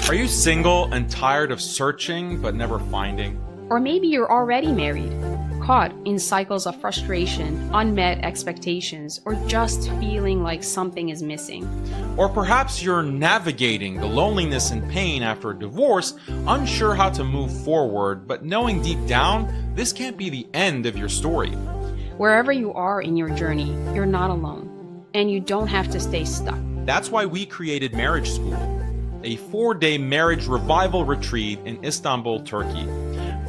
Are you single and tired of searching but never finding? Or maybe you're already married, caught in cycles of frustration, unmet expectations, or just feeling like something is missing. Or perhaps you're navigating the loneliness and pain after a divorce, unsure how to move forward, but knowing deep down this can't be the end of your story. Wherever you are in your journey, you're not alone, and you don't have to stay stuck. That's why we created Marriage School, a 4-day marriage revival retreat in Istanbul, Turkey.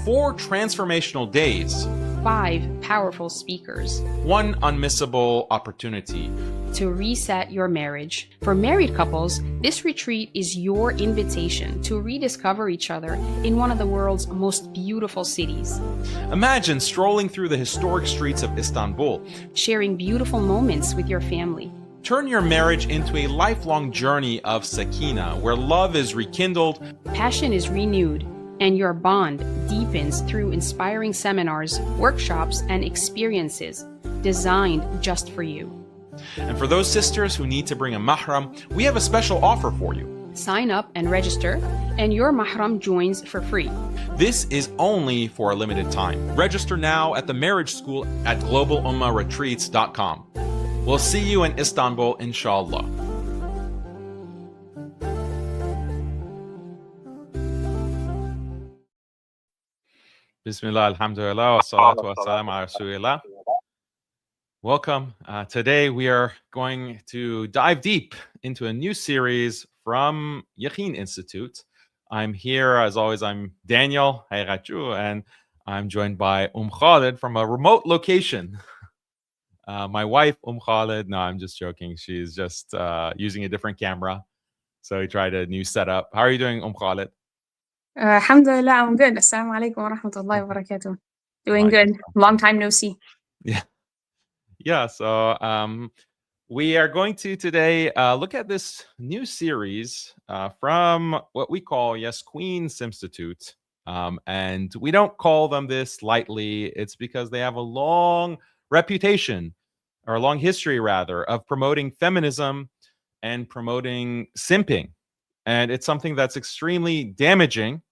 4 transformational days, 5 powerful speakers, 1 unmissable opportunity to reset your marriage. For married couples, this retreat is your invitation to rediscover each other in one of the world's most beautiful cities. Imagine strolling through the historic streets of Istanbul, sharing beautiful moments with your family. Turn your marriage into a lifelong journey of sakina, where love is rekindled, passion is renewed, and your bond deepens through inspiring seminars, workshops, and experiences designed just for you. And for those sisters who need to bring a mahram, we have a special offer for you. Sign up and register, and your mahram joins for free. This is only for a limited time. Register now at the Marriage School at globalummahretreats.com. We'll see you in Istanbul, inshallah. Bismillah, alhamdulillah, wa salatu wa salam ala rasulillah. Welcome. Today we are going to dive deep into a new series from Yaqeen Institute. I'm here, as always, I'm Daniel, Haqiqatjou, and I'm joined by Khalid from a remote location. My wife, Khalid, no, I'm just joking. She's just using a different camera. So we tried a new setup. How are you doing, Khalid? Alhamdulillah, I'm good. Assalamu alaikum wa rahmatullahi wa barakatuh. Doing good. Long time no see. Yeah. So we are going to today look at this new series from what we call Yaqeen Institute. And we don't call them this lightly. It's because they have a long reputation, or a long history rather, of promoting feminism and promoting simping. And it's something that's extremely damaging.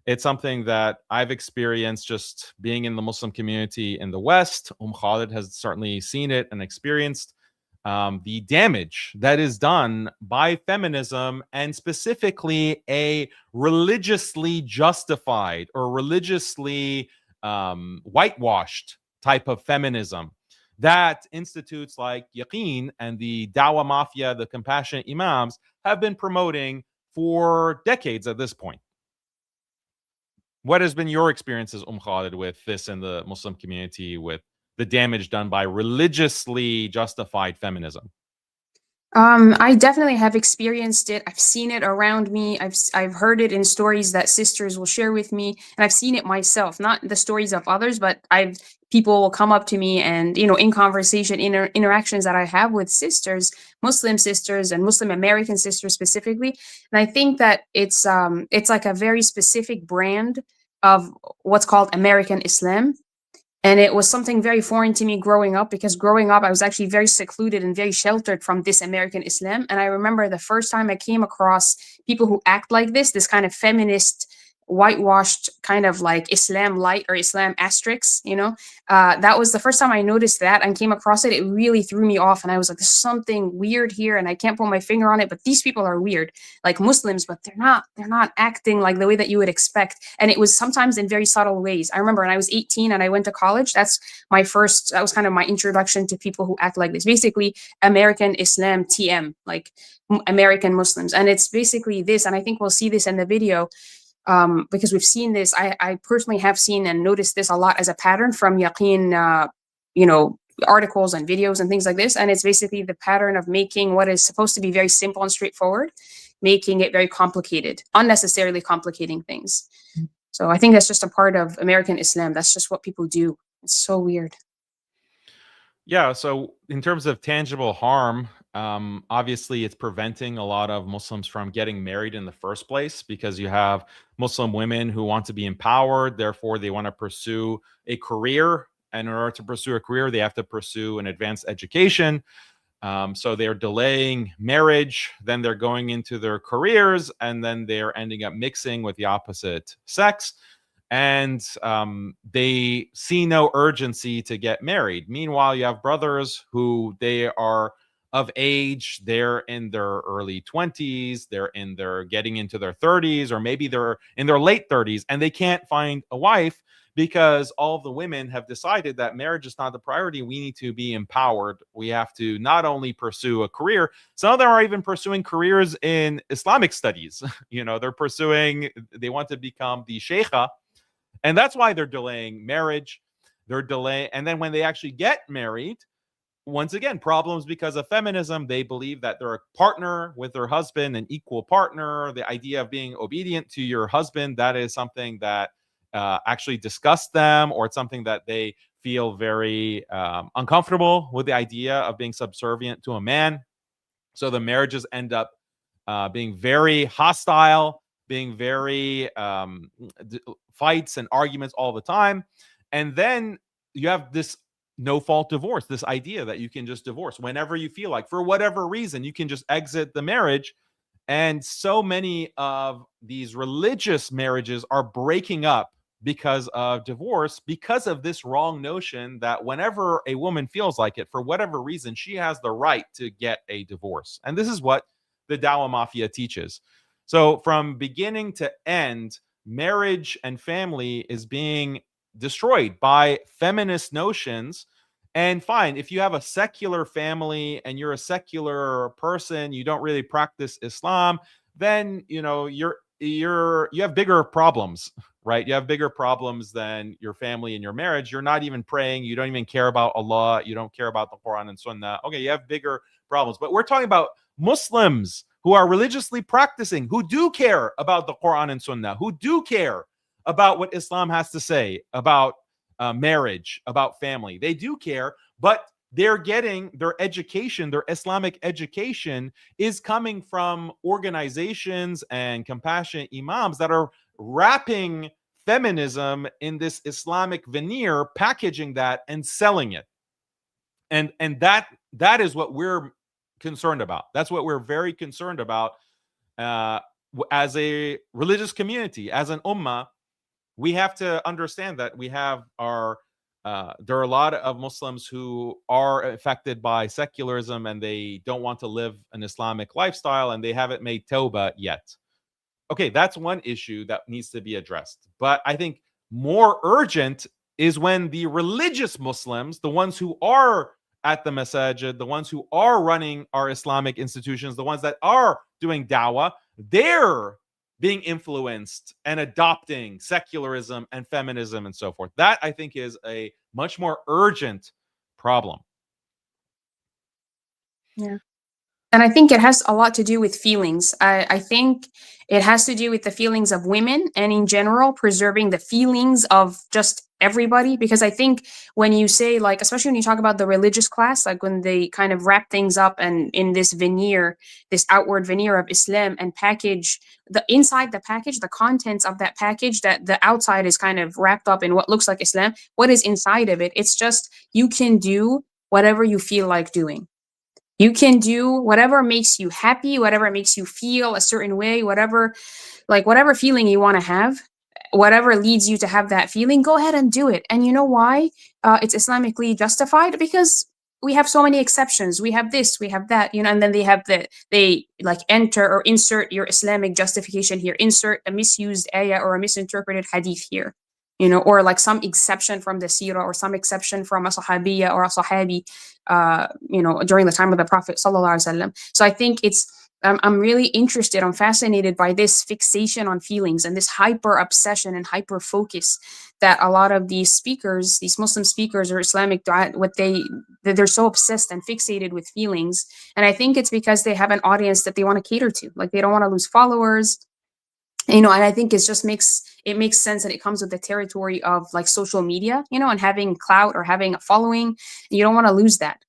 It's something that I've experienced just being in the Muslim community in the West. Khalid has certainly seen it and experienced the damage that is done by feminism, and specifically a religiously justified or religiously whitewashed type of feminism that institutes like Yaqeen and the Dawah Mafia, the Compassionate Imams, have been promoting for decades at this point. What has been your experiences, Khalid, with this in the Muslim community, with the damage done by religiously justified feminism? I definitely have experienced it. I've seen it around me. I've heard it in stories that sisters will share with me, and I've seen it myself. Not the stories of others, but people will come up to me, and in conversation, interactions that I have with sisters, Muslim sisters and Muslim American sisters specifically. And I think that it's like a very specific brand of what's called American Islam. And it was something very foreign to me growing up, because growing up, I was actually very secluded and very sheltered from this American Islam. And I remember the first time I came across people who act like this kind of feminist, whitewashed kind of like Islam light or Islam asterisk, that was the first time I noticed that and came across it. It really threw me off. And I was like, there's something weird here, and I can't put my finger on it, but these people are weird, like Muslims, but they're not acting like the way that you would expect. And it was sometimes in very subtle ways. I remember when I was 18 and I went to college, that was kind of my introduction to people who act like this. Basically, American Islam TM, like American Muslims. And it's basically this, and I think we'll see this in the video, because we've seen this. I personally have seen and noticed this a lot as a pattern from Yaqeen, articles and videos and things like this. And it's basically the pattern of making what is supposed to be very simple and straightforward, making it very complicated, unnecessarily complicating things. So I think that's just a part of American Islam. That's just what people do. It's so weird. Yeah. So in terms of tangible harm, obviously it's preventing a lot of Muslims from getting married in the first place, because you have Muslim women who want to be empowered. Therefore, they want to pursue a career. And in order to pursue a career, they have to pursue an advanced education. So they're delaying marriage, then they're going into their careers, and then they're ending up mixing with the opposite sex. And they see no urgency to get married. Meanwhile, you have brothers who they are of age, they're in their early 20s, they're getting into their 30s, or maybe they're in their late 30s, and they can't find a wife because all of the women have decided that marriage is not the priority. We need to be empowered. We have to not only pursue a career, some of them are even pursuing careers in Islamic studies. They want to become the sheikha, and that's why they're delaying marriage. And then when they actually get married, once again, problems because of feminism. They believe that they're a partner with their husband, an equal partner. The idea of being obedient to your husband, that is something that actually disgusts them, or it's something that they feel very uncomfortable with, the idea of being subservient to a man. So the marriages end up being very hostile, being very fights and arguments all the time. And then you have this no fault divorce, this idea that you can just divorce whenever you feel like, for whatever reason, you can just exit the marriage. And so many of these religious marriages are breaking up because of divorce, because of this wrong notion that whenever a woman feels like it, for whatever reason, she has the right to get a divorce. And this is what the Dawah Mafia teaches. So from beginning to end, marriage and family is being destroyed by feminist notions. And fine, if you have a secular family and you're a secular person, you don't really practice Islam, then you have bigger problems, right? You have bigger problems than your family and your marriage. You're not even praying, you don't even care about Allah, you don't care about the Quran and Sunnah. Okay, you have bigger problems. But we're talking about Muslims who are religiously practicing, who do care about the Quran and Sunnah, who do care about what Islam has to say about marriage, about family. They do care, but they're getting their education, their Islamic education is coming from organizations and compassionate imams that are wrapping feminism in this Islamic veneer, packaging that and selling it. And that is what we're concerned about. That's what we're very concerned about as a religious community, as an ummah. We have to understand that there are a lot of Muslims who are affected by secularism and they don't want to live an Islamic lifestyle and they haven't made tawbah yet. Okay, that's one issue that needs to be addressed. But I think more urgent is when the religious Muslims, the ones who are at the masajid, the ones who are running our Islamic institutions, the ones that are doing dawah, they're being influenced and adopting secularism and feminism and so forth. That, I think, is a much more urgent problem. Yeah. And I think it has a lot to do with feelings. I think it has to do with the feelings of women and in general, preserving the feelings of just everybody. Because I think when you say, like, especially when you talk about the religious class, like when they kind of wrap things up and in this veneer, this outward veneer of Islam, and package the inside the package, the contents of that package, that the outside is kind of wrapped up in what looks like Islam. What is inside of it? It's just, you can do whatever you feel like doing. You can do whatever makes you happy, whatever makes you feel a certain way, whatever feeling you want to have, whatever leads you to have that feeling, go ahead and do it. And you know why it's Islamically justified? Because we have so many exceptions. We have this, we have that, and then they like enter or insert your Islamic justification here, insert a misused ayah or a misinterpreted hadith here. Or like some exception from the seerah, or some exception from a sahabiya or a sahabi, during the time of the Prophet sallallahu alaihi wasallam. So I think I'm really interested, I'm fascinated by this fixation on feelings and this hyper obsession and hyper focus that a lot of these speakers, these Muslim speakers or Islamic du'a, they're so obsessed and fixated with feelings. And I think it's because they have an audience that they want to cater to. Like, they don't want to lose followers. And I think it makes sense, and it comes with the territory of like social media, and having clout or having a following. You don't want to lose that.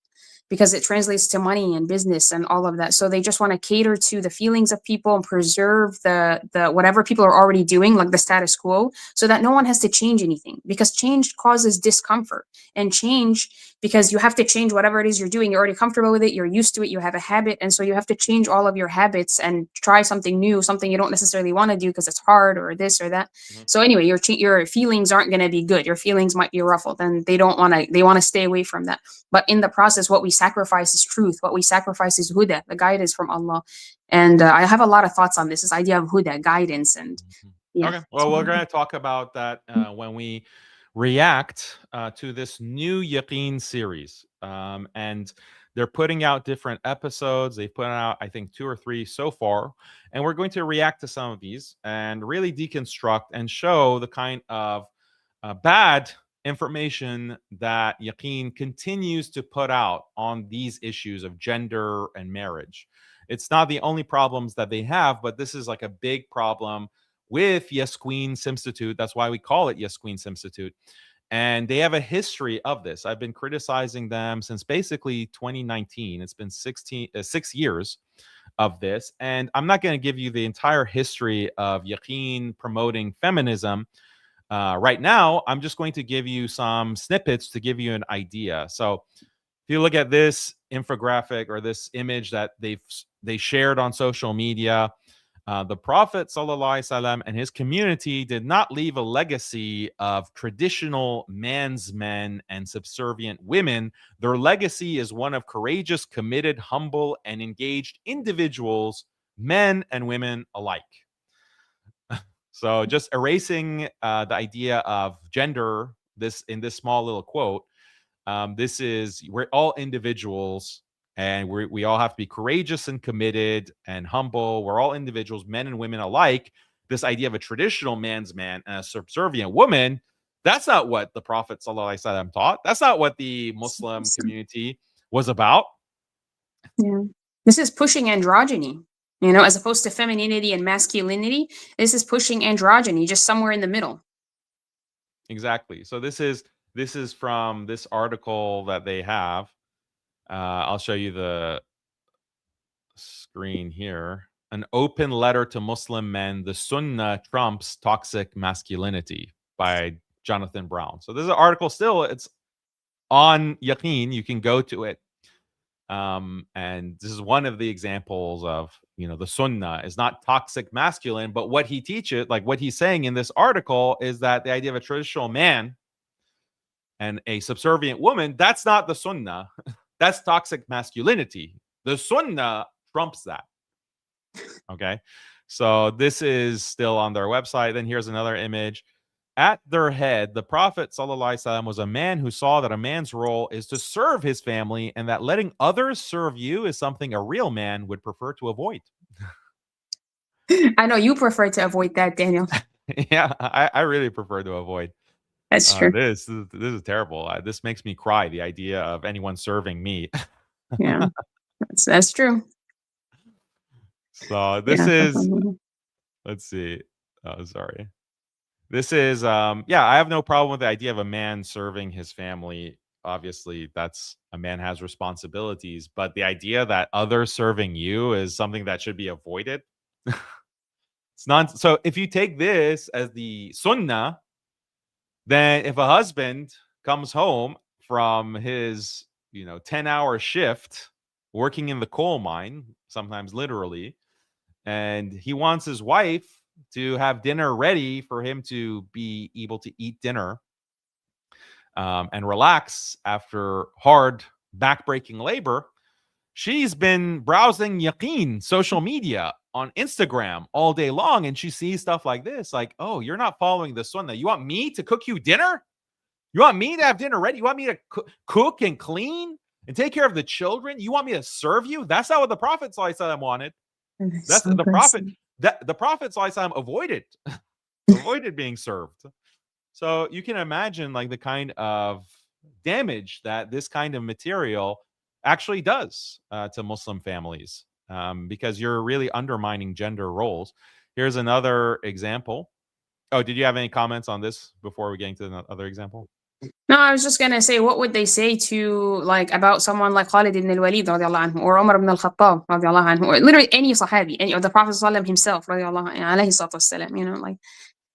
because it translates to money and business and all of that. So they just want to cater to the feelings of people and preserve the whatever people are already doing, like the status quo, so that no one has to change anything, because change causes discomfort. And change, because you have to change whatever it is you're doing, you're already comfortable with it, you're used to it, you have a habit, and so you have to change all of your habits and try something new, something you don't necessarily want to do because it's hard or this or that. Mhm. So anyway, your feelings aren't going to be good, your feelings might be ruffled, and they want to stay away from that. But in the process, what we sacrifice is truth, what we sacrifice is huda, the guidance from Allah. And I have a lot of thoughts on this idea of huda, guidance. And Mhm. yeah. Okay. Well, we're going to talk about that when we react to this new Yaqeen series. And they're putting out different episodes. They've put out, I think, 2 or 3 so far. And we're going to react to some of these and really deconstruct and show the kind of bad information that Yaqeen continues to put out on these issues of gender and marriage. It's not the only problems that they have, but this is like a big problem with MuslimSkeptic. That's why we call it MuslimSkeptic. And they have a history of this. I've been criticizing them since basically 2019. It's been 6 years of this. And I'm not going to give you the entire history of Yaqeen promoting feminism right now. I'm just going to give you some snippets to give you an idea. So if you look at this infographic or this image that they shared on social media, the Prophet ﷺ and his community did not leave a legacy of traditional man's men and subservient women. Their legacy is one of courageous, committed, humble, and engaged individuals, men and women alike. So just erasing the idea of gender, this in this small little quote, this is, we're all individuals, and we all have to be courageous and committed and humble. We're all individuals, men and women alike. This idea of a traditional man's man and a subservient woman, that's not what the Prophet ﷺ taught. That's not what the Muslim community was about. Yeah. This is pushing androgyny, as opposed to femininity and masculinity. This is pushing androgyny, just somewhere in the middle. Exactly. So this is from this article that they have. I'll show you the screen here. An open letter to Muslim men: the Sunnah trumps toxic masculinity, by Jonathan Brown. So this is an article still. It's on Yaqeen. You can go to it. And this is one of the examples of, the Sunnah is not toxic masculine, but what he teaches, like what he's saying in this article, is that the idea of a traditional man and a subservient woman, that's not the Sunnah. That's toxic masculinity. The Sunnah trumps that. Okay. So this is still on their website. Then here's another image. At their head, the Prophet ﷺ was a man who saw that a man's role is to serve his family, and that letting others serve you is something a real man would prefer to avoid. I know you prefer to avoid that, Daniel. Yeah, I really prefer to avoid That's true. this is terrible. This makes me cry, the idea of anyone serving me. Yeah, that's true. So this Yeah. is, let's see. Oh, sorry. This is, yeah, I have no problem with the idea of a man serving his family. Obviously, that's, a man has responsibilities, but the idea that others serving you is something that should be avoided. It's not. So if you take this as the Sunnah, then if a husband comes home from his, 10-hour shift working in the coal mine, sometimes literally, and he wants his wife to have dinner ready for him to be able to eat dinner and relax after hard backbreaking labor, she's been browsing Yaqeen social media on Instagram all day long, and she sees stuff like this, like, oh, you're not following the Sunnah. You want me to cook you dinner? You want me to have dinner ready? You want me to cook and clean and take care of the children? You want me to serve you? That's not what the Prophet ﷺ wanted. That's the Prophet. That the Prophet ﷺ avoided being served. So you can imagine, like, the kind of damage that this kind of material actually does to Muslim families, because you're really undermining gender roles. Here's another example. Oh, did you have any comments on this before we get into the other example? No, I was just gonna say, what would they say to like about someone like Khalid ibn al-Walid radiallahu anhu, or Umar ibn al-Khattab radiallahu anhu, or literally any Sahabi, any, or the Prophet sallallahu himself radiallahu alayhi salatu wassalam, you know, like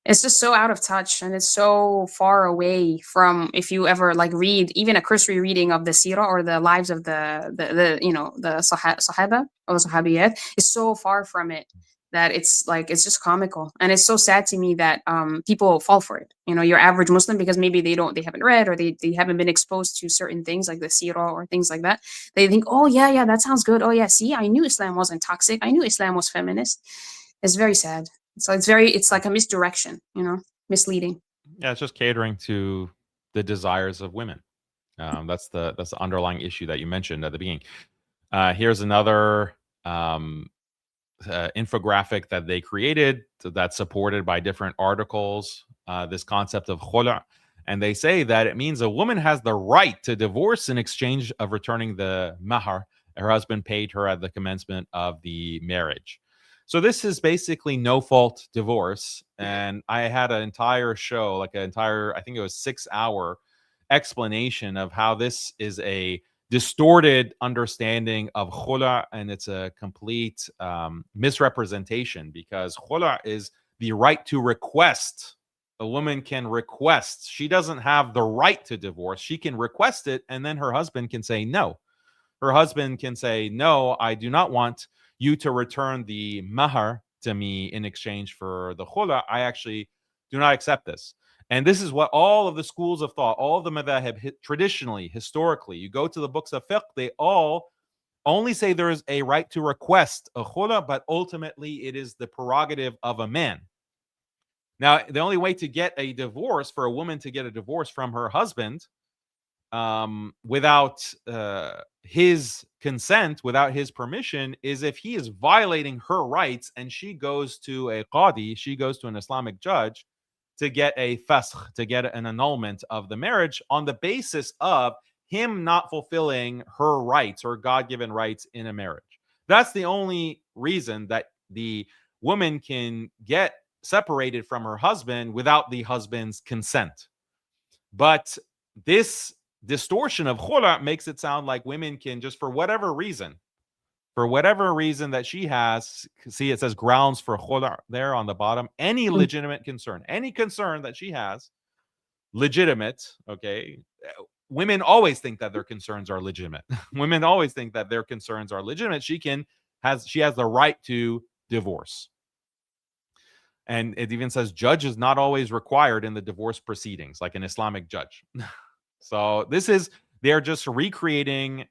it's just so out of touch and it's so far away from, if you ever like read even a cursory reading of the Sirah or the lives of the you know, the Sahaba or the Sahabiyat, is so far from it that it's like it's just comical. And it's so sad to me that people fall for it, you know, your average Muslim, because maybe they haven't read, or they haven't been exposed to certain things like the Sirah or things like that. They think, oh yeah, that sounds good, oh yeah, see, I knew Islam wasn't toxic, I knew Islam was feminist. It's very sad. So it's like a misdirection, you know, misleading. Yeah, it's just catering to the desires of women. That's the underlying issue that you mentioned at the beginning. Here's another infographic that they created that's supported by different articles. This concept of khula, and they say that it means a woman has the right to divorce in exchange of returning the mahar her husband paid her at the commencement of the marriage. So this is basically no fault divorce. And I had an entire show, like an entire, I think it was 6 hour explanation of how this is a distorted understanding of khula, and it's a complete misrepresentation, because khula is the right to request. A woman can request. She doesn't have the right to divorce. She can request it, and then her husband can say no. Her husband can say, no, I do not want you to return the mahar to me in exchange for the khula. I actually do not accept this. And this is what all of the schools of thought, all of the madhahib, traditionally, historically, you go to the books of fiqh, they all only say there is a right to request a khula, but ultimately it is the prerogative of a man. Now, the only way to get a divorce, for a woman to get a divorce from her husband, without his consent, without his permission, is if he is violating her rights and she goes to a qadi, she goes to an Islamic judge to get a fasakh, to get an annulment of the marriage on the basis of him not fulfilling her rights or God-given rights in a marriage. That's the only reason that the woman can get separated from her husband without the husband's consent. But this distortion of khula makes it sound like women can just, for whatever reason that she has, see it says grounds for khula there on the bottom, any legitimate concern, any concern that she has, legitimate, okay? Women always think that their concerns are legitimate. Women always think that their concerns are legitimate. She has the right to divorce. And it even says judge is not always required in the divorce proceedings, like an Islamic judge. So this is, they're just recreating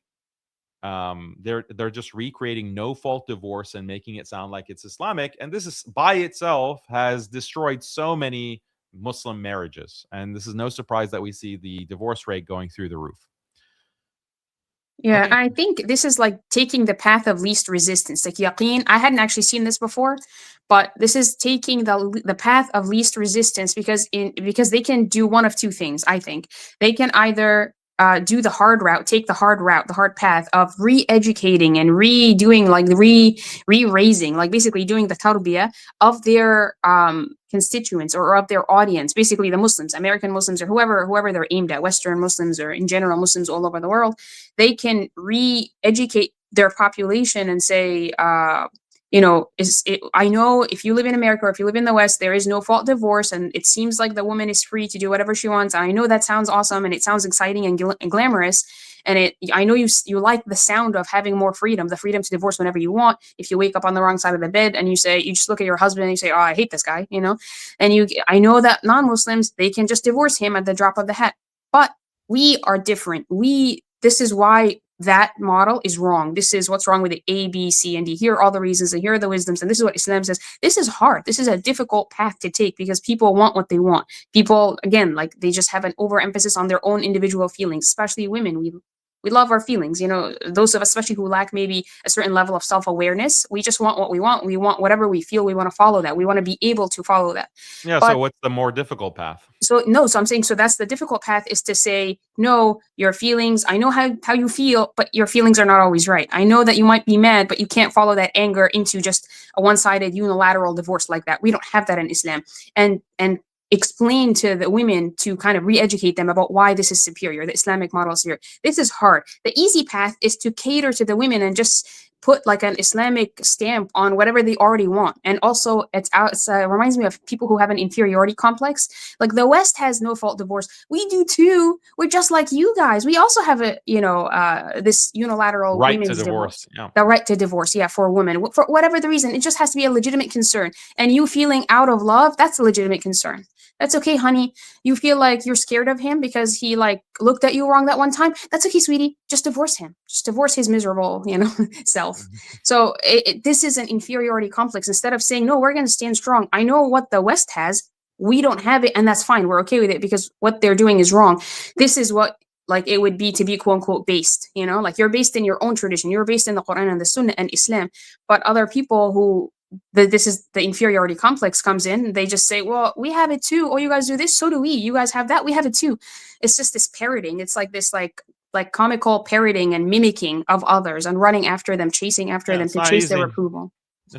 they're just recreating no fault divorce and making it sound like it's Islamic. And this is by itself has destroyed so many Muslim marriages. And this is no surprise that we see the divorce rate going through the roof. Yeah, Okay. I think this is like taking the path of least resistance. Like Yaqeen, I hadn't actually seen this before, but this is taking the path of least resistance, because they can do one of two things. I think they can either do the hard route, take the hard route, the hard path of re-educating and redoing, like re-raising, like basically doing the tarbiyah of their constituents or of their audience, basically the Muslims, American Muslims, or whoever they're aimed at, Western Muslims or in general Muslims all over the world. They can re-educate their population and say, you know, I know if you live in America or if you live in the West, there is no fault divorce, and it seems like the woman is free to do whatever she wants. I know that sounds awesome and it sounds exciting and glamorous, and I know you like the sound of having more freedom, the freedom to divorce whenever you want. If you wake up on the wrong side of the bed and you just look at your husband and you say, "Oh, I hate this guy," you know, and I know that non-Muslims, they can just divorce him at the drop of the hat, but we are different. This is why that model is wrong. This is what's wrong with the A, B, C, and D. Here are all the reasons, and here are the wisdoms, and this is what Islam says. This is hard. This is a difficult path to take because people want what they want. People, again, like they just have an overemphasis on their own individual feelings, especially women. We love our feelings, you know, those of us especially who lack maybe a certain level of self-awareness. We just want what we want. We want whatever we feel. We want to follow that. We want to be able to follow that. Yeah. But So what's the more difficult path? so I'm saying, so that's the difficult path, is to say, no, your feelings, I know how you feel, but your feelings are not always right. I know that you might be mad, but you can't follow that anger into just a one-sided unilateral divorce like that. We don't have that in Islam. And explain to the women to kind of re-educate them about why this is superior, the Islamic model is superior. This is hard. The easy path is to cater to the women and just put like an Islamic stamp on whatever they already want. And also it reminds me of people who have an inferiority complex. Like the West has no fault divorce. We do too. We're just like you guys. We also have a, this unilateral Right to women's divorce. divorce. Yeah. The right to divorce, yeah, for women. For whatever the reason, it just has to be a legitimate concern. And you feeling out of love, that's a legitimate concern. That's okay, honey. You feel like you're scared of him because he like looked at you wrong that one time. That's okay, sweetie. Just divorce him. Just divorce his miserable, self. So this is an inferiority complex. Instead of saying, no, we're going to stand strong. I know what the West has. We don't have it. And that's fine. We're okay with it because what they're doing is wrong. This is what like it would be to be quote unquote based, like you're based in your own tradition. You're based in the Quran and the Sunnah and Islam. But other people who this is the inferiority complex comes in, they just say, well, we have it too. Oh, you guys do this, so do we. You guys have that, we have it too. It's just this parroting. It's like this like comical parroting and mimicking of others and running after them, chasing after them to chase their approval.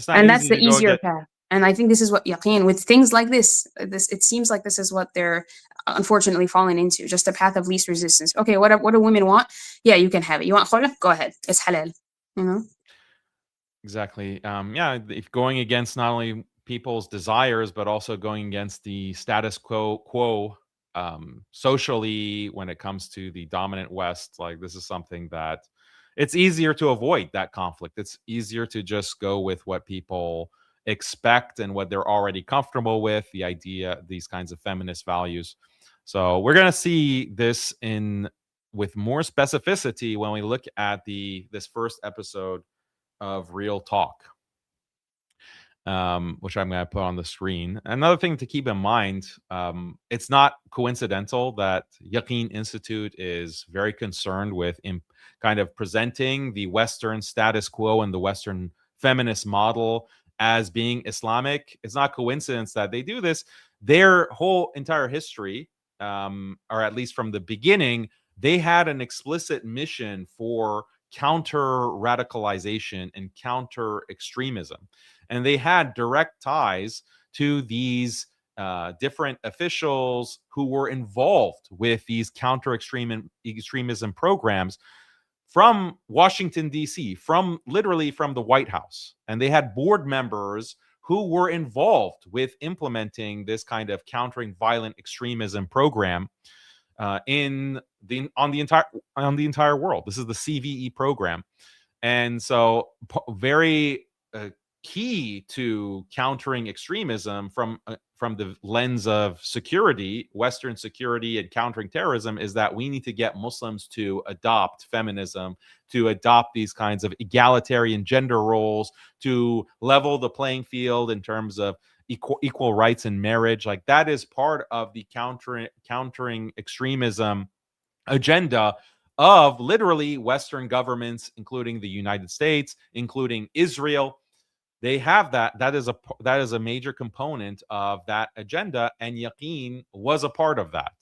And that's the easier path. And I think this is what Yaqeen, with things like this, it seems like this is what they're unfortunately falling into, just a path of least resistance. Okay, what do women want? Yeah, you can have it. You want khulaf? Go ahead. It's halal. Exactly. Yeah, if going against not only people's desires, but also going against the status quo socially when it comes to the dominant West, like this is something that it's easier to avoid that conflict. It's easier to just go with what people expect and what they're already comfortable with, the idea, these kinds of feminist values. So we're going to see this with more specificity when we look at this first episode of Real Talk, which I'm going to put on the screen. Another thing to keep in mind, it's not coincidental that Yaqeen Institute is very concerned with kind of presenting the Western status quo and the Western feminist model as being Islamic. It's not coincidence that they do this. Their whole entire history, or at least from the beginning, they had an explicit mission for counter radicalization and counter extremism. And they had direct ties to these different officials who were involved with these counter extremism programs from Washington, D.C., literally from the White House. And they had board members who were involved with implementing this kind of countering violent extremism program on the entire world. This is the CVE program, and so very key to countering extremism from the lens of security, Western security, and countering terrorism is that we need to get Muslims to adopt feminism, to adopt these kinds of egalitarian gender roles, to level the playing field in terms of equal rights in marriage. Like that is part of the countering extremism agenda of literally Western governments, including the United States, including Israel. They have that. That is a major component of that agenda, and Yaqeen was a part of that.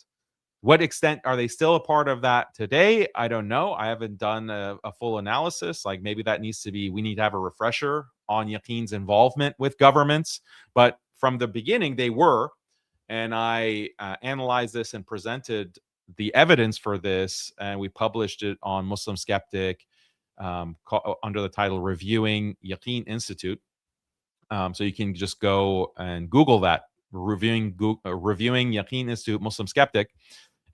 What extent are they still a part of that today? I don't know. I haven't done a full analysis. Like maybe we need to have a refresher on Yaqeen's involvement with governments. But from the beginning, they were. And I analyzed this and presented the evidence for this. And we published it on MuslimSkeptic under the title Reviewing Yaqeen Institute. So you can just go and Google that, reviewing Yaqeen Institute MuslimSkeptic,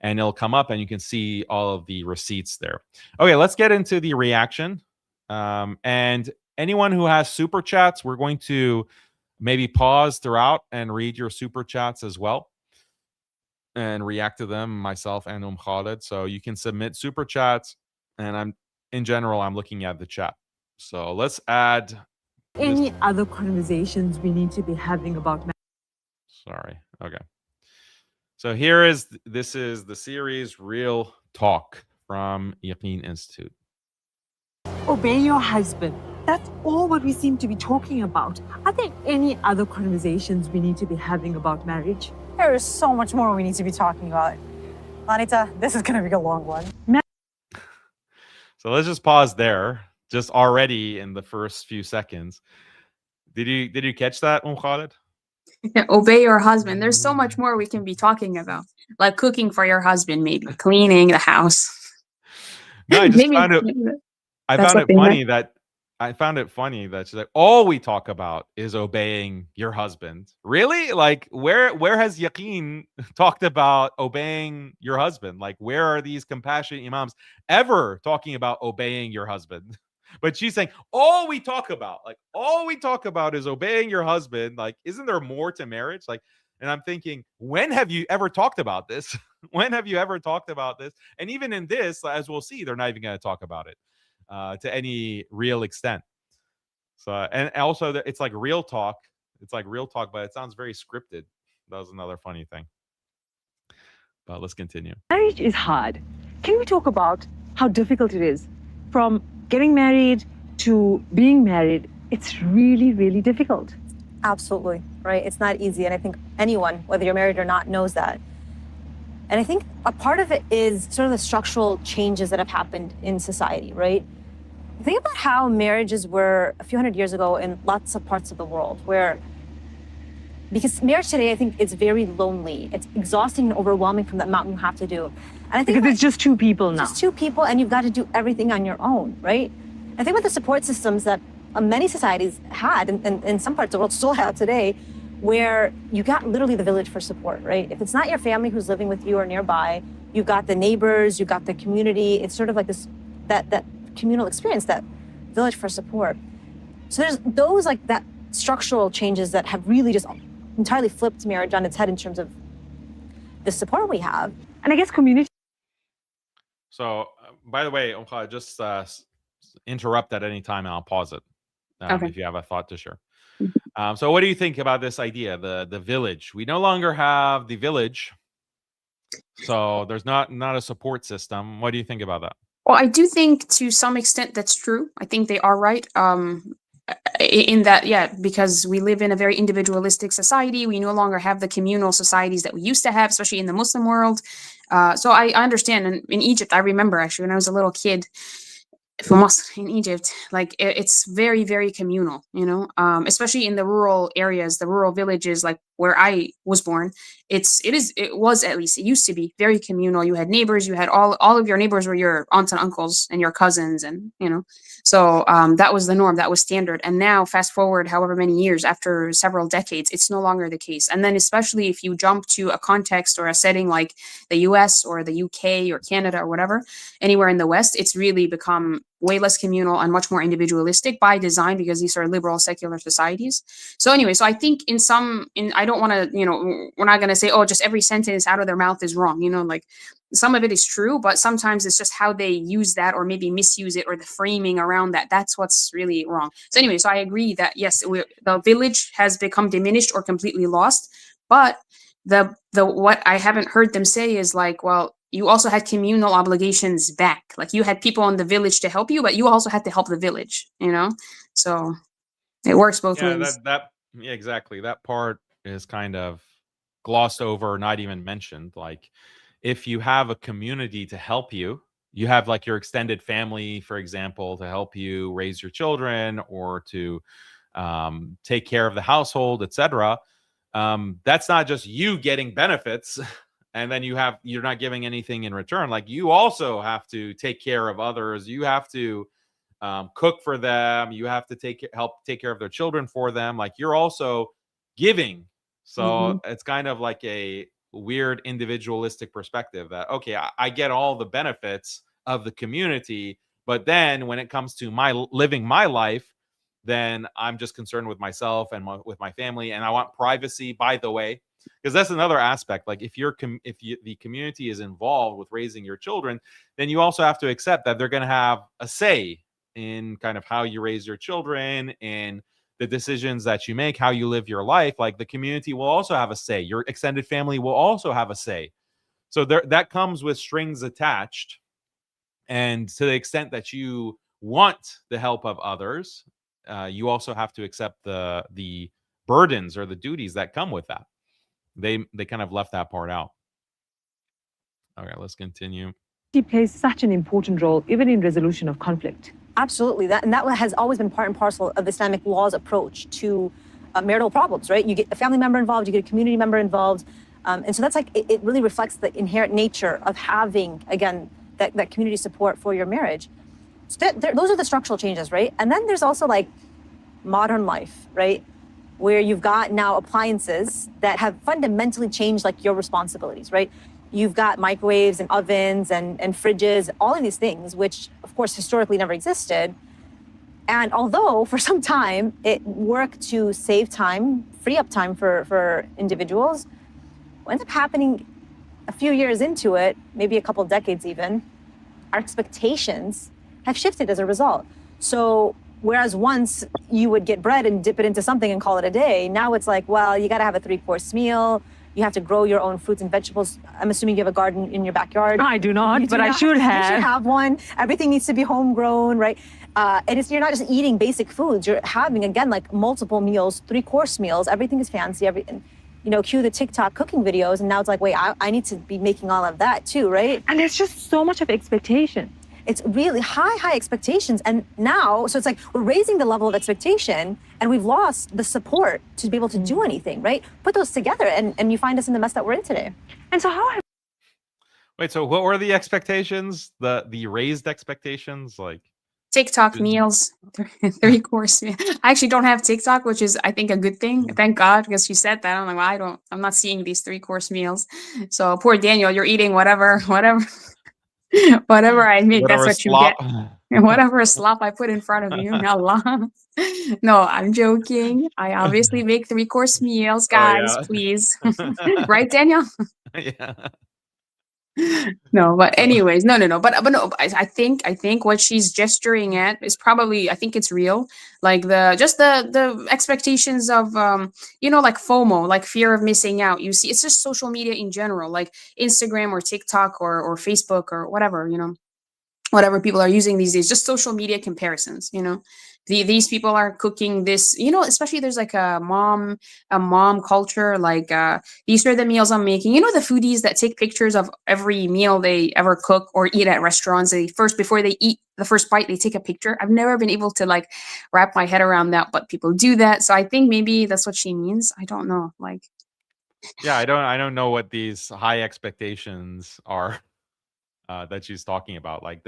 and it'll come up and you can see all of the receipts there. Okay, let's get into the reaction. And anyone who has super chats, we're going to maybe pause throughout and read your super chats as well and react to them, myself and Khalid. So you can submit super chats, and I'm looking at the chat. So let's add any other conversations we need to be having about. Sorry. Okay. So this is the series Real Talk from Yaqeen Institute. Obey your husband. That's all what we seem to be talking about. Are there any other conversations we need to be having about marriage? There is so much more we need to be talking about. Anita, this is going to be a long one. So let's just pause there, just already in the first few seconds. Did you catch that, Khalid? Obey your husband. There's so much more we can be talking about, like cooking for your husband, maybe cleaning the house. No, I just Maybe found it. I that's found what it they meant. funny that she's like, all we talk about is obeying your husband. Really? Like, where has Yaqeen talked about obeying your husband? Like, where are these compassionate imams ever talking about obeying your husband? But she's saying all we talk about, is obeying your husband. Like, isn't there more to marriage? Like, and I'm thinking, when have you ever talked about this? When have you ever talked about this? And even in this, as we'll see, they're not even going to talk about it to any real extent. So, and also it's like real talk. It's like real talk, but it sounds very scripted. That was another funny thing. But let's continue. Marriage is hard. Can we talk about how difficult it is? From getting married to being married, it's really, really difficult. Absolutely, right? It's not easy. And I think anyone, whether you're married or not, knows that. And I think a part of it is sort of the structural changes that have happened in society, right? Think about how marriages were a few hundred years ago in lots of parts of the world, where, because marriage today, I think it's very lonely. It's exhausting and overwhelming from the amount you have to do. And I think Because it's just two people now. just two people, and you've got to do everything on your own, right? I think with the support systems that many societies had, and in some parts of the world still have today, where you got literally the village for support, right? If it's not your family who's living with you or nearby, you've got the neighbors, you've got the community. It's sort of like this, that communal experience, that village for support. So there's those like that structural changes that have really just entirely flipped marriage on its head in terms of the support we have. And I guess community. So, by the way, just interrupt at any time and I'll pause it Okay. if you have a thought to share. So what do you think about this idea, the village? We no longer have the village, so there's not a support system. What do you think about that? Well, I do think to some extent that's true. I think they are right. In that, yeah, because we live in a very individualistic society. We no longer have the communal societies that we used to have, especially in the Muslim world. So I understand. And in Egypt, I remember actually when I was a little kid, from Muslim in Egypt, like it's very, very communal, especially in the rural areas, the rural villages, like where I was born. It used to be very communal. You had neighbors, you had all of your neighbors were your aunts and uncles and your cousins, and so that was the norm, that was standard. And now fast forward however many years, after several decades, it's no longer the case. And then especially if you jump to a context or a setting like the US or the UK or Canada or whatever, anywhere in the West, it's really become way less communal and much more individualistic by design, because these are liberal secular societies. So anyway, so I think I don't want to, we're not going to say, oh, just every sentence out of their mouth is wrong. Like some of it is true, but sometimes it's just how they use that or maybe misuse it, or the framing around that. That's what's really wrong. So anyway, so I agree that yes, the village has become diminished or completely lost. But the what I haven't heard them say is like, well, you also had communal obligations back. Like you had people in the village to help you, but you also had to help the village, So it works both ways. Yeah, exactly. That part is kind of glossed over, not even mentioned. Like if you have a community to help you, you have like your extended family, for example, to help you raise your children or to take care of the household, etc. That's not just you getting benefits and then you're not giving anything in return. Like you also have to take care of others. You have to cook for them. You have to help take care of their children for them. Like you're also giving. So it's kind of like a weird individualistic perspective that, okay, I get all the benefits of the community, but then when it comes to living my life, then I'm just concerned with myself and with my family, and I want privacy, by the way, because that's another aspect. Like if the community is involved with raising your children, then you also have to accept that they're going to have a say in kind of how you raise your children and the decisions that you make, how you live your life. Like the community will also have a say. Your extended family will also have a say. So that comes with strings attached. And to the extent that you want the help of others, you also have to accept the burdens or the duties that come with that. They kind of left that part out. Okay, let's continue. He plays such an important role, even in resolution of conflict. Absolutely. That has always been part and parcel of Islamic law's approach to marital problems, right? You get a family member involved, you get a community member involved. And so that's like, it really reflects the inherent nature of having, again, that community support for your marriage. So those are the structural changes, right? And then there's also like modern life, right? Where you've got now appliances that have fundamentally changed like your responsibilities, right? You've got microwaves and ovens and fridges, all of these things, which of course historically never existed. And although for some time it worked to save time, free up time for individuals, what ends up happening a few years into it, maybe a couple decades even, our expectations have shifted as a result. So whereas once you would get bread and dip it into something and call it a day, now it's like, well, you got to have a 3-course meal. You have to grow your own fruits and vegetables. I'm assuming you have a garden in your backyard. I do not, but I should You have. should have one. Everything needs to be homegrown, right? And you're not just eating basic foods. You're having, again, like multiple meals, 3-course meals. Everything is fancy. Cue the TikTok cooking videos. And now it's like, wait, I need to be making all of that too, right? And there's just so much of expectation. It's really high expectations. And now, so it's like we're raising the level of expectation and we've lost the support to be able to do anything, right? Put those together and you find us in the mess that we're in today. And so how Wait, so what were the expectations? The raised expectations? Like TikTok meals, 3-course meal. I actually don't have TikTok, which is I think a good thing. Thank God, because you said that. I'm like, well, I'm not seeing these 3-course meals. So poor Daniel, you're eating whatever I make. That's what slop. you get. Whatever slop I put in front of you. Allah. No, I'm joking. I obviously make 3-course meals, guys. yeah. Please, right, Daniel? Yeah. No, but anyways, no. But no, I think what she's gesturing at is probably, I think it's real. Like the expectations of like FOMO, like fear of missing out. You see, it's just social media in general, like Instagram or TikTok or Facebook or whatever, whatever people are using these days, just social media comparisons, these people are cooking this, especially there's like a mom culture, like these are the meals I'm making, the foodies that take pictures of every meal they ever cook or eat at restaurants. Before they eat the first bite, they take a picture. I've never been able to like wrap my head around that, but people do that. So I think maybe that's what she means. I don't know. Like, Yeah, I don't know what these high expectations are that she's talking about. Like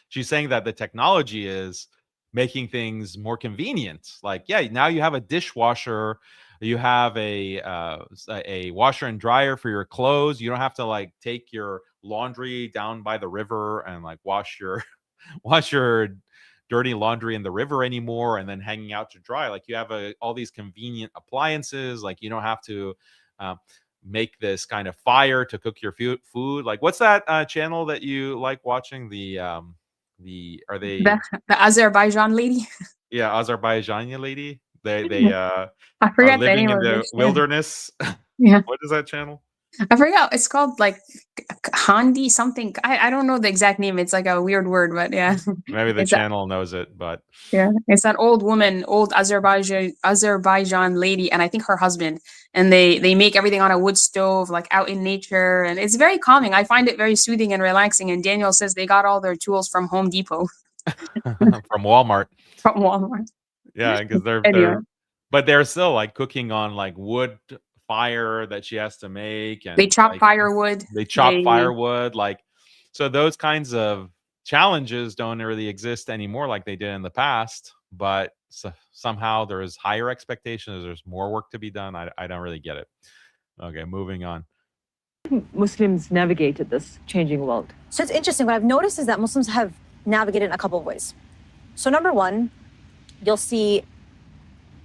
she's saying that the technology is making things more convenient. Like, yeah, now you have a dishwasher, you have a washer and dryer for your clothes. You don't have to like take your laundry down by the river and like wash your dirty laundry in the river anymore and then hanging out to dry. Like you have all these convenient appliances. Like you don't have to make this kind of fire to cook your food. Like what's that channel that you like watching? Are they the Azerbaijan lady? Yeah, Azerbaijani lady. They I forgot are living the name in the of it. wilderness. Yeah. What is that channel? I forgot. It's called like Handi something. I don't know the exact name. It's like a weird word, but yeah. Maybe the channel knows it, but yeah, it's that old woman, old Azerbaijan lady, and I think her husband. And they make everything on a wood stove, like out in nature, and it's very calming. I find it very soothing and relaxing. And Daniel says they got all their tools from Home Depot. from Walmart. From Walmart. Yeah, because they're still like cooking on like wood fire that she has to make, and they chop like, firewood. Firewood, like, so those kinds of challenges don't really exist anymore like they did in the past, but somehow there's higher expectations, there's more work to be done. I don't really get it. Okay, moving on. Muslims navigated this changing world? So it's interesting. What I've noticed is that Muslims have navigated in a couple of ways. So number one, you'll see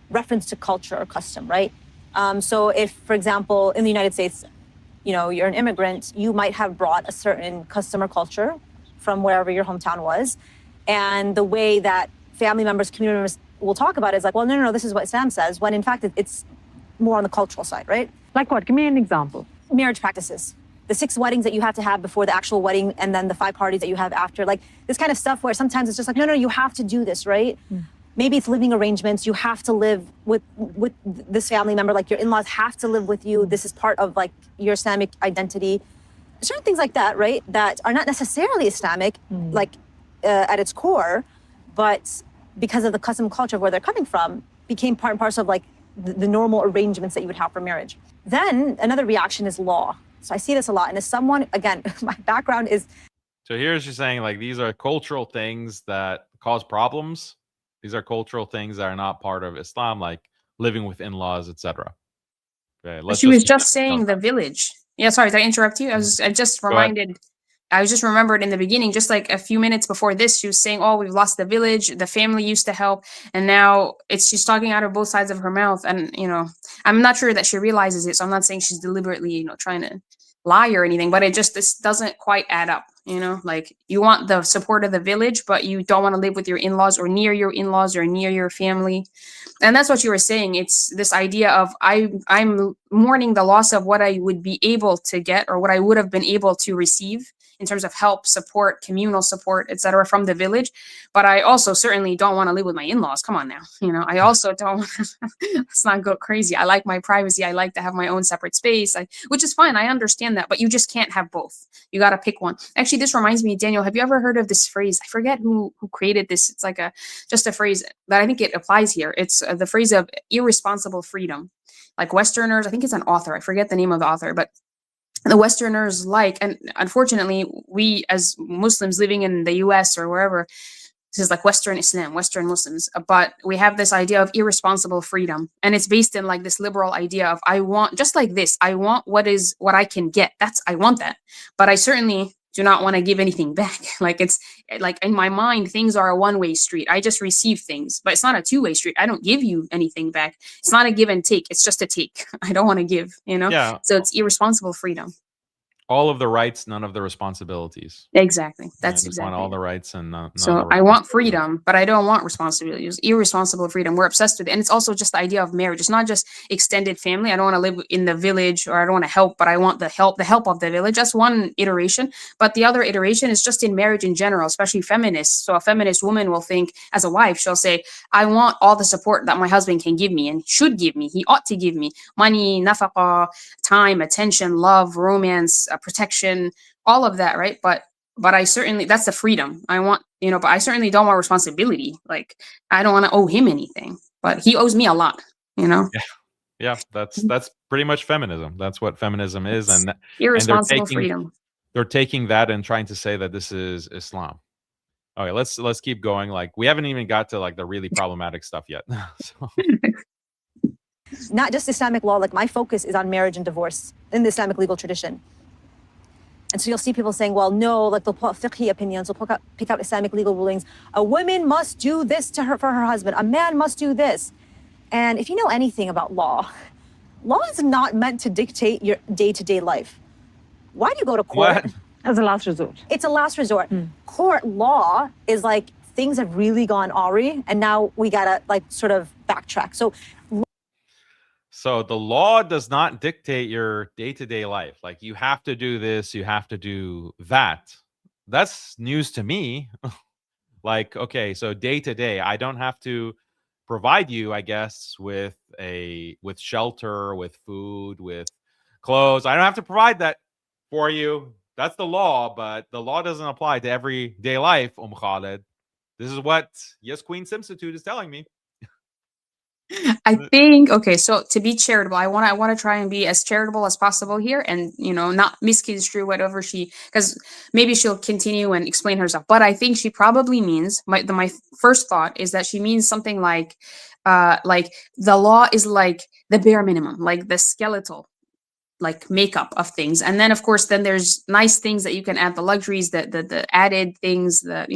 reference to culture or custom, right? So if, for example, in the United States, you're an immigrant, you might have brought a certain custom or culture from wherever your hometown was. And the way that family members, community members will talk about it is like, well, no, this is what Islam says, when in fact it's more on the cultural side, right? Like what? Give me an example. Marriage practices. The 6 weddings that you have to have before the actual wedding, and then the 5 parties that you have after. Like this kind of stuff where sometimes it's just like, no, you have to do this, right? Maybe it's living arrangements. You have to live with this family member, like your in-laws have to live with you. This is part of like your Islamic identity. Certain things like that, right? That are not necessarily Islamic, like at its core, but because of the custom culture of where they're coming from, became part and parcel of like the normal arrangements that you would have for marriage. Then another reaction is law. So I see this a lot. And as someone, again, my background is. So here she's saying like these are cultural things that cause problems. These are cultural things that are not part of Islam, like living with in-laws, etc. Okay, She was just saying the village. Yeah, sorry, did I interrupt you? I just Go ahead. reminded. I was just remembered in the beginning, just like a few minutes before this, she was saying, "Oh, we've lost the village. The family used to help, and now she's talking out of both sides of her mouth." And I'm not sure that she realizes it. So I'm not saying she's deliberately, trying to lie or anything, but this doesn't quite add up. Like you want the support of the village, but you don't want to live with your in-laws or near your in-laws or near your family. And that's what you were saying. It's this idea of I'm mourning the loss of what I would be able to get or what I would have been able to receive in terms of help, support, communal support, etc., from the village. But I also certainly don't want to live with my in-laws. Come on now. I also don't want to, let's not go crazy. I like my privacy. I like to have my own separate space, which is fine. I understand that, but you just can't have both. You got to pick one. Actually, this reminds me, Daniel, have you ever heard of this phrase? I forget who created this. It's like just a phrase that I think it applies here. It's the phrase of irresponsible freedom. Like Westerners, I think it's an author. I forget the name of the author, but the Westerners and unfortunately, we as Muslims living in the US or wherever, this is like Western Islam, Western Muslims, but we have this idea of irresponsible freedom. And it's based in like this liberal idea of I want, just like this, I want what I can get. I want that. But I certainly do not want to give anything back. Like it's like in my mind, things are a one-way street. I just receive things, but it's not a two-way street. I don't give you anything back. It's not a give and take. It's just a take. I don't want to give, Yeah. So it's irresponsible freedom. All of the rights, none of the responsibilities. Exactly. That's I just exactly want all it. the rights and none So of the I want freedom, but I don't want responsibilities. Irresponsible freedom. We're obsessed with it. And it's also just the idea of marriage. It's not just extended family. I don't want to live in the village or I don't want to help, but I want the help of the village. That's one iteration. But the other iteration is just in marriage in general, especially feminists. So a feminist woman will think as a wife, she'll say, I want all the support that my husband can give me and should give me. He ought to give me money, nafaqa, time, attention, love, romance, protection, all of that. Right. But I certainly, that's the freedom I want, but I certainly don't want responsibility. Like I don't want to owe him anything, but he owes me a lot, Yeah, that's pretty much feminism. That's what feminism is. And irresponsible freedom. They're taking that and trying to say that this is Islam. Okay, let's keep going. Like we haven't even got to like the really problematic stuff yet. So. Not just Islamic law, like my focus is on marriage and divorce in the Islamic legal tradition. And so you'll see people saying, well, no, like they'll put fiqhi opinions, they'll pick out Islamic legal rulings. A woman must do this for her husband. A man must do this. And if you know anything about law is not meant to dictate your day-to-day life. Why do you go to court? What? As a last resort. It's a last resort. Court law is like things have really gone awry and now we gotta like sort of backtrack. So the law does not dictate your day-to-day life. Like you have to do this, you have to do that. That's news to me. Like, okay, so day-to-day, I don't have to provide you, I guess, with shelter, with food, with clothes. I don't have to provide that for you. That's the law, but the law doesn't apply to everyday life, Khaled. This is what Yes Queen Simstitute is telling me. I think, okay, so to be charitable, I want to try and be as charitable as possible here and, not misconstrue whatever because maybe she'll continue and explain herself. But I think she probably means, my first thought is that she means something like the law is like the bare minimum, like the skeletal, like makeup of things. And then of course, then there's nice things that you can add, the luxuries, the added things that,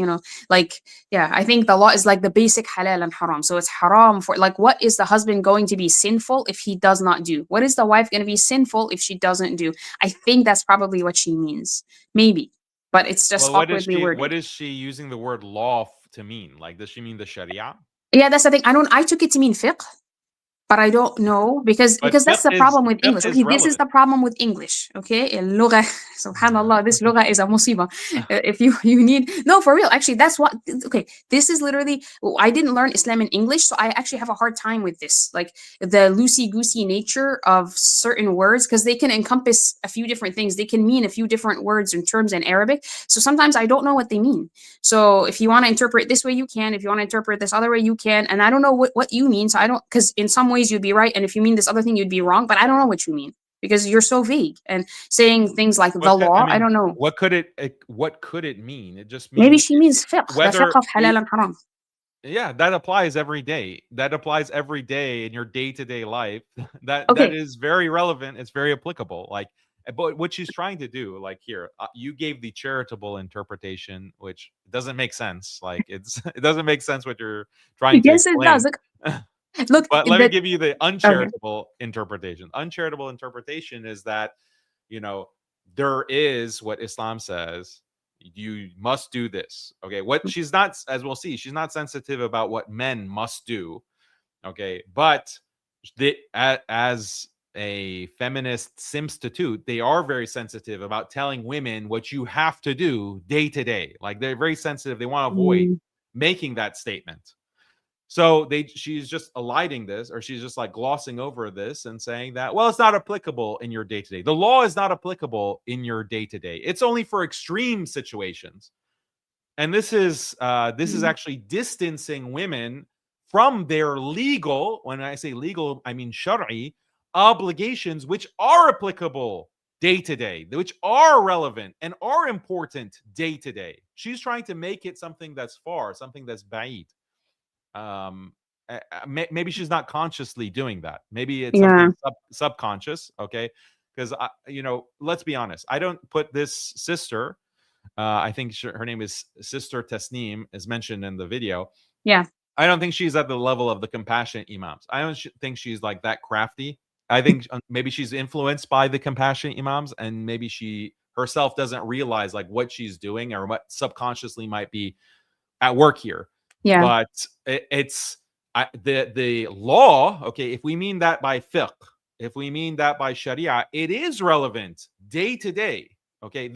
I think the law is like the basic halal and haram. So it's haram for like, what is the husband going to be sinful if he does not do? What is the wife going to be sinful if she doesn't do? I think that's probably what she means. Maybe, but it's just awkwardly worded. What is she using the word law to mean? Like, does she mean the Sharia? Yeah, that's the thing. I took it to mean fiqh. But I don't know because that's the problem with English. Okay, this is the problem with English. Okay, اللغة, subhanallah, this lugha is a musiba. If you need, no, for real, actually, that's what. Okay, this is literally. I didn't learn Islam in English, so I actually have a hard time with this, like the loosey-goosey nature of certain words, because they can encompass a few different things. They can mean a few different words and terms in Arabic. So sometimes I don't know what they mean. So if you want to interpret this way, you can. If you want to interpret this other way, you can. And I don't know what you mean. So I don't, because in some ways ways you'd be right, and if you mean this other thing, you'd be wrong. But I don't know what you mean because you're so vague and saying things like the I law. I mean, don't know. what could it mean? It just Maybe means she means fiqh, the whether fiqh of halal and haram. yeah, that applies every day. That applies every day in your day-to-day life. That Okay. is very relevant. It's very applicable. Like, but what she's trying to do, like here, you gave the charitable interpretation, which doesn't make sense. Like, it doesn't make sense what you're trying to Yes, it does. explain. Look, But let me give you the okay. uncharitable interpretation. Uncharitable interpretation is that, there is what Islam says. You must do this. Okay. What she's not, as we'll see, she's not sensitive about what men must do. Okay. But as a feminist simstitute, they are very sensitive about telling women what you have to do day to day. Like, they're very sensitive. They want to avoid Mm, making that statement. So she's just eliding this, or she's just like glossing over this and saying that, well, it's not applicable in your day to day. The law is not applicable in your day to day. It's only for extreme situations. And this is mm. actually distancing women from their legal, when I say legal, I mean shari, obligations, which are applicable day to day, which are relevant and are important day to day. She's trying to make it something that's far, something that's ba'id. Maybe she's not consciously doing that. Maybe it's Yeah. something subconscious. Okay. Because let's be honest, I don't put this sister, I think her name is Sister Tasneem, is mentioned in the video. Yeah. I don't think she's at the level of the compassionate imams. I don't think she's like that crafty. I think maybe she's influenced by the compassionate imams, and maybe she herself doesn't realize like what she's doing or what subconsciously might be at work here. Yeah. But it's the law. Okay, if we mean that by fiqh, if we mean that by sharia, it is relevant day to day. Okay,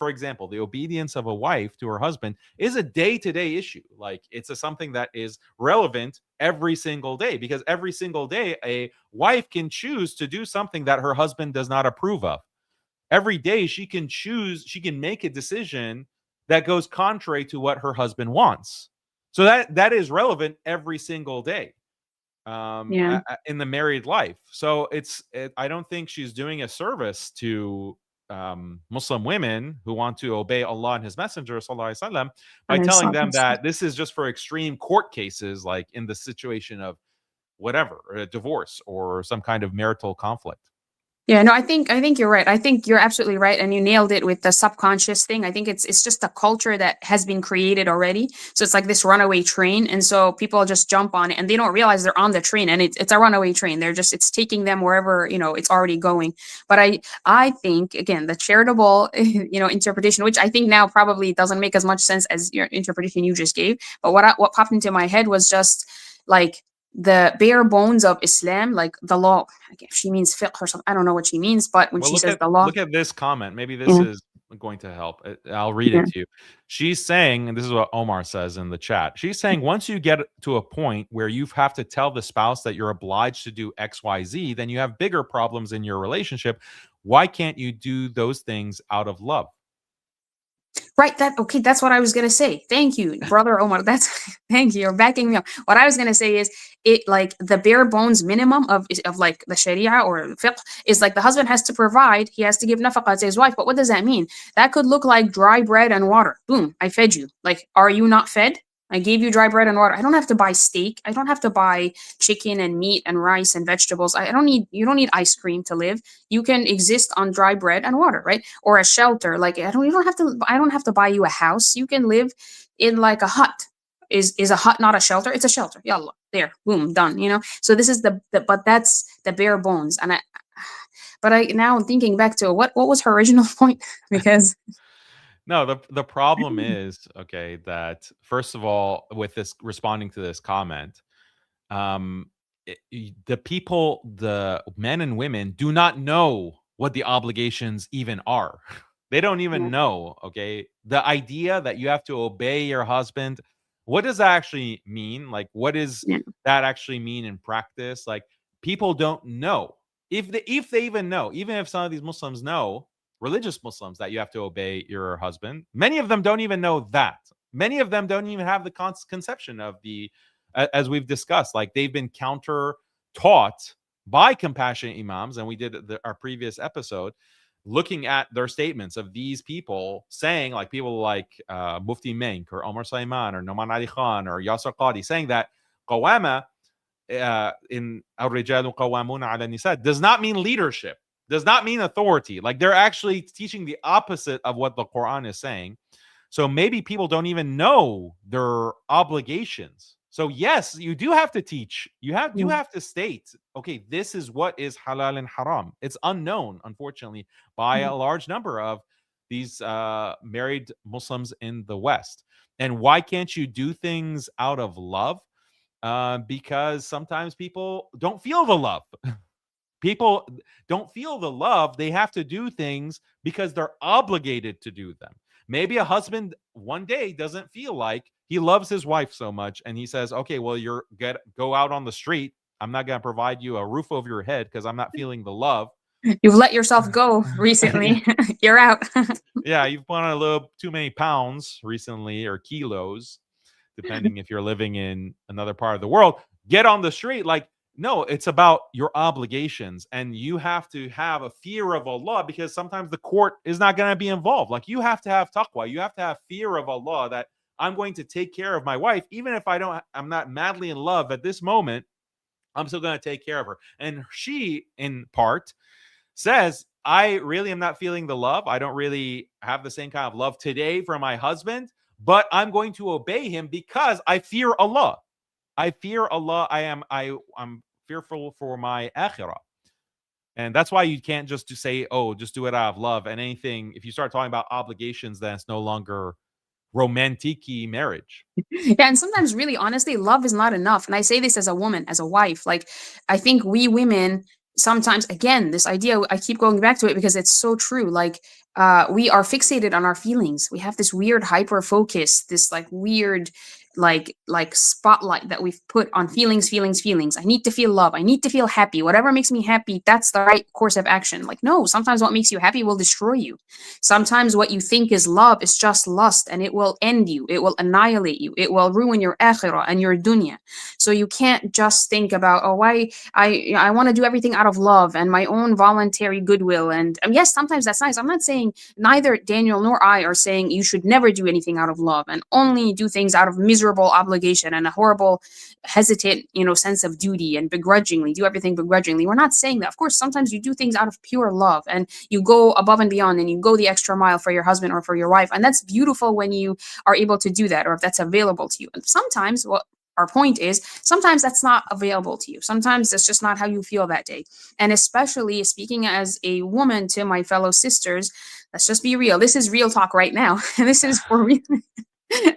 for example, the obedience of a wife to her husband is a day-to-day issue. Like, it's something that is relevant every single day, because every single day a wife can choose to do something that her husband does not approve of. Every day she can make a decision that goes contrary to what her husband wants. So that is relevant every single day Yeah. in the married life. So I don't think she's doing a service to Muslim women who want to obey Allah and His Messenger sallallahu alaihi wasallam by telling them that this is just for extreme court cases, like in the situation of whatever, a divorce or some kind of marital conflict. Yeah, no, I think you're right. I think you're absolutely right, and you nailed it with the subconscious thing. I think it's just a culture that has been created already. So it's like this runaway train, and so people just jump on it, and they don't realize they're on the train, and it's a runaway train. It's taking them wherever it's already going. But I think again the charitable interpretation, which I think now probably doesn't make as much sense as your interpretation you just gave. But what popped into my head was just like the bare bones of Islam, like the law. Like if she means fiqh or something, I don't know what she means, but when Well, she says the law, look at this comment. Maybe this yeah, is going to help. I'll read yeah. it to you. She's saying, and this is what Omar says in the chat. She's saying, once you get to a point where you have to tell the spouse that you're obliged to do X, Y, Z, then you have bigger problems in your relationship. Why can't you do those things out of love? Right. That's what I was gonna say. Thank you, brother Omar. Thank you. You're backing me up. What I was gonna say is it like the bare bones minimum of like the Sharia or fiqh is like the husband has to provide, he has to give nafaqah to his wife. But what does that mean? That could look like dry bread and water. Boom, I fed you. Like, are you not fed? I gave you dry bread and water. I don't have to buy steak. I don't have to buy chicken and meat and rice and vegetables. You don't need ice cream to live. You can exist on dry bread and water, right? Or a shelter. Like I don't have to buy you a house. You can live in like a hut. Is a hut not a shelter? It's a shelter. Yallah. There. Boom, done, So this is but that's the bare bones. And I now I'm thinking back to what was her original point? Because No, the problem is, okay, that first of all, with this responding to this comment, the men and women do not know what the obligations even are. They don't even know, okay? The idea that you have to obey your husband, what does that actually mean? Like, what does yeah. that actually mean in practice? Like, people don't know. If they even know, even if some of these Muslims know, religious Muslims, that you have to obey your husband, many of them don't even know that. Many of them don't even have the conception of as we've discussed, like they've been counter taught by compassionate imams, and we did our previous episode looking at their statements of these people saying, like people like Mufti Menk or Omar Saiman or Noman Ali Khan or Yasser Qadi, saying that qawama in Al-Rijal Qawwamuna ala Nisa does not mean leadership, does not mean authority. Like they're actually teaching the opposite of what the Quran is saying. So maybe people don't even know their obligations. So yes, you do have to teach. You have to state, okay, this is what is halal and haram. It's unknown, unfortunately, by a large number of these married Muslims in the West. And why can't you do things out of love? Because sometimes people don't feel the love. People don't feel the love. They have to do things because they're obligated to do them. Maybe a husband one day doesn't feel like he loves his wife so much, and he says, okay, well, go out on the street. I'm not going to provide you a roof over your head because I'm not feeling the love. You've let yourself go recently. You're out. Yeah, you've put on a little too many pounds recently, or kilos, depending if you're living in another part of the world. Get on the street. Like, no, it's about your obligations, and you have to have a fear of Allah, because sometimes the court is not going to be involved. Like, you have to have taqwa. You have to have fear of Allah, that I'm going to take care of my wife, even if I'm not madly in love at this moment. I'm still going to take care of her. And she, in part, says, I really am not feeling the love. I don't really have the same kind of love today for my husband, but I'm going to obey him because I fear Allah. I fear Allah. I'm fearful for my akhirah. And that's why you can't just say, oh, just do it out of love. And anything, if you start talking about obligations, then it's no longer romantic-y marriage. Yeah, and sometimes really honestly, love is not enough. And I say this as a woman, as a wife. Like, I think we women sometimes, again, this idea, I keep going back to it because it's so true. Like, we are fixated on our feelings. We have this weird hyper focus, this like weird like spotlight that we've put on feelings. I need to feel love. I need to feel happy. Whatever makes me happy, that's the right course of action. Like, no, sometimes what makes you happy will destroy you. Sometimes what you think is love is just lust, and it will end you. It will annihilate you. It will ruin your akhirah and your dunya. So you can't just think about, oh, why I want to do everything out of love and my own voluntary goodwill. And yes, sometimes that's nice. I'm not saying, neither Daniel nor I are saying you should never do anything out of love and only do things out of miserable obligation and a horrible, hesitant, sense of duty, and begrudgingly do everything begrudgingly. We're not saying that. Of course, sometimes you do things out of pure love and you go above and beyond and you go the extra mile for your husband or for your wife. And that's beautiful when you are able to do that, or if that's available to you. And sometimes what our point is, sometimes that's not available to you. Sometimes that's just not how you feel that day. And especially speaking as a woman to my fellow sisters, let's just be real. This is real talk right now. This is for real.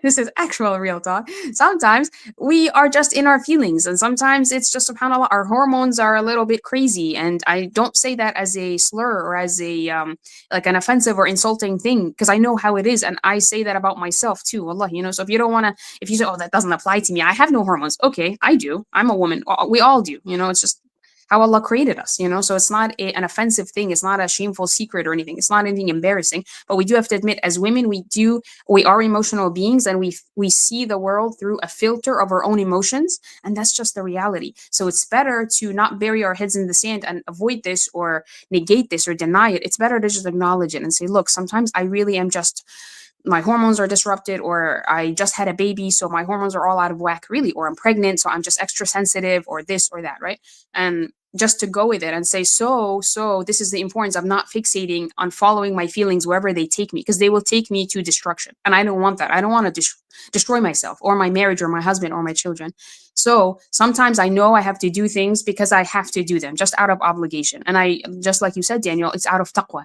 This is actual real talk. Sometimes we are just in our feelings, and sometimes it's just, subhanAllah, our hormones are a little bit crazy. And I don't say that as a slur or as a like an offensive or insulting thing, because I know how it is, and I say that about myself too. Allah, so if you don't want to, if you say, oh, that doesn't apply to me, I have no hormones. Okay, I do. I'm a woman. We all do. It's just how Allah created us, so it's not an offensive thing. It's not a shameful secret or anything. It's not anything embarrassing, but we do have to admit, as women, we are emotional beings, and we see the world through a filter of our own emotions, and that's just the reality. So it's better to not bury our heads in the sand and avoid this or negate this or deny it. It's better to just acknowledge it and say, look, sometimes I really am just, my hormones are disrupted, or I just had a baby, so my hormones are all out of whack, really, or I'm pregnant, so I'm just extra sensitive, or this or that, right? And just to go with it and say, so this is the importance of not fixating on following my feelings wherever they take me, because they will take me to destruction. And I don't want that. I don't want to destroy myself or my marriage or my husband or my children. So sometimes I know I have to do things because I have to do them just out of obligation. And I, just like you said, Daniel, it's out of taqwa.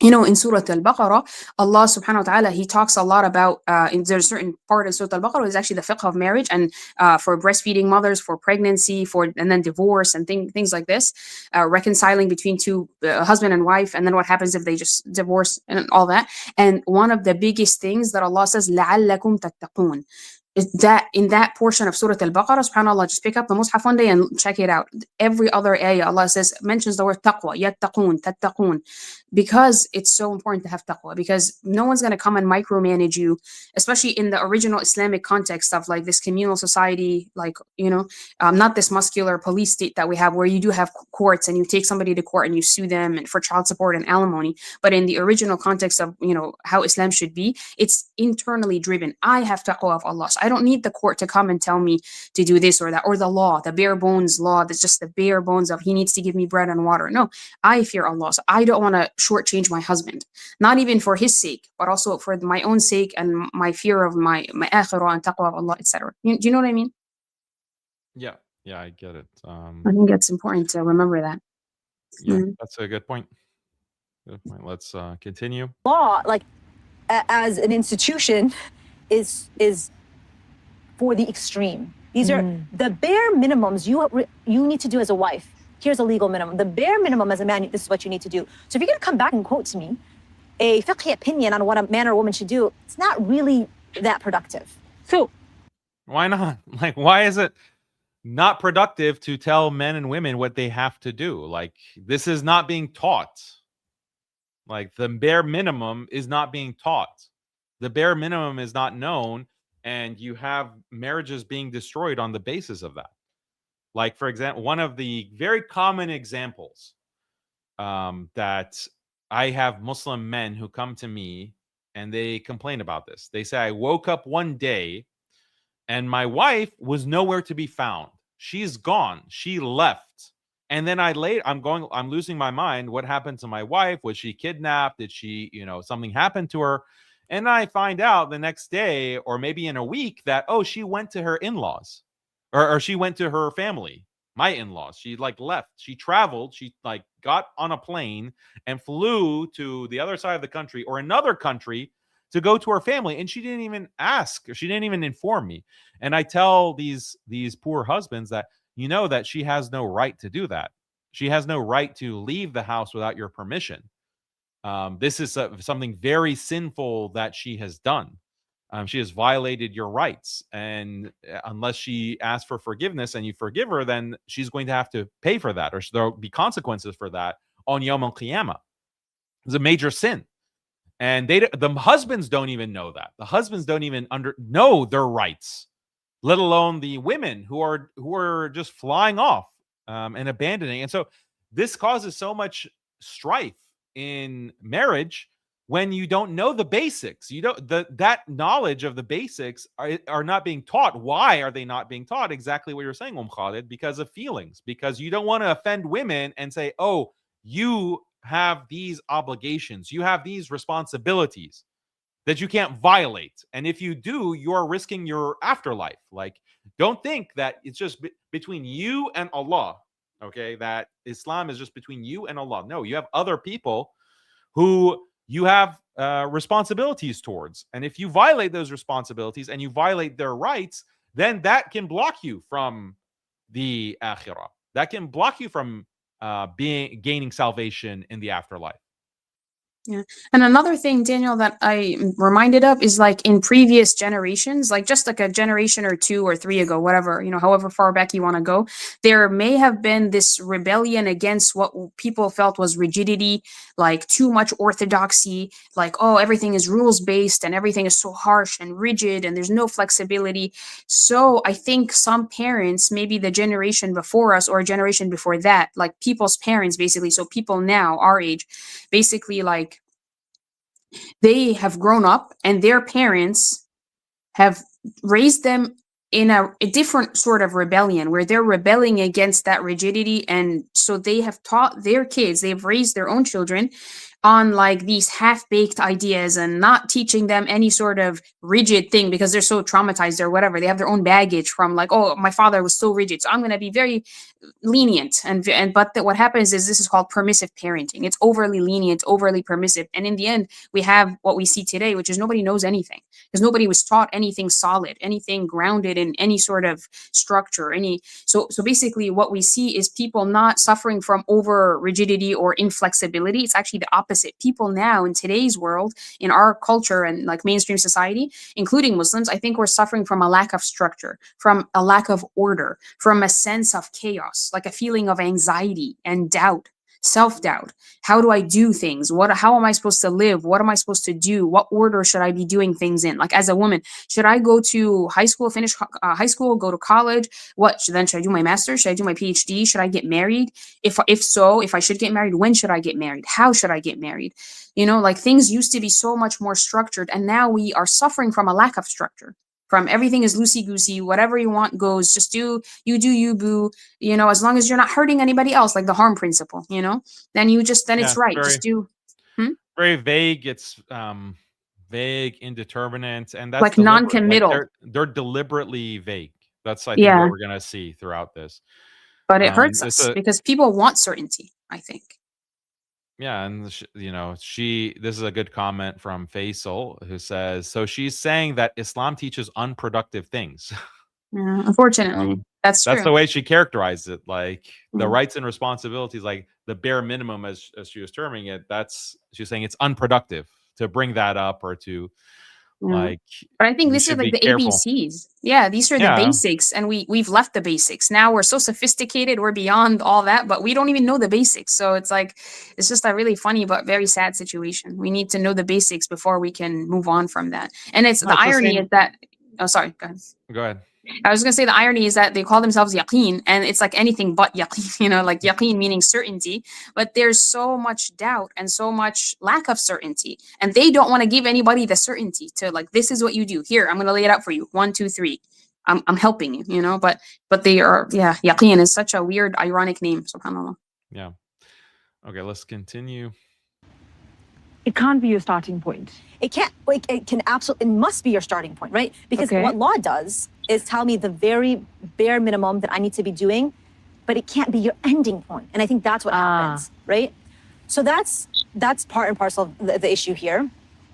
In Surah Al-Baqarah, Allah subhanahu wa ta'ala, He talks a lot about, there's a certain part of Surah Al-Baqarah is actually the fiqh of marriage, and for breastfeeding mothers, for pregnancy, and then divorce and things like this, reconciling between two, husband and wife, and then what happens if they just divorce and all that. And one of the biggest things that Allah says, لَعَلَّكُمْ تَتَّقُونَ, that in that portion of Surah Al-Baqarah, subhanAllah, just pick up the Mus'haf one day and check it out. Every other ayah, Allah mentions the word taqwa, yattaqoon, tattaqoon, because it's so important to have taqwa, because no one's going to come and micromanage you, especially in the original Islamic context of like this communal society, like, not this muscular police state that we have where you do have courts and you take somebody to court and you sue them and for child support and alimony. But in the original context of, how Islam should be, it's internally driven. I have taqwa of Allah. So I don't need the court to come and tell me to do this or that, or the law, the bare bones law that's just the bare bones of he needs to give me bread and water. No, I fear Allah. So I don't want to shortchange my husband, not even for his sake, but also for my own sake and my fear of my akhirah and taqwa of Allah, etc. Do you know what I mean? Yeah, I get it. I think it's important to remember that. Yeah, that's a good point. Good point. Let's continue. Law, like as an institution, is for the extreme. These are the bare minimums you need to do as a wife. Here's a legal minimum. The bare minimum as a man, this is what you need to do. So if you're going to come back and quote to me a fiqhi opinion on what a man or a woman should do, it's not really that productive. So Why not? Like, why is it not productive to tell men and women what they have to do? Like, this is not being taught. Like, the bare minimum is not being taught. The bare minimum is not known, and you have marriages being destroyed on the basis of that. Like, for example, one of the very common examples that I have Muslim men who come to me and they complain about this. They say, I woke up one day and my wife was nowhere to be found. She's gone. She left. And then I'm losing my mind. What happened to my wife? Was she kidnapped? Did she, something happened to her? And I find out the next day or maybe in a week that, she went to her in-laws or she went to her family, my in-laws. She left. She traveled. She got on a plane and flew to the other side of the country or another country to go to her family. And she didn't even ask, or she didn't even inform me. And I tell these poor husbands that, that she has no right to do that. She has no right to leave the house without your permission. This is something very sinful that she has done. She has violated your rights. And unless she asks for forgiveness and you forgive her, then she's going to have to pay for that, or there'll be consequences for that on Yawm al-Qiyamah. It's a major sin. And the husbands don't even know that. The husbands don't even know their rights, let alone the women who are just flying off and abandoning. And so this causes so much strife in marriage when you don't know the basics. That knowledge of the basics are not being taught. Why are they not being taught? Exactly what you're saying, Khalid, because of feelings, because you don't want to offend women and say, oh, you have these obligations, you have these responsibilities that you can't violate. And if you do, you're risking your afterlife. Like, don't think that it's just between you and Allah, okay? That Islam is just between you and Allah. No, you have other people who you have responsibilities towards. And if you violate those responsibilities and you violate their rights, then that can block you from the akhirah. That can block you from gaining salvation in the afterlife. Yeah. And another thing, Daniel, that I reminded of is like in previous generations, like just like a generation or 2 or 3 ago, whatever, however far back you want to go, there may have been this rebellion against what people felt was rigidity, like too much orthodoxy, like, oh, everything is rules based and everything is so harsh and rigid and there's no flexibility. So I think some parents, maybe the generation before us or a generation before that, like people's parents, basically, so people now our age, basically, like, they have grown up and their parents have raised them in a different sort of rebellion where they're rebelling against that rigidity. And so they have taught their kids, they've raised their own children on like these half-baked ideas and not teaching them any sort of rigid thing because they're so traumatized or whatever. They have their own baggage from like, oh, my father was so rigid, so I'm going to be very lenient. But what happens is this is called permissive parenting. It's overly lenient, overly permissive. And in the end, we have what we see today, which is nobody knows anything because nobody was taught anything solid, anything grounded in any sort of structure. So basically what we see is people not suffering from over rigidity or inflexibility. It's actually the opposite opposite. People now in today's world, in our culture and like mainstream society, including Muslims, I think we're suffering from a lack of structure, from a lack of order, from a sense of chaos, like a feeling of anxiety and doubt, self-doubt. How do I do things? How am I supposed to live? What am I supposed to do? What order should I be doing things in? Like as a woman, should I go to high school, finish high school, go to college? Then should I do my master's? Should I do my PhD? Should I get married? If I should get married, when should I get married? How should I get married? Like things used to be so much more structured, and now we are suffering from a lack of structure. From everything is loosey goosey, whatever you want goes. Just do you boo. As long as you're not hurting anybody else, like the harm principle. Then it's right. Very, Just do. very vague. It's vague, indeterminate, and that's Like deliberate. Like non-committal. they're deliberately vague. That's, I think, Yeah, what we're gonna see throughout this. but it hurts It's us a because people want certainty, I think. Yeah, and this is a good comment from Faisal, who says, so she's saying that Islam teaches unproductive things. Yeah, unfortunately, that's That's the true. way she characterized it, like the Yeah. rights and responsibilities, like the bare minimum, as she was terming it. She's saying it's unproductive to bring that up, or to Yeah. like, But I think we this is should like be the careful. ABCs. Yeah, these are the Yeah. basics, and we've left the basics. Now we're so sophisticated, we're beyond all that, but we don't even know the basics. So it's just a really funny but very sad situation. We need to know the basics before we can move on from that. And No, the it's the irony same. is that, oh, sorry, go ahead. Go ahead. I was going to say the irony is that they call themselves Yaqeen, and it's like anything but Yaqeen, like Yaqeen meaning certainty. But there's so much doubt and so much lack of certainty. And they don't want to give anybody the certainty to like, this is what you do. Here, I'm going to lay it out for you. 1, 2, 3. I'm helping you, but they are, yeah, Yaqeen is such a weird, ironic name, subhanAllah. Yeah. Okay, let's continue. It can't be your starting point. It can't. It can absolutely. It must be your starting point, right? Because Okay. what law does is tell me the very bare minimum that I need to be doing, but it can't be your ending point. And I think that's what happens, right? So that's part and parcel of the issue here.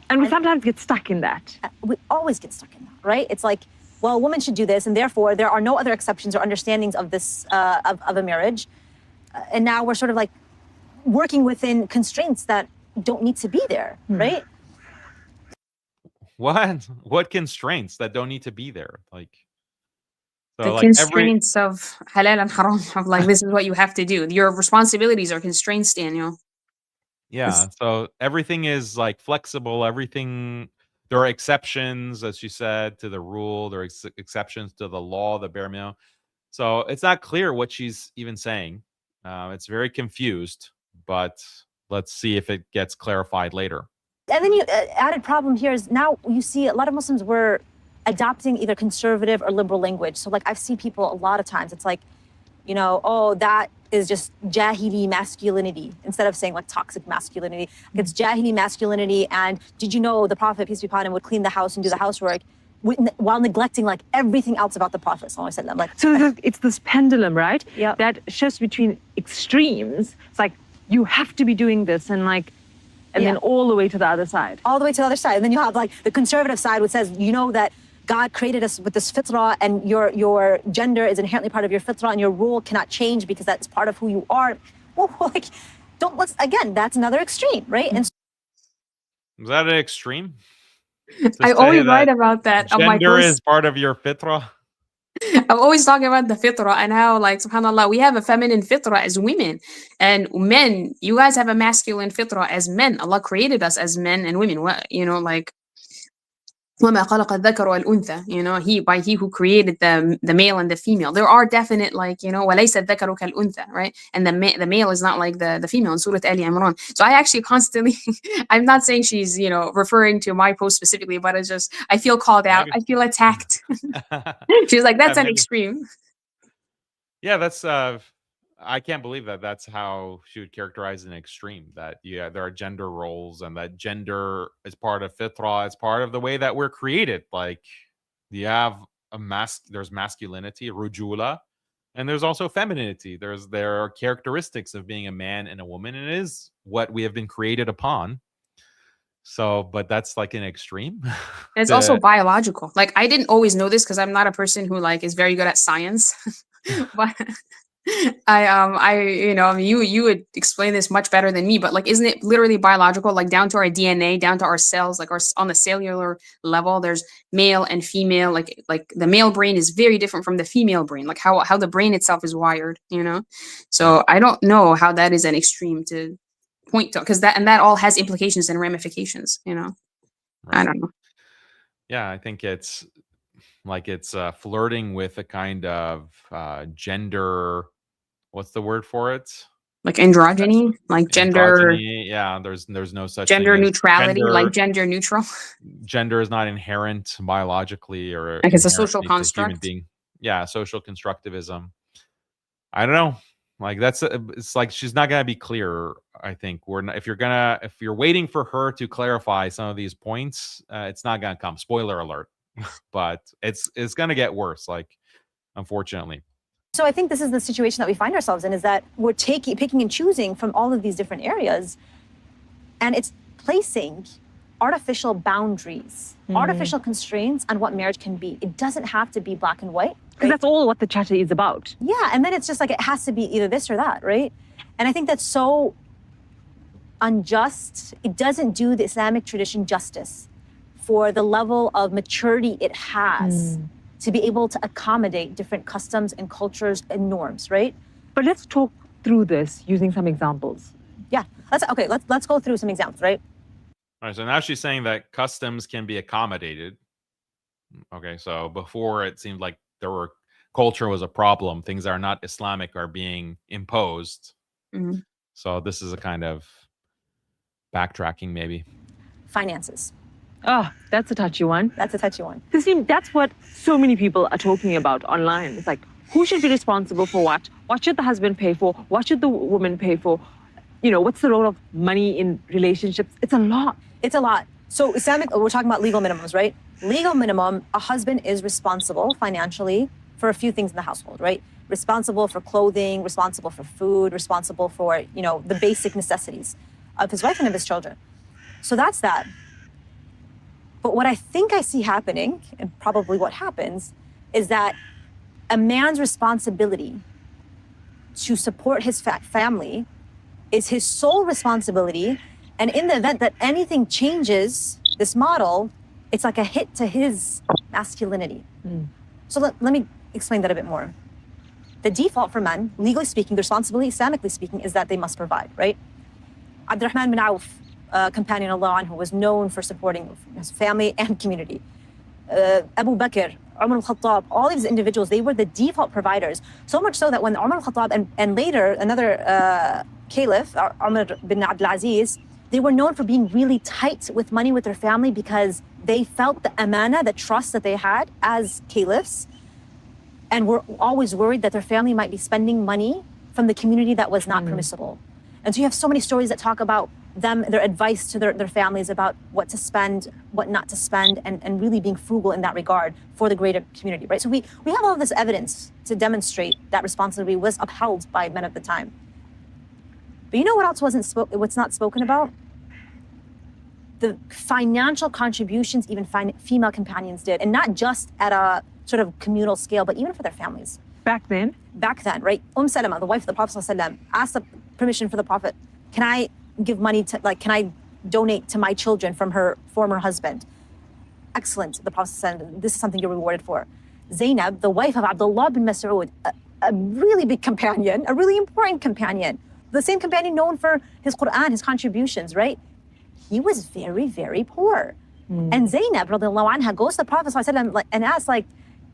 And we sometimes get stuck in that. We always get stuck in that, right? It's like, well, a woman should do this, and therefore there are no other exceptions or understandings of this of a marriage. And now we're sort of like working within constraints that don't need to be there, right? What constraints that don't need to be there? Like, so The like constraints of halal and haram, of like, this is what you have to do. Your responsibilities are constraints, Daniel. yeah. So everything is like flexible. Everything, there are exceptions, as you said, to the rule. There are exceptions to the law, the bare minimum. So it's not clear what she's even saying. It's very confused, but let's see if it gets clarified later. And then added problem here is now you see a lot of Muslims were adopting either conservative or liberal language. So like I've seen people a lot of times, it's like, oh, that is just Jahili masculinity, instead of saying like toxic masculinity. It's Jahili masculinity. And did you know the Prophet, peace be upon him, would clean the house and do the housework while neglecting like everything else about the Prophet, sallallahu alaihi wasallam. Like, So it's this pendulum, right? Yep. That shifts between extremes. It's like, you have to be doing this, and then all the way to the other side. all the way to the other side. And then you have like the conservative side, which says, that God created us with this fitrah, and your gender is inherently part of your fitrah, and your rule cannot change because that's part of who you are. Well, again, that's another extreme, right? And Is that an extreme? I always write about that on my Gender posts. is part of your fitrah. I'm always talking about the fitrah and how, like, subhanAllah, we have a feminine fitrah as women, and men, you guys have a masculine fitrah as men. Allah created us as men and women. Like, وَمَا خَلَقَ الذَّكَرَ وَالْأُنثَى, he who created the male and the female. There are definite, like, وَلَيْسَ الذَّكَرُ كَالْأُنثَى, right? And the male is not like the female in Surah Ali Imran. So I actually constantly, I'm not saying she's, referring to my post specifically, but it's just, I feel called out. Maybe. I feel attacked. She's like, that's Yeah, an maybe. extreme. Yeah, that's I can't believe that that's how she would characterize an extreme. That there are gender roles, and that gender is part of fitrah. It's part of the way that we're created. Like, you have there's masculinity, rujula, and there's also femininity. There are characteristics of being a man and a woman, and it is what we have been created upon. So, but that's like an extreme. And it's also biological. Like, I didn't always know this because I'm not a person who like is very good at science. You would explain this much better than me, but like, isn't it literally biological, like down to our DNA, down to our cells, like on the cellular level, there's male and female, like the male brain is very different from the female brain, like how the brain itself is wired, you know? So I don't know how that is an extreme to point to, because that all has implications and ramifications, you know? I Right. don't know. Yeah, I think it's like it's flirting with a kind of gender. What's the word for it? Like androgyny, like Androgyny. Yeah, there's no such thing gender as neutrality, like gender. gender neutral. Gender is not inherent biologically or Like it's a social inherently to human construct. being. Yeah, social constructivism. I don't know. Like it's like she's not gonna be clear. I think we're not, if you're waiting for her to clarify some of these points, it's not gonna come. Spoiler alert. But it's gonna get worse. Like unfortunately. So I think this is the situation that we find ourselves in, is that we're picking and choosing from all of these different areas, and it's placing artificial boundaries, artificial constraints on what marriage can be. It doesn't have to be black and white. Because that's all what the chatter is about. Yeah, and then it's just like it has to be either this or that, right? And I think that's so unjust. It doesn't do the Islamic tradition justice for the level of maturity it has to be able to accommodate different customs and cultures and norms, right? But let's talk through this using some examples. Yeah, let's go through some examples, right? All right, so now she's saying that customs can be accommodated. Okay, so before it seemed like culture was a problem. Things that are not Islamic are being imposed. Mhm. So this is a kind of backtracking, maybe. Finances. Oh, that's a touchy one. That's a touchy one. See, that's what so many people are talking about online. It's like, who should be responsible for what? What should the husband pay for? What should the woman pay for? You know, what's the role of money in relationships? It's a lot. It's a lot. So Islamic, we're talking about legal minimums, right? Legal minimum, a husband is responsible financially for a few things in the household, right? Responsible for clothing, responsible for food, responsible for, the basic necessities of his wife and of his children. So that's that. But what I think I see happening, and probably what happens, is that a man's responsibility to support his family is his sole responsibility. And in the event that anything changes this model, it's like a hit to his masculinity. So let me explain that a bit more. The default for men, legally speaking, the responsibility, Islamically speaking, is that they must provide, right? Abdurrahman bin Auf, companion Allah anhu, was known for supporting his family and community. Abu Bakr, Umar al-Khattab, all these individuals, they were the default providers. So much so that when Umar al-Khattab and later another caliph, Umar bin Abdul Aziz, they were known for being really tight with money with their family because they felt the amana, the trust that they had as caliphs, and were always worried that their family might be spending money from the community that was not permissible. And so you have so many stories that talk about them, their advice to their families about what to spend, what not to spend, and really being frugal in that regard for the greater community, right? So we have all of this evidence to demonstrate that responsibility was upheld by men of the time. But you know what else what's not spoken about? The financial contributions even female companions did, and not just at a sort of communal scale, but even for their families. Back then, Right? Salama, the wife of the Prophet ﷺ, asked the permission for the Prophet, can I give money to, can I donate to my children from her former husband? Excellent, the Prophet said, this is something you're rewarded for. Zainab, the wife of Abdullah bin Mas'ud, a really big companion, a really important companion, the same companion known for his Quran, his contributions, right? He was very, very poor. And Zainab, radiallahu anha, goes to the Prophet ﷺ and asks, can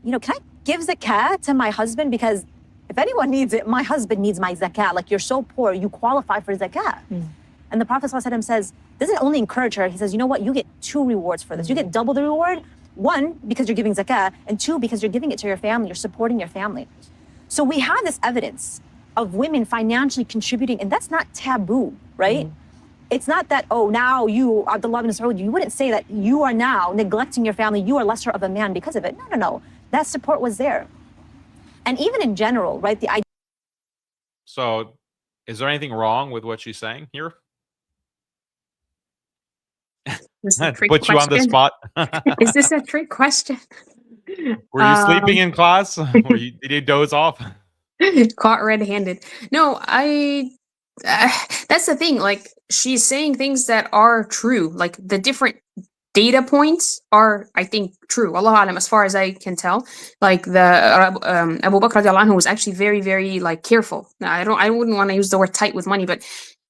I give zakah to my husband? Because if anyone needs it, my husband needs my zakah. Like, you're so poor, you qualify for zakah. And the Prophet ﷺ says, doesn't only encourage her, he says, you know what, you get 2 rewards for this. You get double the reward. 1, because you're giving zakah, and 2, because you're giving it to your family, you're supporting your family. So we have this evidence of women financially contributing, and that's not taboo, right? It's not that, now you, Abdullah bin Mas'ud, you wouldn't say that you are now neglecting your family, you are lesser of a man because of it. No. That support was there. And even in general, right, the idea. So is there anything wrong with what she's saying here? This is a trick Put you on the question. spot. Is this a trick question? Were you sleeping in class? Did you doze off? Caught red-handed. No, that's the thing. Like, she's saying things that are true. Like, the different data points are, I think, true. Wallahu alam, as far as I can tell. Like, Abu Bakr radiallahu anhu was actually very, very, like, careful. Now, I wouldn't want to use the word tight with money, but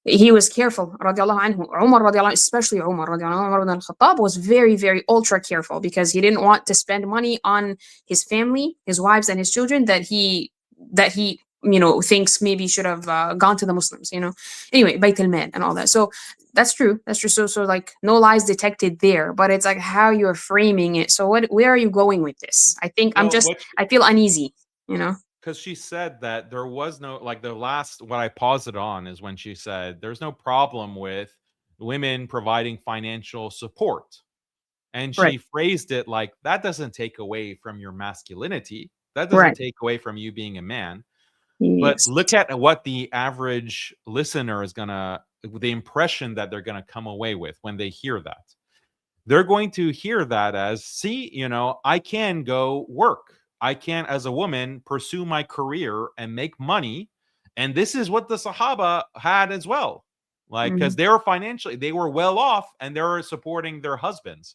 he was careful, radiallahu anhu. Umar radiallahu anhu, especially Umar radiallahu anhu, Umar ibn al-Khattab was very, very ultra careful because he didn't want to spend money on his family, his wives and his children that he thinks maybe should have gone to the Muslims. Anyway, Bayt al-Mal and all that. So that's true. So like, no lies detected there, but it's like how you're framing it. So where are you going with this? I think I feel uneasy. Because she said that there was no, like, the last, what I paused it on is when she said there's no problem with women providing financial support. And she Right. phrased it like, that doesn't take away from your masculinity. That doesn't Right. take away from you being a man. But Yes. look at what the average listener is the impression that they're going to come away with when they hear that. They're going to hear that as, see, I can go work. I can, as a woman, pursue my career and make money. And this is what the Sahaba had as well. Like, because they were well off and they were supporting their husbands.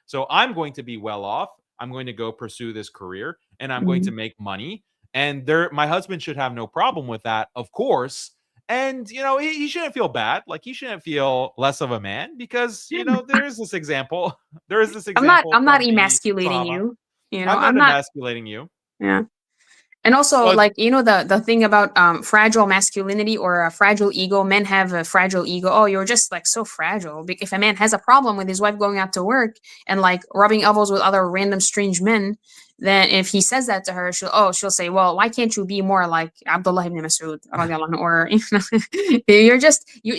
So I'm going to be well off. I'm going to go pursue this career and I'm going to make money. And my husband should have no problem with that, of course. And, he shouldn't feel bad. Like, he shouldn't feel less of a man because, there is this example. There is this example. I'm not from the emasculating Sahaba. you. I'm not emasculating you. Yeah. And also, But- like, the thing about fragile masculinity or a fragile ego. Men have a fragile ego. Oh, you're just like so fragile. If a man has a problem with his wife going out to work and like rubbing elbows with other random strange men, then if he says that to her, she'll say, well, why can't you be more like Abdullah ibn Mas'ud radiallahu anhu? Or it's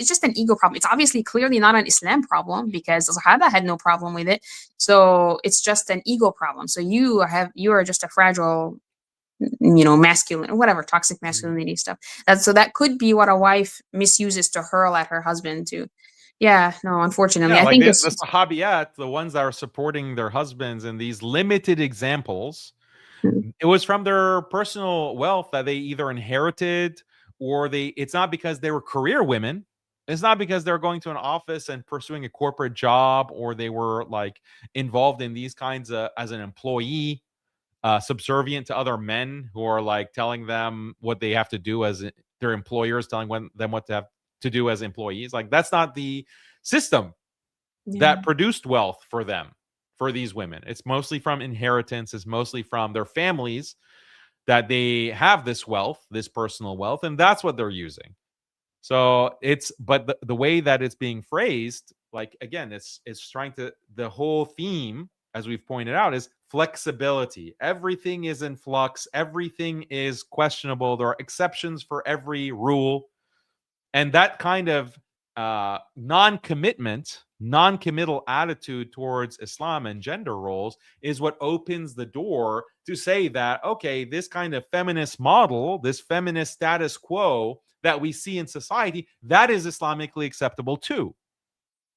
just an ego problem. It's obviously clearly not an Islam problem because the Sahaba had no problem with it. So it's just an ego problem. So you are just a fragile, masculine, whatever, toxic masculinity stuff. That could be what a wife misuses to hurl at her husband too. Yeah, no, unfortunately, Yeah, I like think the it's Sahabiyat, the ones that are supporting their husbands in these limited examples, Mm. it was from their personal wealth that they either inherited or it's not because they were career women. It's not because they're going to an office and pursuing a corporate job or they were like involved in these kinds of as an employee, subservient to other men who are like telling them what they have to do as their employers telling them what to have to do as employees. Like, that's not the system that produced wealth for them, for these women. It's mostly from inheritance. It's mostly from their families that they have this wealth, this personal wealth, and that's what they're using. So but the way that it's being phrased, like, again, it's trying to, the whole theme, as we've pointed out, is flexibility. Everything is in flux. Everything is questionable. There are exceptions for every rule. And that kind of non-committal attitude towards Islam and gender roles is what opens the door to say that, okay, this kind of feminist model, this feminist status quo that we see in society, that is Islamically acceptable too.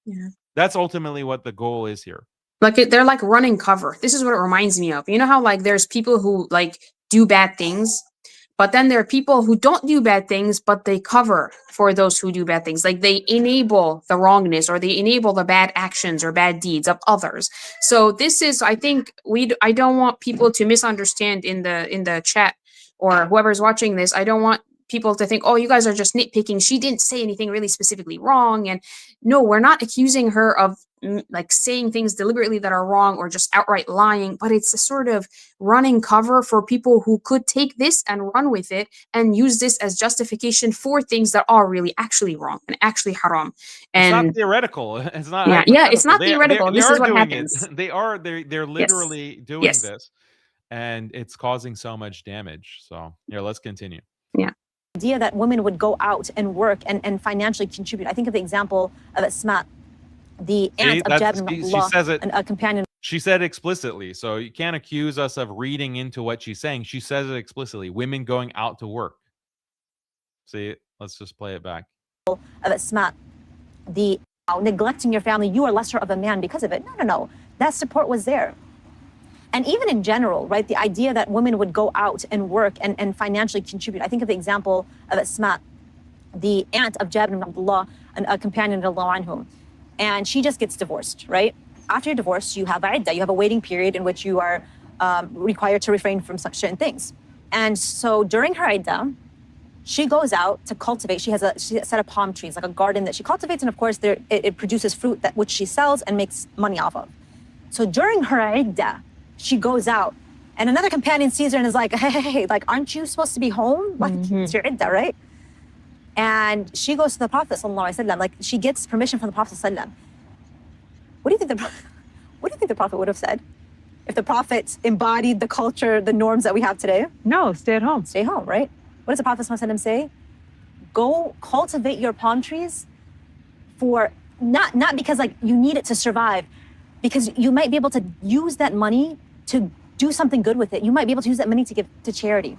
Yeah. That's ultimately what the goal is here. Like, they're like running cover. This is what it reminds me of. You know how like there's people who like do bad things, but then there are people who don't do bad things, but they cover for those who do bad things. Like, they enable the wrongness or they enable the bad actions or bad deeds of others. So this is, I think, I don't want people to misunderstand in the chat or whoever's watching this. I don't want people to think, oh, you guys are just nitpicking. She didn't say anything really specifically wrong. And no, we're not accusing her of like saying things deliberately that are wrong or just outright lying, but it's a sort of running cover for people who could take this and run with it and use this as justification for things that are really actually wrong and actually haram. And it's not theoretical. It's not. Yeah, it's not They- theoretical. They This are is what doing happens. it. They're literally doing Yes. this, and it's causing so much damage. So here, let's continue. Idea that women would go out and work and financially contribute. I think of the example of Asma, the aunt of Jabir ibn she Abdullah, says it. and a companion. She said explicitly, so you can't accuse us of reading into what she's saying. She says it explicitly. Women going out to work. See, let's just play it back. Of Asma, the neglecting your family, you are lesser of a man because of it. No. That support was there. And even in general, right, the idea that women would go out and work and financially contribute. I think of the example of Asma, the aunt of Jabir ibn Abdullah, a companion of Allah anhum. And she just gets divorced, right? After you're divorced, you have iddah, you have a waiting period in which you are required to refrain from certain things. And so during her iddah, she goes out to cultivate. She has a set of palm trees, like a garden that she cultivates. And of course, it produces fruit which she sells and makes money off of. So during her iddah, she goes out and another companion sees her and is like, hey, like, aren't you supposed to be home? Like, it's your iddah, right? And she goes to the Prophet ﷺ, like she gets permission from the Prophet ﷺ. What do you think the Prophet would have said if the Prophet embodied the culture, the norms that we have today? No, stay at home. Stay home, right? What does the Prophet ﷺ say? Go cultivate your palm trees for not because like you need it to survive, because you might be able to use that money to do something good with it. You might be able to use that money to give to charity.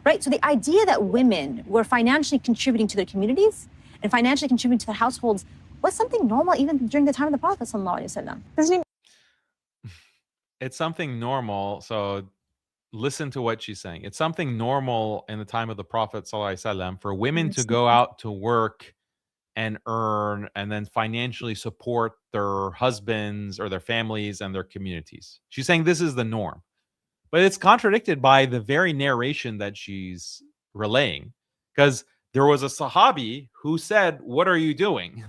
Right? So the idea that women were financially contributing to their communities and financially contributing to their households was something normal even during the time of the Prophet ﷺ. It's something normal. So listen to what she's saying. It's something normal in the time of the Prophet ﷺ for women to go out to work and earn and then financially support their husbands or their families and their communities. She's saying this is the norm. But it's contradicted by the very narration that she's relaying, because there was a Sahabi who said, "What are you doing?"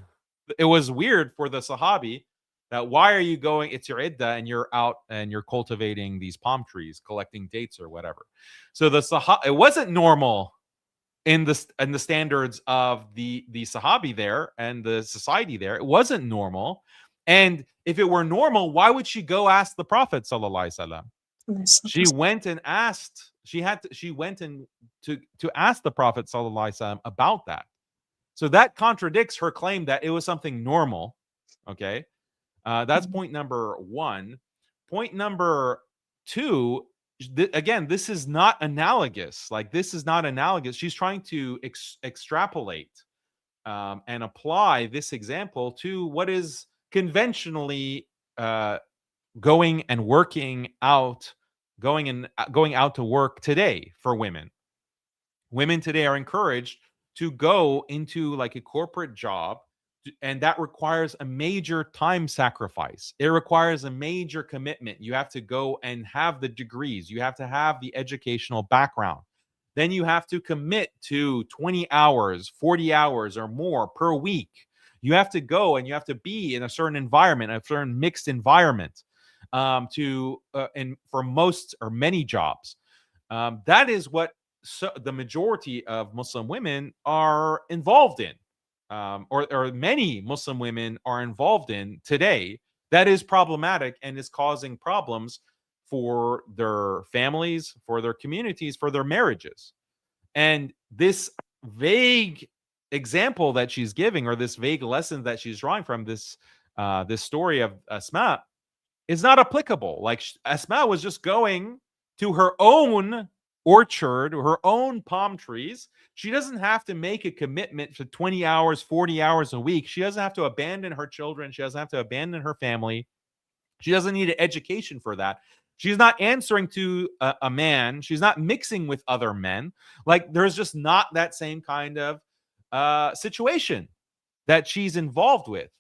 It was weird for the Sahabi that, why are you going? It's your iddah and you're out and you're cultivating these palm trees, collecting dates or whatever. So it wasn't normal in the standards of the Sahabi there and the society there. It wasn't normal. And if it were normal, why would she go ask the Prophet sallallahu alaihi wasallam? She went and asked. She went and to ask the Prophet sallallahu alaihi wasallam about that. So that contradicts her claim that it was something normal. Okay, that's point number one. Point number two. Again, this is not analogous. Like, this is not analogous. She's trying to extrapolate and apply this example to what is conventionally going and working out, going out to work today for women. Women today are encouraged to go into like a corporate job, and that requires a major time sacrifice. It requires a major commitment. You have to go and have the degrees. You have to have the educational background. Then you have to commit to 20 hours, 40 hours or more per week. You have to go and you have to be in a certain environment, a certain mixed environment. And for most or many jobs, that is what the majority of Muslim women are involved in, or many Muslim women are involved in today. That is problematic and is causing problems for their families, for their communities, for their marriages. And this vague example that she's giving, or this vague lesson that she's drawing from this story of Asma, is not applicable. Like, Asma was just going to her own orchard or her own palm trees. She doesn't have to make a commitment to 20 hours, 40 hours a week. She doesn't have to abandon her children. She doesn't have to abandon her family. She doesn't need an education for that. She's not answering to a man. She's not mixing with other men. Like, there's just not that same kind of situation that she's involved with,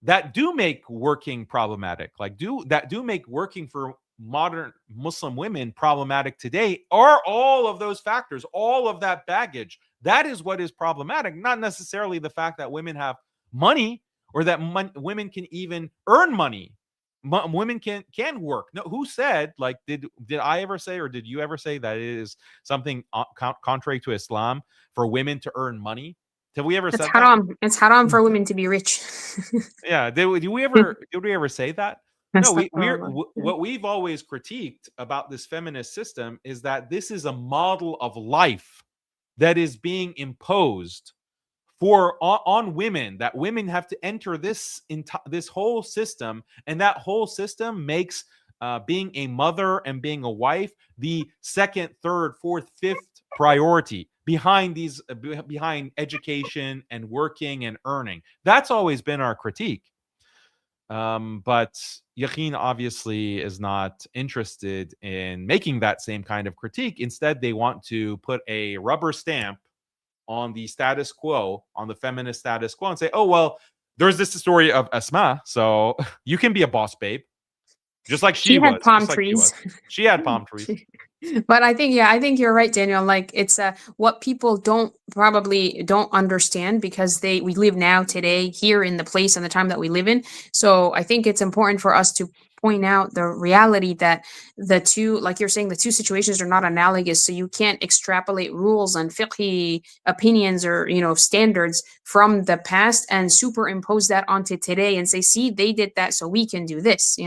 that do make working problematic, that do make working for modern Muslim women problematic today, are all of those factors, all of that baggage. That is what is problematic, not necessarily the fact that women have money or that women can even earn money. Women can work. No, who said, like, did I ever say, or did you ever say that it is something contrary to Islam for women to earn money? Have we ever said haram? That? It's haram for women to be rich. Yeah. Did we ever say that? No, what we've always critiqued about this feminist system is that this is a model of life that is being imposed on women, that women have to enter this whole system, and that whole system makes being a mother and being a wife the second, third, fourth, fifth priority behind education and working and earning. That's always been our critique. But Yaqeen obviously is not interested in making that same kind of critique. Instead, they want to put a rubber stamp on the status quo, on the feminist status quo, and say, oh, well, there's this story of Asma, so you can be a boss babe, just like She she had was. palm Just like she trees. was. She had palm trees. But I think, yeah, I think you're right, Daniel. Like it's what people probably don't understand because we live now today here in the place and the time that we live in. So I think it's important for us to point out the reality that the two, like you're saying, the two situations are not analogous. So you can't extrapolate rules and fiqhi opinions or standards from the past and superimpose that onto today and say, see, they did that, so we can do this.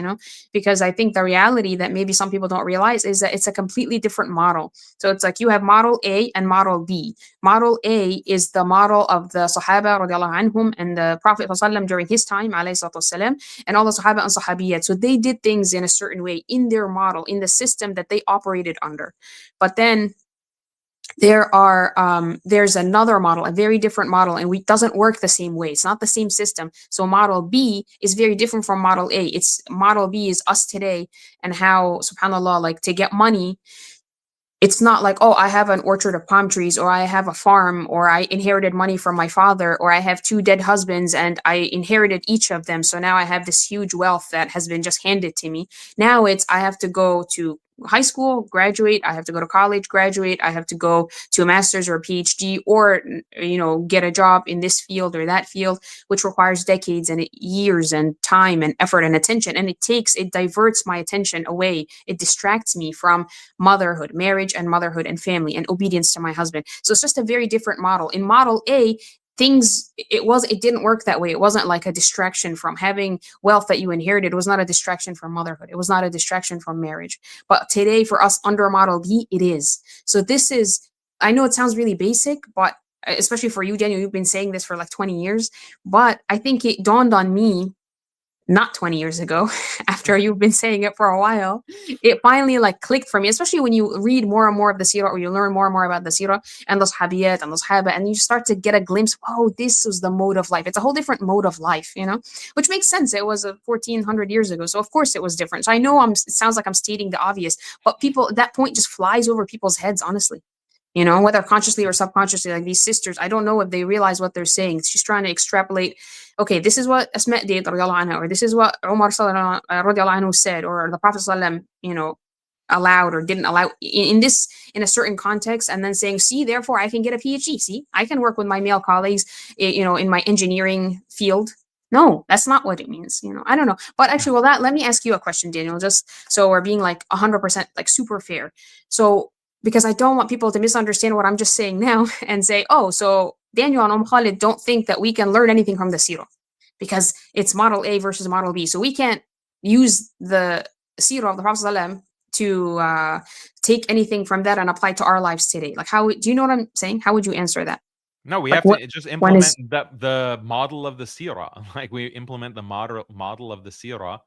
Because I think the reality that maybe some people don't realize is that it's a completely different model. So it's like you have model A and model B. Model A is the model of the Sahaba radiallahu anhum and the Prophet during his time, alayhi salatu wasalam, and all the Sahaba and Sahabiyat. So they did things in a certain way in their model, in the system that they operated under. But then there's another model, a very different model, and it doesn't work the same way. It's not the same system. So model B is very different from model A. It's model B is us today, and how, subhanallah, like to get money, it's not like, oh, I have an orchard of palm trees, or I have a farm, or I inherited money from my father, or I have two dead husbands and I inherited each of them. So now I have this huge wealth that has been just handed to me. Now it's, I have to go to high school, graduate, I have to go to college, graduate, I have to go to a master's or a PhD, or get a job in this field or that field, which requires decades and years and time and effort and attention. And it diverts my attention away. It distracts me from motherhood, marriage and motherhood and family and obedience to my husband. So it's just a very different model. In model A, it didn't work that way. It wasn't like a distraction from having wealth that you inherited. It was not a distraction from motherhood. It was not a distraction from marriage. But today for us under model B, it is. So this is, I know it sounds really basic, but especially for you, Daniel, you've been saying this for like 20 years, but I think it dawned on me not 20 years ago, after you've been saying it for a while, it finally like clicked for me, especially when you read more and more of the seerah, or you learn more and more about the seerah and the sahabiyat and the sahaba, and you start to get a glimpse, oh, this was the mode of life. It's a whole different mode of life, which makes sense. It was 1400 years ago. So of course it was different. So I know it sounds like I'm stating the obvious, but people, that point just flies over people's heads, honestly. Whether consciously or subconsciously, like these sisters, I don't know if they realize what they're saying. She's trying to extrapolate, okay, this is what Asma did, anha, or this is what Umar anhu said, or the Prophet allowed or didn't allow in a certain context, and then saying, see, therefore I can get a PhD. See, I can work with my male colleagues, in my engineering field. No, that's not what it means. I don't know. But actually, let me ask you a question, Daniel, just so we're being like 100% like super fair. So, because I don't want people to misunderstand what I'm just saying now and say, oh, so Daniel and Khalid don't think that we can learn anything from the seerah because it's model A versus model B. So we can't use the seerah of the Prophet ﷺ to take anything from that and apply to our lives today. Like, how do you know what I'm saying? How would you answer that? No, we Like have to just implement is the model of the seerah. Like we implement the model of the seerah.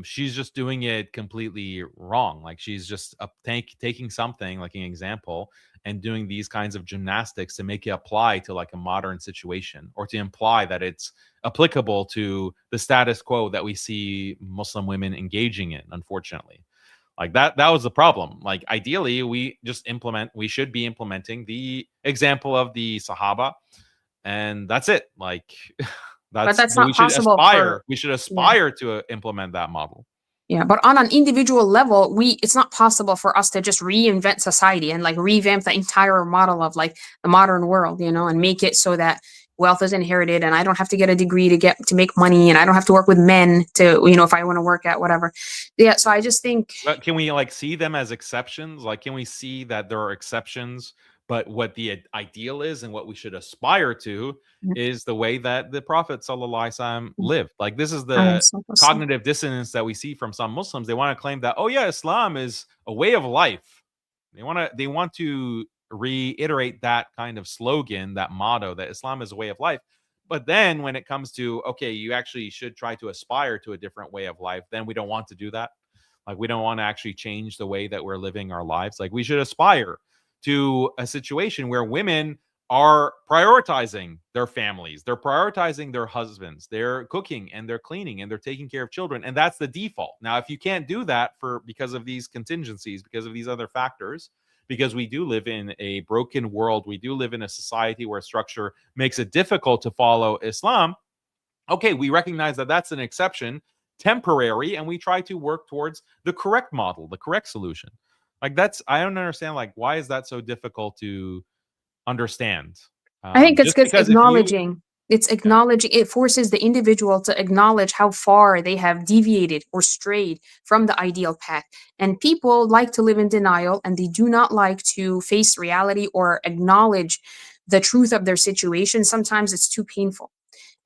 She's just doing it completely wrong. Like she's just taking something like an example and doing these kinds of gymnastics to make it apply to like a modern situation, or to imply that it's applicable to the status quo that we see Muslim women engaging in, unfortunately. Like that was the problem. Like ideally we should be implementing the example of the Sahaba, and that's it. Like but that's we not should possible aspire. We should aspire to implement that model. Yeah, but on an individual level, it's not possible for us to just reinvent society and like revamp the entire model of like the modern world, and make it so that wealth is inherited and I don't have to get a degree to make money, and I don't have to work with men to, if I want to work at whatever. Yeah, so I just think, but can we like see them as exceptions? Like, can we see that there are exceptions, but what the ideal is and what we should aspire to is the way that the Prophet ﷺ lived. Like this is the cognitive dissonance that we see from some Muslims. They want to claim that, oh yeah, Islam is a way of life. They want to reiterate that kind of slogan, that motto, that Islam is a way of life. But then when it comes to, okay, you actually should try to aspire to a different way of life, then we don't want to do that. Like we don't want to actually change the way that we're living our lives. Like we should aspire to a situation where women are prioritizing their families, they're prioritizing their husbands, they're cooking and they're cleaning and they're taking care of children, and that's the default. Now, if you can't do that because of these contingencies, because of these other factors, because we do live in a broken world, we do live in a society where structure makes it difficult to follow Islam, okay, we recognize that that's an exception, temporary, and we try to work towards the correct model, the correct solution. Like, that's, I don't understand, like, why is that so difficult to understand? I think it's Just because because if you, acknowledging, it forces the individual to acknowledge how far they have deviated or strayed from the ideal path. And people like to live in denial, and they do not like to face reality or acknowledge the truth of their situation. Sometimes it's too painful.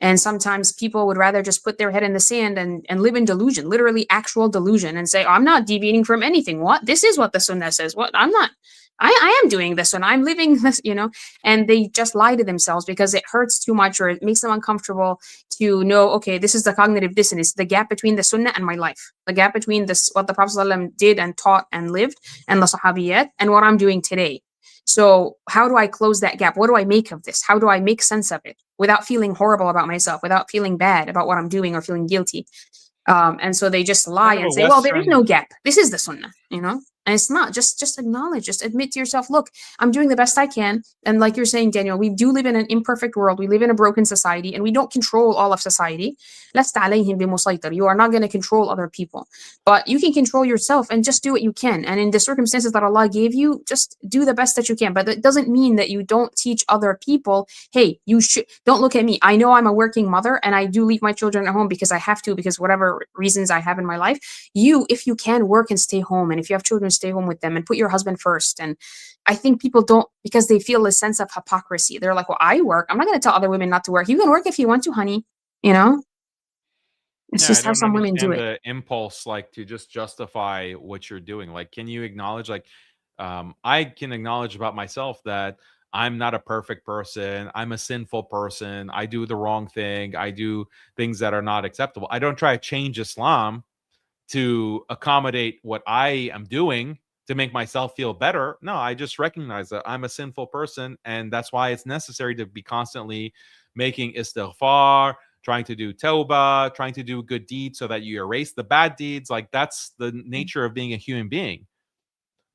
And sometimes people would rather just put their head in the sand and live in delusion, literally actual delusion, and say, oh, I'm not deviating from anything. What? This is what the Sunnah says. What? I'm not. I am doing this and I'm living this, and they just lie to themselves because it hurts too much or it makes them uncomfortable to know, okay, this is the cognitive dissonance, the gap between the Sunnah and my life, the gap between this, what the Prophet ﷺ did and taught and lived, and the Sahabiyat, and what I'm doing today. So how do I close that gap? What do I make of this? How do I make sense of it without feeling horrible about myself, without feeling bad about what I'm doing or feeling guilty? And so they just lie kind of and a say, well, there is Western, no gap. This is the Sunnah, And it's not. Just acknowledge, just admit to yourself, look, I'm doing the best I can. And like you're saying, Daniel, we do live in an imperfect world. We live in a broken society and we don't control all of society. لَسْتَ عَلَيْهِمْ بِمُسَيْطِرٍ. You are not going to control other people. But you can control yourself and just do what you can. And in the circumstances that Allah gave you, just do the best that you can. But it doesn't mean that you don't teach other people, hey, you should, don't look at me. I know I'm a working mother and I do leave my children at home because I have to, because whatever reasons I have in my life. You, if you can, work and stay home. And if you have children, stay home with them and put your husband first. And I think people don't, because they feel a sense of hypocrisy. They're like, well, I work. I'm not going to tell other women not to work. You can work if you want to, honey. It's yeah, I just how don't some women do understand it. the impulse, like, to just justify what you're doing. Like, can you acknowledge, like, I can acknowledge about myself that I'm not a perfect person. I'm a sinful person. I do the wrong thing. I do things that are not acceptable. I don't try to change Islam to accommodate what I am doing to make myself feel better. No, I just recognize that I'm a sinful person, and that's why it's necessary to be constantly making istighfar, trying to do tawbah, trying to do good deeds so that you erase the bad deeds. Like, that's the nature of being a human being.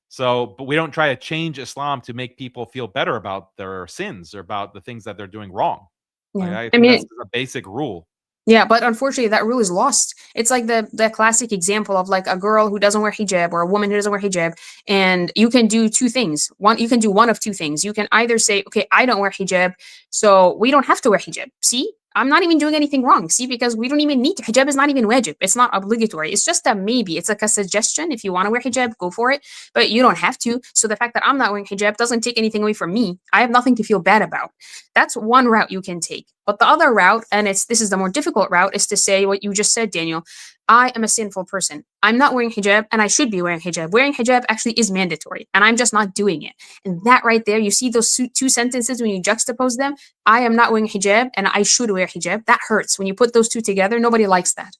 So, but we don't try to change Islam to make people feel better about their sins or about the things that they're doing wrong. Like, Yeah. I I think that's mean, a basic rule. yeah, but unfortunately that rule is lost. It's like the classic example of like a girl who doesn't wear hijab or a woman who doesn't wear hijab, and you can do two things. One, you can do one of two things. You can either say, okay, I don't wear hijab, so we don't have to wear hijab. See? I'm not even doing anything wrong. See, because we don't even need to. Hijab is not even wajib. It's not obligatory. It's just a maybe. It's like a suggestion. If you want to wear hijab, go for it. But you don't have to. So the fact that I'm not wearing hijab doesn't take anything away from me. I have nothing to feel bad about. That's one route you can take. But the other route, and this is the more difficult route, is to say what you just said, Daniel. I am a sinful person. I'm not wearing hijab and I should be wearing hijab. Wearing hijab actually is mandatory and I'm just not doing it. And that right there, you see those two sentences when you juxtapose them, I am not wearing hijab and I should wear hijab. That hurts. When you put those two together, nobody likes that,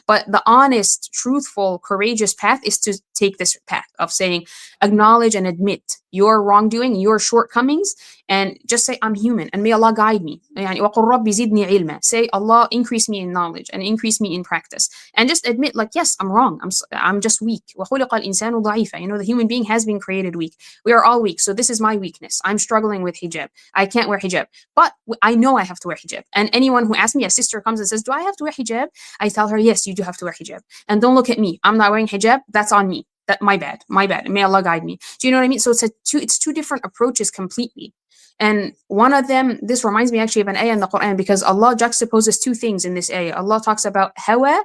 But the honest, truthful, courageous path is to take this path of saying, acknowledge and admit your wrongdoing, your shortcomings, and just say, I'm human and may Allah guide me. وَقُلْ رَبِّ زِدْنِي عِلْمًا. Say, Allah, increase me in knowledge and increase me in practice. And just admit, like, yes, I'm wrong. I'm just weak. وَخُلِقَ الْإِنسَانُ ضَعِيفًا. The human being has been created weak. We are all weak. So this is my weakness. I'm struggling with hijab. I can't wear hijab. But I know I have to wear hijab. And anyone who asks me, a sister comes and says, do I have to wear hijab? I tell her, yes, you do have to wear hijab. And don't look at me. I'm not wearing hijab. That's on me. That my bad. May Allah guide me. Do you know what I mean? So it's two different approaches completely. And one of them, this reminds me actually of an ayah in the Quran, because Allah juxtaposes two things in this ayah. Allah talks about hawa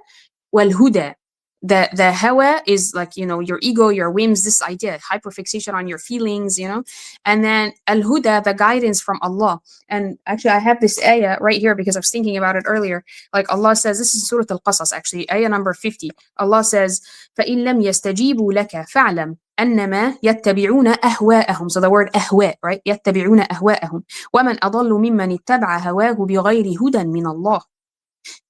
wal huda. The hawa is like, your ego, your whims, this idea, hyperfixation on your feelings, and then al-huda, the guidance from Allah. And actually I have this ayah right here because I was thinking about it earlier. Like Allah says, this is Surah Al-Qasas actually, ayah number 50. Allah says, فَإِن لَمْ يَسْتَجِيبُوا لَكَ فَاعْلَمْ أنما يتبعون أهواءهم. So the word أهواء, right? يتبعون أهواءهم ومن أضل ممن اتبع هواه بغير هدى من الله.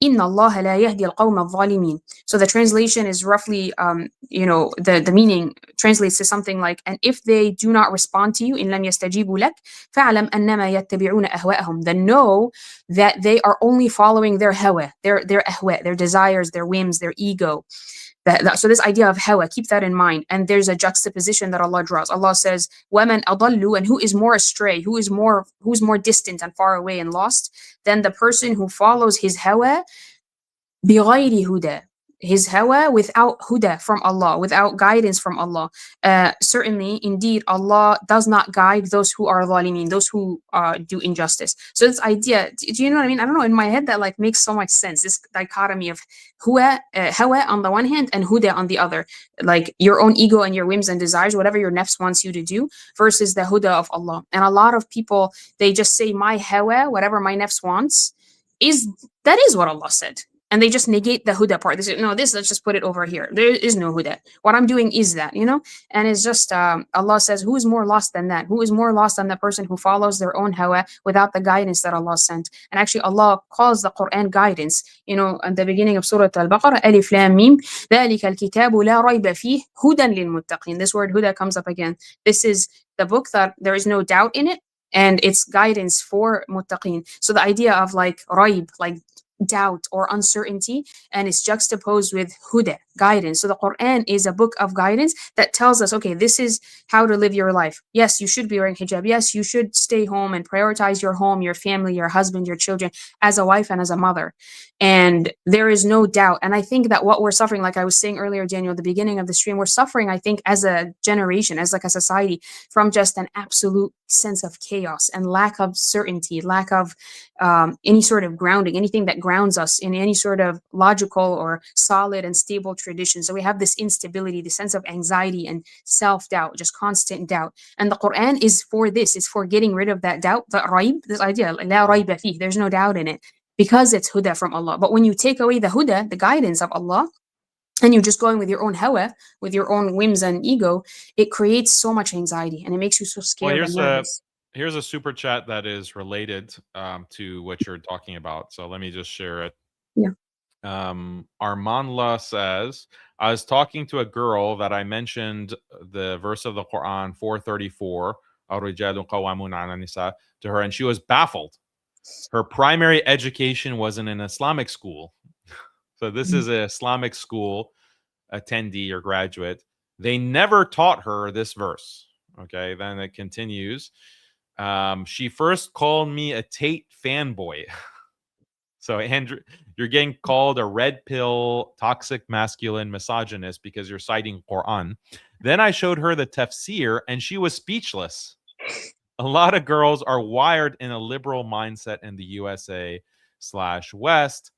إِنَّ اللَّهَ لَا يَهْدِي الْقَوْمَ الظَّالِمِينَ. So the translation is roughly, the meaning translates to something like, and if they do not respond to you, إِن لَمْ يَسْتَجِيبُوا لَكَ فَاعْلَمْ أَنَّمَا يَتَّبِعُونَ أَهْوَاءَهُم. Then know that they are only following their hawa, their ahwa, their desires, their whims, their ego. So this idea of hawa, keep that in mind. And there's a juxtaposition that Allah draws. Allah says, وَمَنْ أَضَلُّ, and who is more astray, who's more distant and far away and lost than the person who follows his hawa بِغَيْرِ هُدَى, his hawa without huda from Allah, without guidance from Allah. Certainly, indeed, Allah does not guide those who are zalimin, those who do injustice. So this idea, do you know what I mean? I don't know, in my head that like makes so much sense. This dichotomy of hawa on the one hand and huda on the other, like your own ego and your whims and desires, whatever your nafs wants you to do, versus the huda of Allah. And a lot of people, they just say my hawa, whatever my nafs wants, that is what Allah said. And they just negate the huda part. They say, no, let's just put it over here. There is no huda. What I'm doing is that, And it's just, Allah says, who is more lost than that? Who is more lost than the person who follows their own hawa without the guidance that Allah sent? And actually, Allah calls the Quran guidance. At the beginning of Surah Al-Baqarah, Alif Lam Mim, ذَلِكَ الْكِتَابُ لَا رَيْبَ فِيهِ هُدًى لِلْمُتَّقِينَ. This word huda comes up again. This is the book that there is no doubt in it, and it's guidance for muttaqeen. So the idea of like raib, like doubt or uncertainty, and it's juxtaposed with huda, guidance. So the Quran is a book of guidance that tells us, okay, this is how to live your life. Yes, you should be wearing hijab. Yes, you should stay home and prioritize your home, your family, your husband, your children, as a wife and as a mother. And there is no doubt. And I think that what we're suffering, like I was saying earlier, Daniel, at the beginning of the stream, we're suffering, I think, as a generation, as like a society, from just an absolute sense of chaos and lack of certainty, lack of any sort of grounding, anything that grounds us in any sort of logical or solid and stable tradition. So we have this instability, the sense of anxiety and self-doubt, just constant doubt. And the Quran is for this. It's for getting rid of that doubt, that raib, this idea, la rayba fih, there's no doubt in it, because it's huda from Allah. But when you take away the huda, the guidance of Allah, and you're just going with your own hawa, with your own whims and ego, it creates so much anxiety and it makes you so scared and nervous. Here's a super chat that is related to what you're talking about. So let me just share it. Yeah. Armanla says, I was talking to a girl that I mentioned the verse of the Quran 434 الرجال قوامون على النساء to her, and she was baffled. Her primary education was in an Islamic school. So this is an Islamic school attendee or graduate. They never taught her this verse. Okay, then it continues. She first called me a Tate fanboy. So, Andrew, you're getting called a red pill, toxic masculine misogynist because you're citing Quran. Then I showed her the tafsir and she was speechless. A lot of girls are wired in a liberal mindset in the USA/West.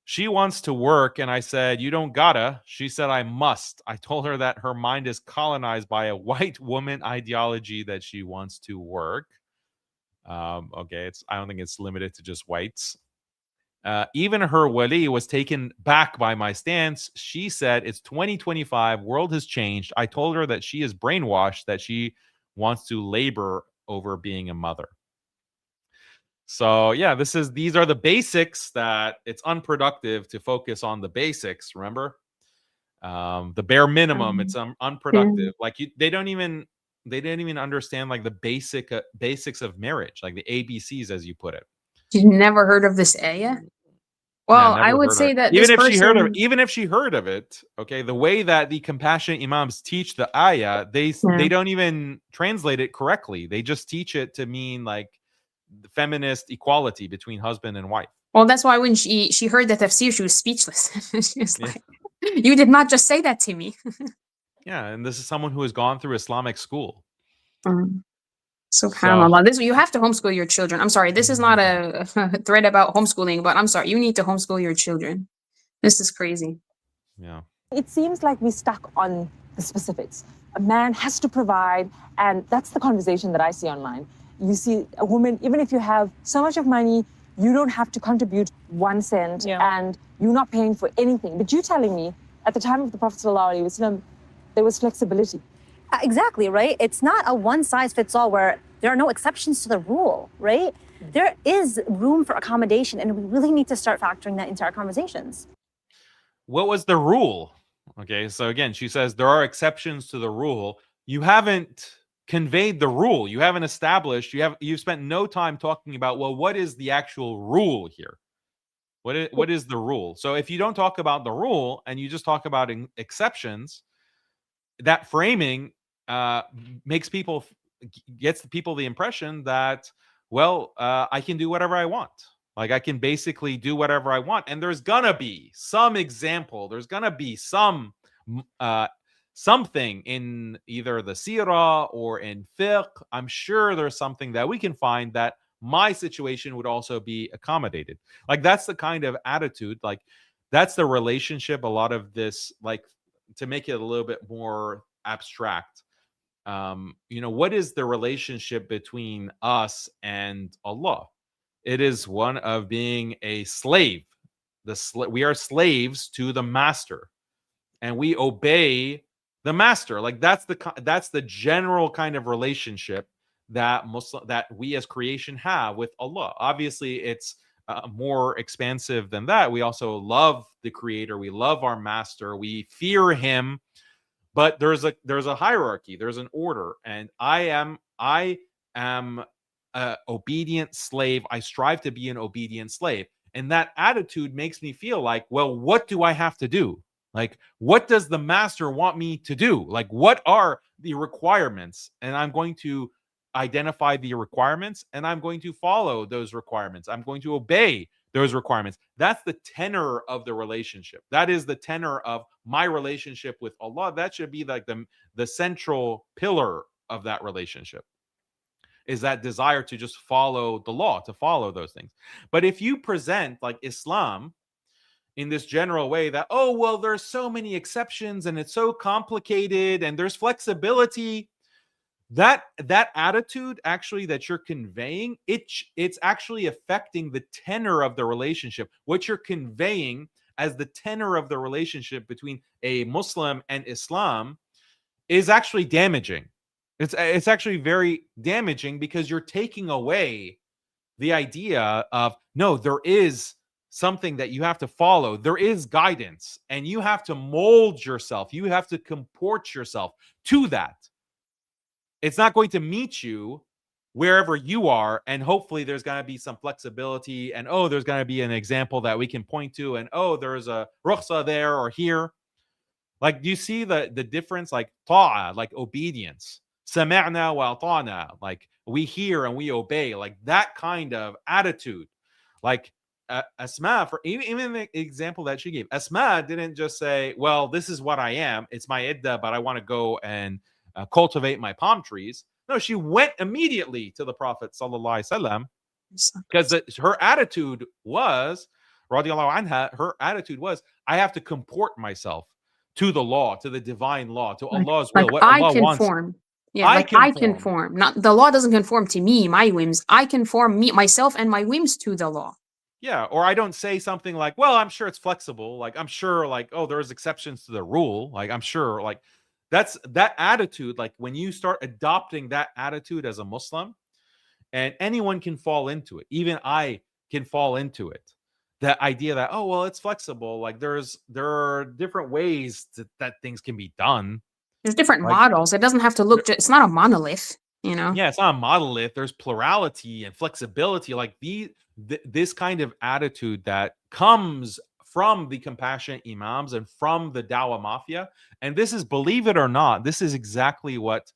She wants to work, and I said, you don't gotta. She said, I must. I told her that her mind is colonized by a white woman ideology that she wants to work. Okay, I don't think it's limited to just whites. Even her wali was taken back by my stance. She said, it's 2025, world has changed. I told her that she is brainwashed, that she wants to labor over being a mother. So yeah, these are the basics, that it's unproductive to focus on the basics. Remember, the bare minimum. It's unproductive. Like they didn't even understand like the basics of marriage, like the ABCs, as you put it. You never heard of this ayah? Well, I would say that even if she heard of it, okay, the way that the compassionate imams teach the ayah, they don't even translate it correctly. They just teach it to mean like the feminist equality between husband and wife. Well, that's why when she heard the tafsir, she was speechless. She was like, you did not just say that to me. Yeah, and this is someone who has gone through Islamic school. SubhanAllah. This, you have to homeschool your children. I'm sorry, this is not a thread about homeschooling, but I'm sorry, you need to homeschool your children. This is crazy. Yeah. It seems like we're stuck on the specifics. A man has to provide, and that's the conversation that I see online. You see a woman, even if you have so much of money, you don't have to contribute 1 cent, and you're not paying for anything. But you're telling me, at the time of the Prophet ﷺ, there was flexibility. Exactly, right? It's not a one-size-fits-all where there are no exceptions to the rule, right? there is room for accommodation, and we really need to start factoring that into our conversations. What was the rule? Okay, so again, she says there are exceptions to the rule. You haven't conveyed the rule. You haven't established. You've spent no time talking about, well, what is the actual rule here? What is the rule? So if you don't talk about the rule and you just talk about exceptions, that framing makes people gets the people the impression that, well, I can do whatever I want. Like I can basically do whatever I want, and there's gonna be some example. There's gonna be some something in either the sirah or in fiqh. I'm sure there's something that we can find that my situation would also be accommodated. Like that's the kind of attitude. Like that's the relationship. A lot of this, like to make it a little bit more abstract. What is the relationship between us and Allah? It is one of being a slave. We are slaves to the master, and we obey the master. Like that's the general kind of relationship that we as creation have with Allah. Obviously, it's more expansive than that. We also love the Creator. We love our master. We fear Him. But there's a hierarchy. There's an order, and I am an obedient slave. I strive to be an obedient slave. And that attitude makes me feel like, well, what do I have to do? Like, what does the master want me to do? Like, what are the requirements? And I'm going to identify the requirements, and I'm going to follow those requirements. I'm going to obey those requirements. That's the tenor of the relationship. That is the tenor of my relationship with Allah. That should be like the central pillar of that relationship, is that desire to just follow the law, to follow those things. But if you present like Islam in this general way that, oh, well, there's so many exceptions and it's so complicated and there's flexibility, that attitude actually that you're conveying, it's actually affecting the tenor of the relationship. What you're conveying as the tenor of the relationship between a Muslim and Islam is actually damaging. It's actually very damaging, because you're taking away the idea of, no, there is something that you have to follow. There is guidance, and you have to mold yourself. You have to comport yourself to that. It's not going to meet you wherever you are, and hopefully there's going to be some flexibility, and oh, there's going to be an example that we can point to, and oh, there's a rukhsa there or here. Like, do you see the difference? Like ta'ah, like obedience. Sami'na wa ata'na, like we hear and we obey. Like that kind of attitude. Like Asma, for even the example that she gave, Asma didn't just say, well, this is what I am. It's my iddah, but I want to go and cultivate my palm trees. No, she went immediately to the Prophet sallallahu alaihi wasallam, because her attitude was, radiallahu anha, her attitude was, I have to comport myself to the law, to the divine law, to Allah's will. Like What I Allah conform. wants. Yeah, I conform. Not the law doesn't conform to me, my whims. I conform myself and my whims to the law. Yeah, or I don't say something like, well, I'm sure it's flexible. Like, I'm sure, like, oh, there's exceptions to the rule. Like, I'm sure, like, that's that attitude. Like, when you start adopting that attitude as a Muslim, and anyone can fall into it, even I can fall into it. That idea that, oh, well, it's flexible. Like, there are different ways that things can be done. There's different Like, models. It doesn't have to look. It's not a monolith, you know. yeah, it's not a monolith. There's plurality and flexibility. Like this kind of attitude that comes from the compassionate imams and from the Dawah Mafia. And this is, believe it or not, this is exactly what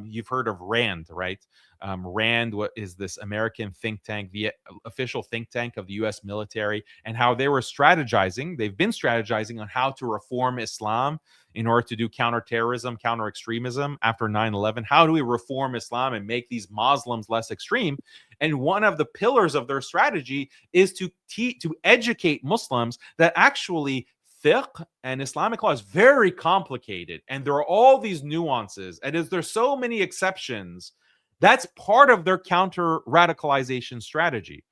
you've heard of RAND, right? RAND, what is this American think tank, the official think tank of the US military, and how they were strategizing. They've been strategizing on how to reform Islam in order to do counterterrorism, counter-extremism after 9/11. How do we reform Islam and make these Muslims less extreme? And one of the pillars of their strategy is to educate Muslims that actually fiqh and Islamic law is very complicated, and there are all these nuances, and there's so many exceptions. That's part of their counter-radicalization strategy.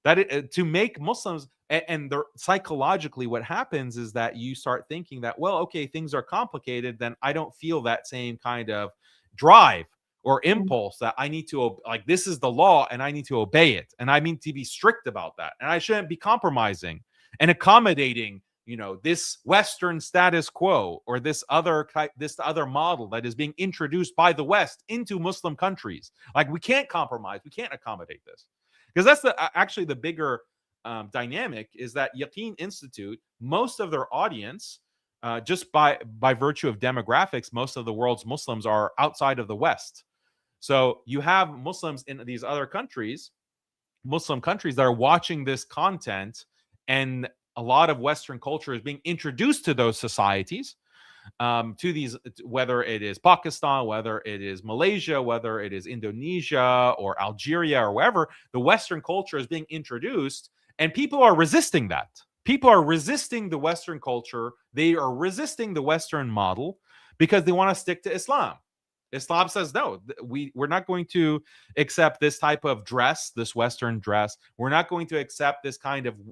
That to make Muslims, and they're psychologically, what happens is that you start thinking that, well, okay, things are complicated, then I don't feel that same kind of drive or impulse that I need to, like, this is the law and I need to obey it. And I mean to be strict about that. And I shouldn't be compromising and accommodating, this Western status quo or this other model that is being introduced by the West into Muslim countries. Like, we can't compromise. We can't accommodate this. Because that's actually the bigger dynamic, is that Yaqeen Institute, most of their audience, just by virtue of demographics, most of the world's Muslims are outside of the West. So you have Muslims in these other countries, Muslim countries, that are watching this content, and a lot of Western culture is being introduced to those societies, to these, whether it is Pakistan, whether it is Malaysia, whether it is Indonesia or Algeria or wherever, the Western culture is being introduced, and people are resisting that. People are resisting the Western culture. They are resisting the Western model because they want to stick to Islam. Islam says, no, we're not going to accept this type of dress, this Western dress. We're not going to accept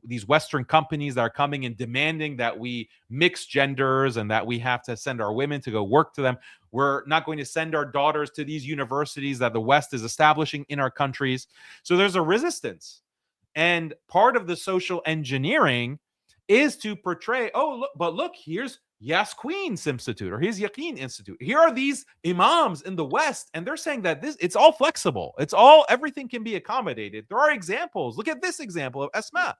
these Western companies that are coming and demanding that we mix genders and that we have to send our women to go work to them. We're not going to send our daughters to these universities that the West is establishing in our countries. So there's a resistance. And part of the social engineering is to portray, look, here's Yaqeen Institute, or here's Yaqeen Institute. Here are these imams in the West, and they're saying that it's all flexible. Everything can be accommodated. There are examples. Look at this example of Asma,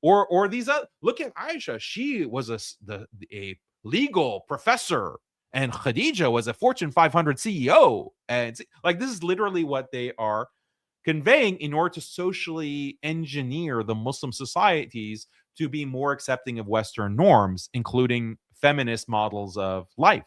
or these. Look at Aisha. She was a legal professor, and Khadija was a Fortune 500 CEO. And like, this is literally what they are conveying in order to socially engineer the Muslim societies to be more accepting of Western norms, including feminist models of life.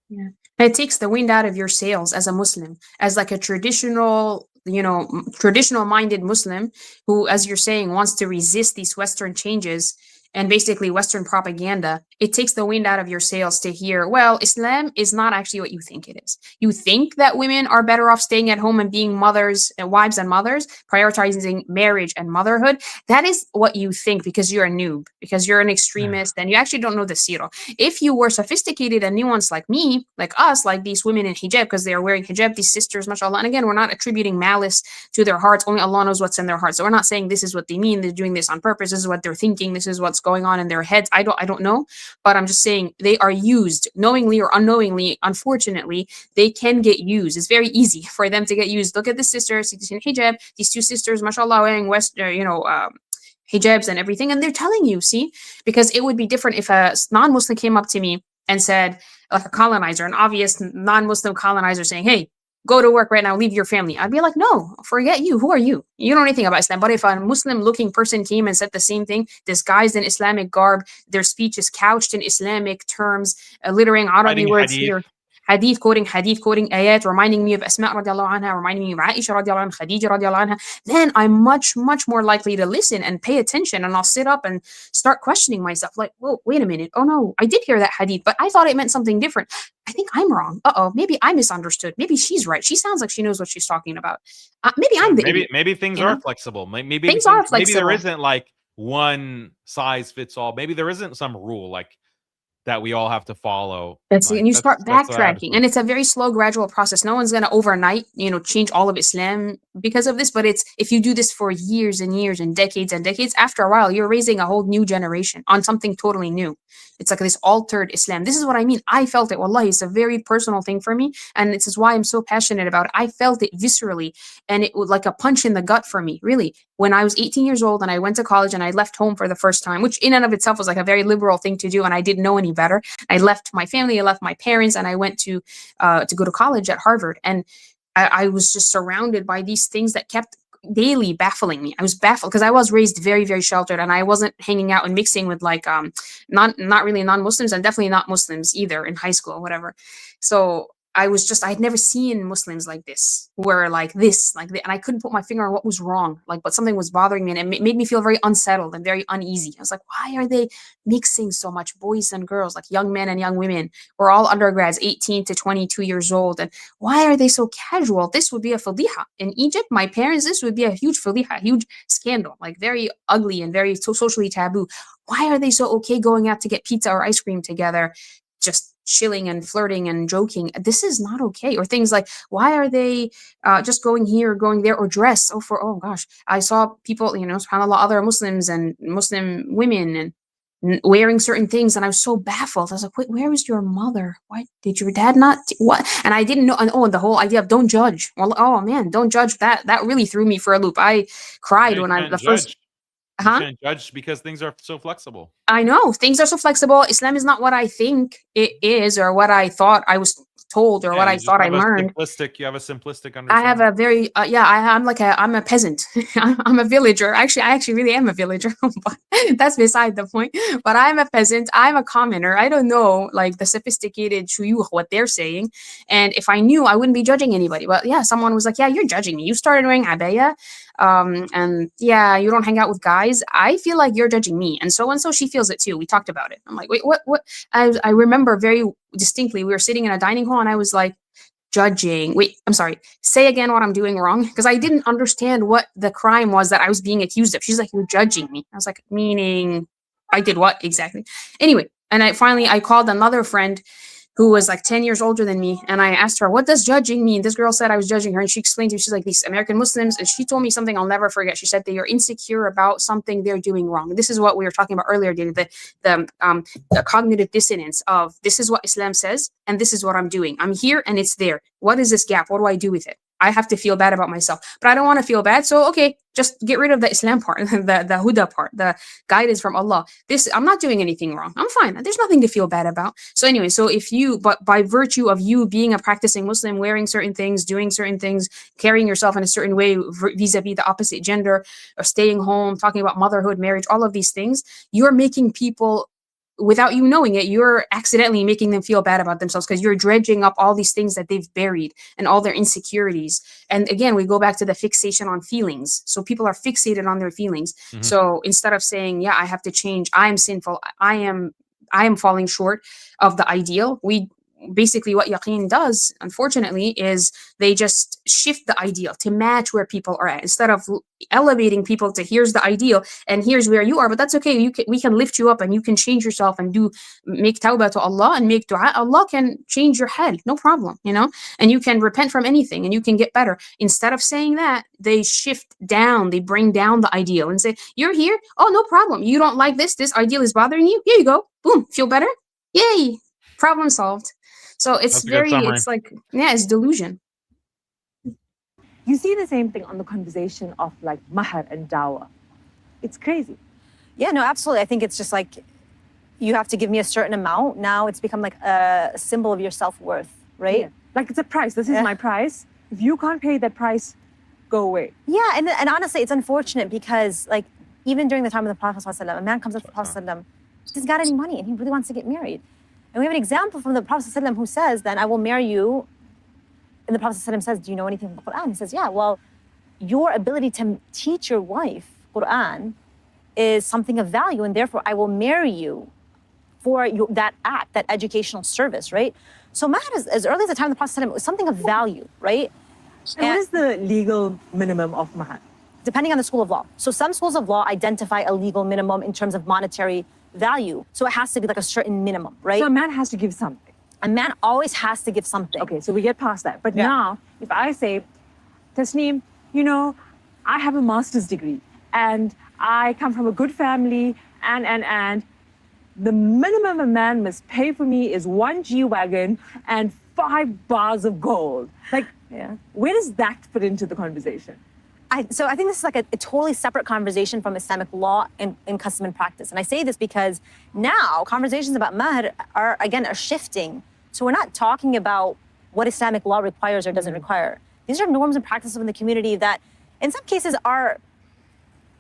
Yeah. It takes the wind out of your sails as a Muslim, as like a traditional minded Muslim who, as you're saying, wants to resist these Western changes and basically Western propaganda. It takes the wind out of your sails to hear, well, Islam is not actually what you think it is. You think that women are better off staying at home and being mothers, wives and mothers, prioritizing marriage and motherhood. That is what you think because you're a noob, because you're an extremist, and you actually don't know the seerah. If you were sophisticated and nuanced like me, like us, like these women in hijab, because they are wearing hijab, these sisters, mashallah. And again, we're not attributing malice to their hearts. Only Allah knows what's in their hearts. So we're not saying this is what they mean. They're doing this on purpose. This is what they're thinking. This is what's going on in their heads. I don't know, but I'm just saying they are used knowingly or unknowingly. Unfortunately, they can get used. It's very easy for them to get used. Look at the sisters in hijab, these two sisters, mashallah, wearing hijabs and everything, and they're telling you, see, because it would be different if a non-Muslim came up to me and said, like a colonizer, an obvious non-Muslim colonizer saying, hey, go to work right now, leave your family. I'd be like, no, forget you. Who are you? You don't know anything about Islam. But if a Muslim-looking person came and said the same thing, disguised in Islamic garb, their speech is couched in Islamic terms, littering Arabic words here, hadith, quoting ayat, reminding me of Asma radiallahu anha, reminding me of Aisha radiallahu anha, Khadija radiallahu anha, then I'm much, much more likely to listen and pay attention, and I'll sit up and start questioning myself, like, whoa, wait a minute. Oh no, I did hear that hadith, but I thought it meant something different. I think I'm wrong. Maybe I misunderstood. Maybe she's right. She sounds like she knows what she's talking about. Maybe I'm the idiot, maybe things are flexible. Maybe things are flexible. Maybe there isn't like one size fits all. Maybe there isn't some rule like that we all have to follow. And you start backtracking, and it's a very slow, gradual process. No one's going to overnight, change all of Islam because of this. But if you do this for years and years and decades, after a while, you're raising a whole new generation on something totally new. It's like this altered Islam. This is what I mean. I felt it. Wallahi, it's a very personal thing for me, and this is why I'm so passionate about it. I felt it viscerally, and it was like a punch in the gut for me, really. When I was 18 years old and I went to college and I left home for the first time, which in and of itself was like a very liberal thing to do, and I didn't know any better. I left my family, I left my parents, and I went to go to college at Harvard. And I was just surrounded by these things that kept daily baffling me. I was baffled because I was raised very, very sheltered, and I wasn't hanging out and mixing with like not really non-Muslims, and definitely not Muslims either in high school, whatever. So I'd never seen Muslims like this, who were like this, and I couldn't put my finger on what was wrong, but something was bothering me, and it made me feel very unsettled and very uneasy. I was like, why are they mixing so much, boys and girls, like young men and young women? We're all undergrads, 18 to 22 years old, and why are they so casual? This would be a fadiha. In Egypt, my parents, this would be a huge fadiha, huge scandal, like very ugly and very socially taboo. Why are they so okay going out to get pizza or ice cream together? Just chilling and flirting and joking. This is not okay. Or things like, why are they just going here, going there, or dress? Oh gosh, I saw people, subhanAllah, other Muslims and Muslim women and wearing certain things, and I was so baffled. I was like, wait, where is your mother? Why did your dad not what? And I didn't know. And the whole idea of don't judge. Well, oh man, don't judge. That really threw me for a loop. I cried when I the first. You can't judge because things are so flexible. I know things are so flexible. Islam is not what I think it is, or what I thought I was told, or what I thought I learned. You have a simplistic understanding. I have a very I'm a peasant. I'm a villager. I actually really am a villager, but that's beside the point. But I'm a peasant. I'm a commoner. I don't know like the sophisticated shuyukh what they're saying, and if I knew, I wouldn't be judging anybody. But yeah, someone was like, "Yeah, you're judging me. You started wearing abaya, and yeah, you don't hang out with guys. I feel like you're judging me." And so she feels it too. We talked about it. I'm like, wait, what? I remember very distinctly, we were sitting in a dining hall and I was like, judging. Wait, I'm sorry. Say again what I'm doing wrong. Because I didn't understand what the crime was that I was being accused of. She's like, you're judging me. I was like, meaning I did what exactly? Anyway, and I called another friend who was like 10 years older than me. And I asked her, what does judging mean? This girl said I was judging her. And she explained to me, she's like, these American Muslims. And she told me something I'll never forget. She said they are insecure about something they're doing wrong. This is what we were talking about earlier, the cognitive dissonance of this is what Islam says, and this is what I'm doing. I'm here and it's there. What is this gap? What do I do with it? I have to feel bad about myself, but I don't want to feel bad. So, okay, just get rid of the Islam part, the huda part, the guidance from Allah. I'm not doing anything wrong. I'm fine. There's nothing to feel bad about. So anyway, but by virtue of you being a practicing Muslim, wearing certain things, doing certain things, carrying yourself in a certain way vis-a-vis the opposite gender, or staying home, talking about motherhood, marriage, all of these things, you're making people, without you knowing it, you're accidentally making them feel bad about themselves because you're dredging up all these things that they've buried and all their insecurities. And again, we go back to the fixation on feelings. So people are fixated on their feelings. Mm-hmm. So instead of saying, yeah, I have to change, I am sinful, I am falling short of the ideal, basically what Yaqeen does, unfortunately, is they just shift the ideal to match where people are at, instead of elevating people to here's the ideal and here's where you are. But that's okay. We can lift you up and you can change yourself and make tawbah to Allah and make dua. Allah can change your head, no problem, and you can repent from anything and you can get better. Instead of saying that, they shift down, they bring down the ideal and say, you're here, oh, no problem. You don't like this ideal is bothering you. Here you go. Boom, feel better. Yay, problem solved. So it's it's delusion. You see the same thing on the conversation of like mahar and dawah. It's crazy. Yeah, no, absolutely. I think it's just like, you have to give me a certain amount. Now it's become like a symbol of your self-worth, right? Yeah. Like it's a price. This is my price. If you can't pay that price, go away. Yeah, and honestly, it's unfortunate because like even during the time of the Prophet ﷺ, a man comes up to the Prophet ﷺ, he hasn't got any money and he really wants to get married. And we have an example from the Prophet ﷺ who says, then I will marry you. And the Prophet ﷺ says, do you know anything about the Quran? He says, yeah, well, your ability to teach your wife Quran is something of value, and therefore I will marry you for that act, that educational service, right? So mahar, as early as the time of the Prophet ﷺ, was something of value, right? And what is the legal minimum of mahar? Depending on the school of law. So some schools of law identify a legal minimum in terms of monetary value. So it has to be like a certain minimum, right? So a man has to give something. A man always has to give something. Okay, so we get past that. But now, if I say, Tasneem, I have a master's degree and I come from a good family and the minimum a man must pay for me is 1 G-Wagon and 5 bars of gold. Like, where does that fit into the conversation? So I think this is like a totally separate conversation from Islamic law and custom and practice. And I say this because now conversations about mahar are shifting. So we're not talking about what Islamic law requires or doesn't require. These are norms and practices in the community that in some cases are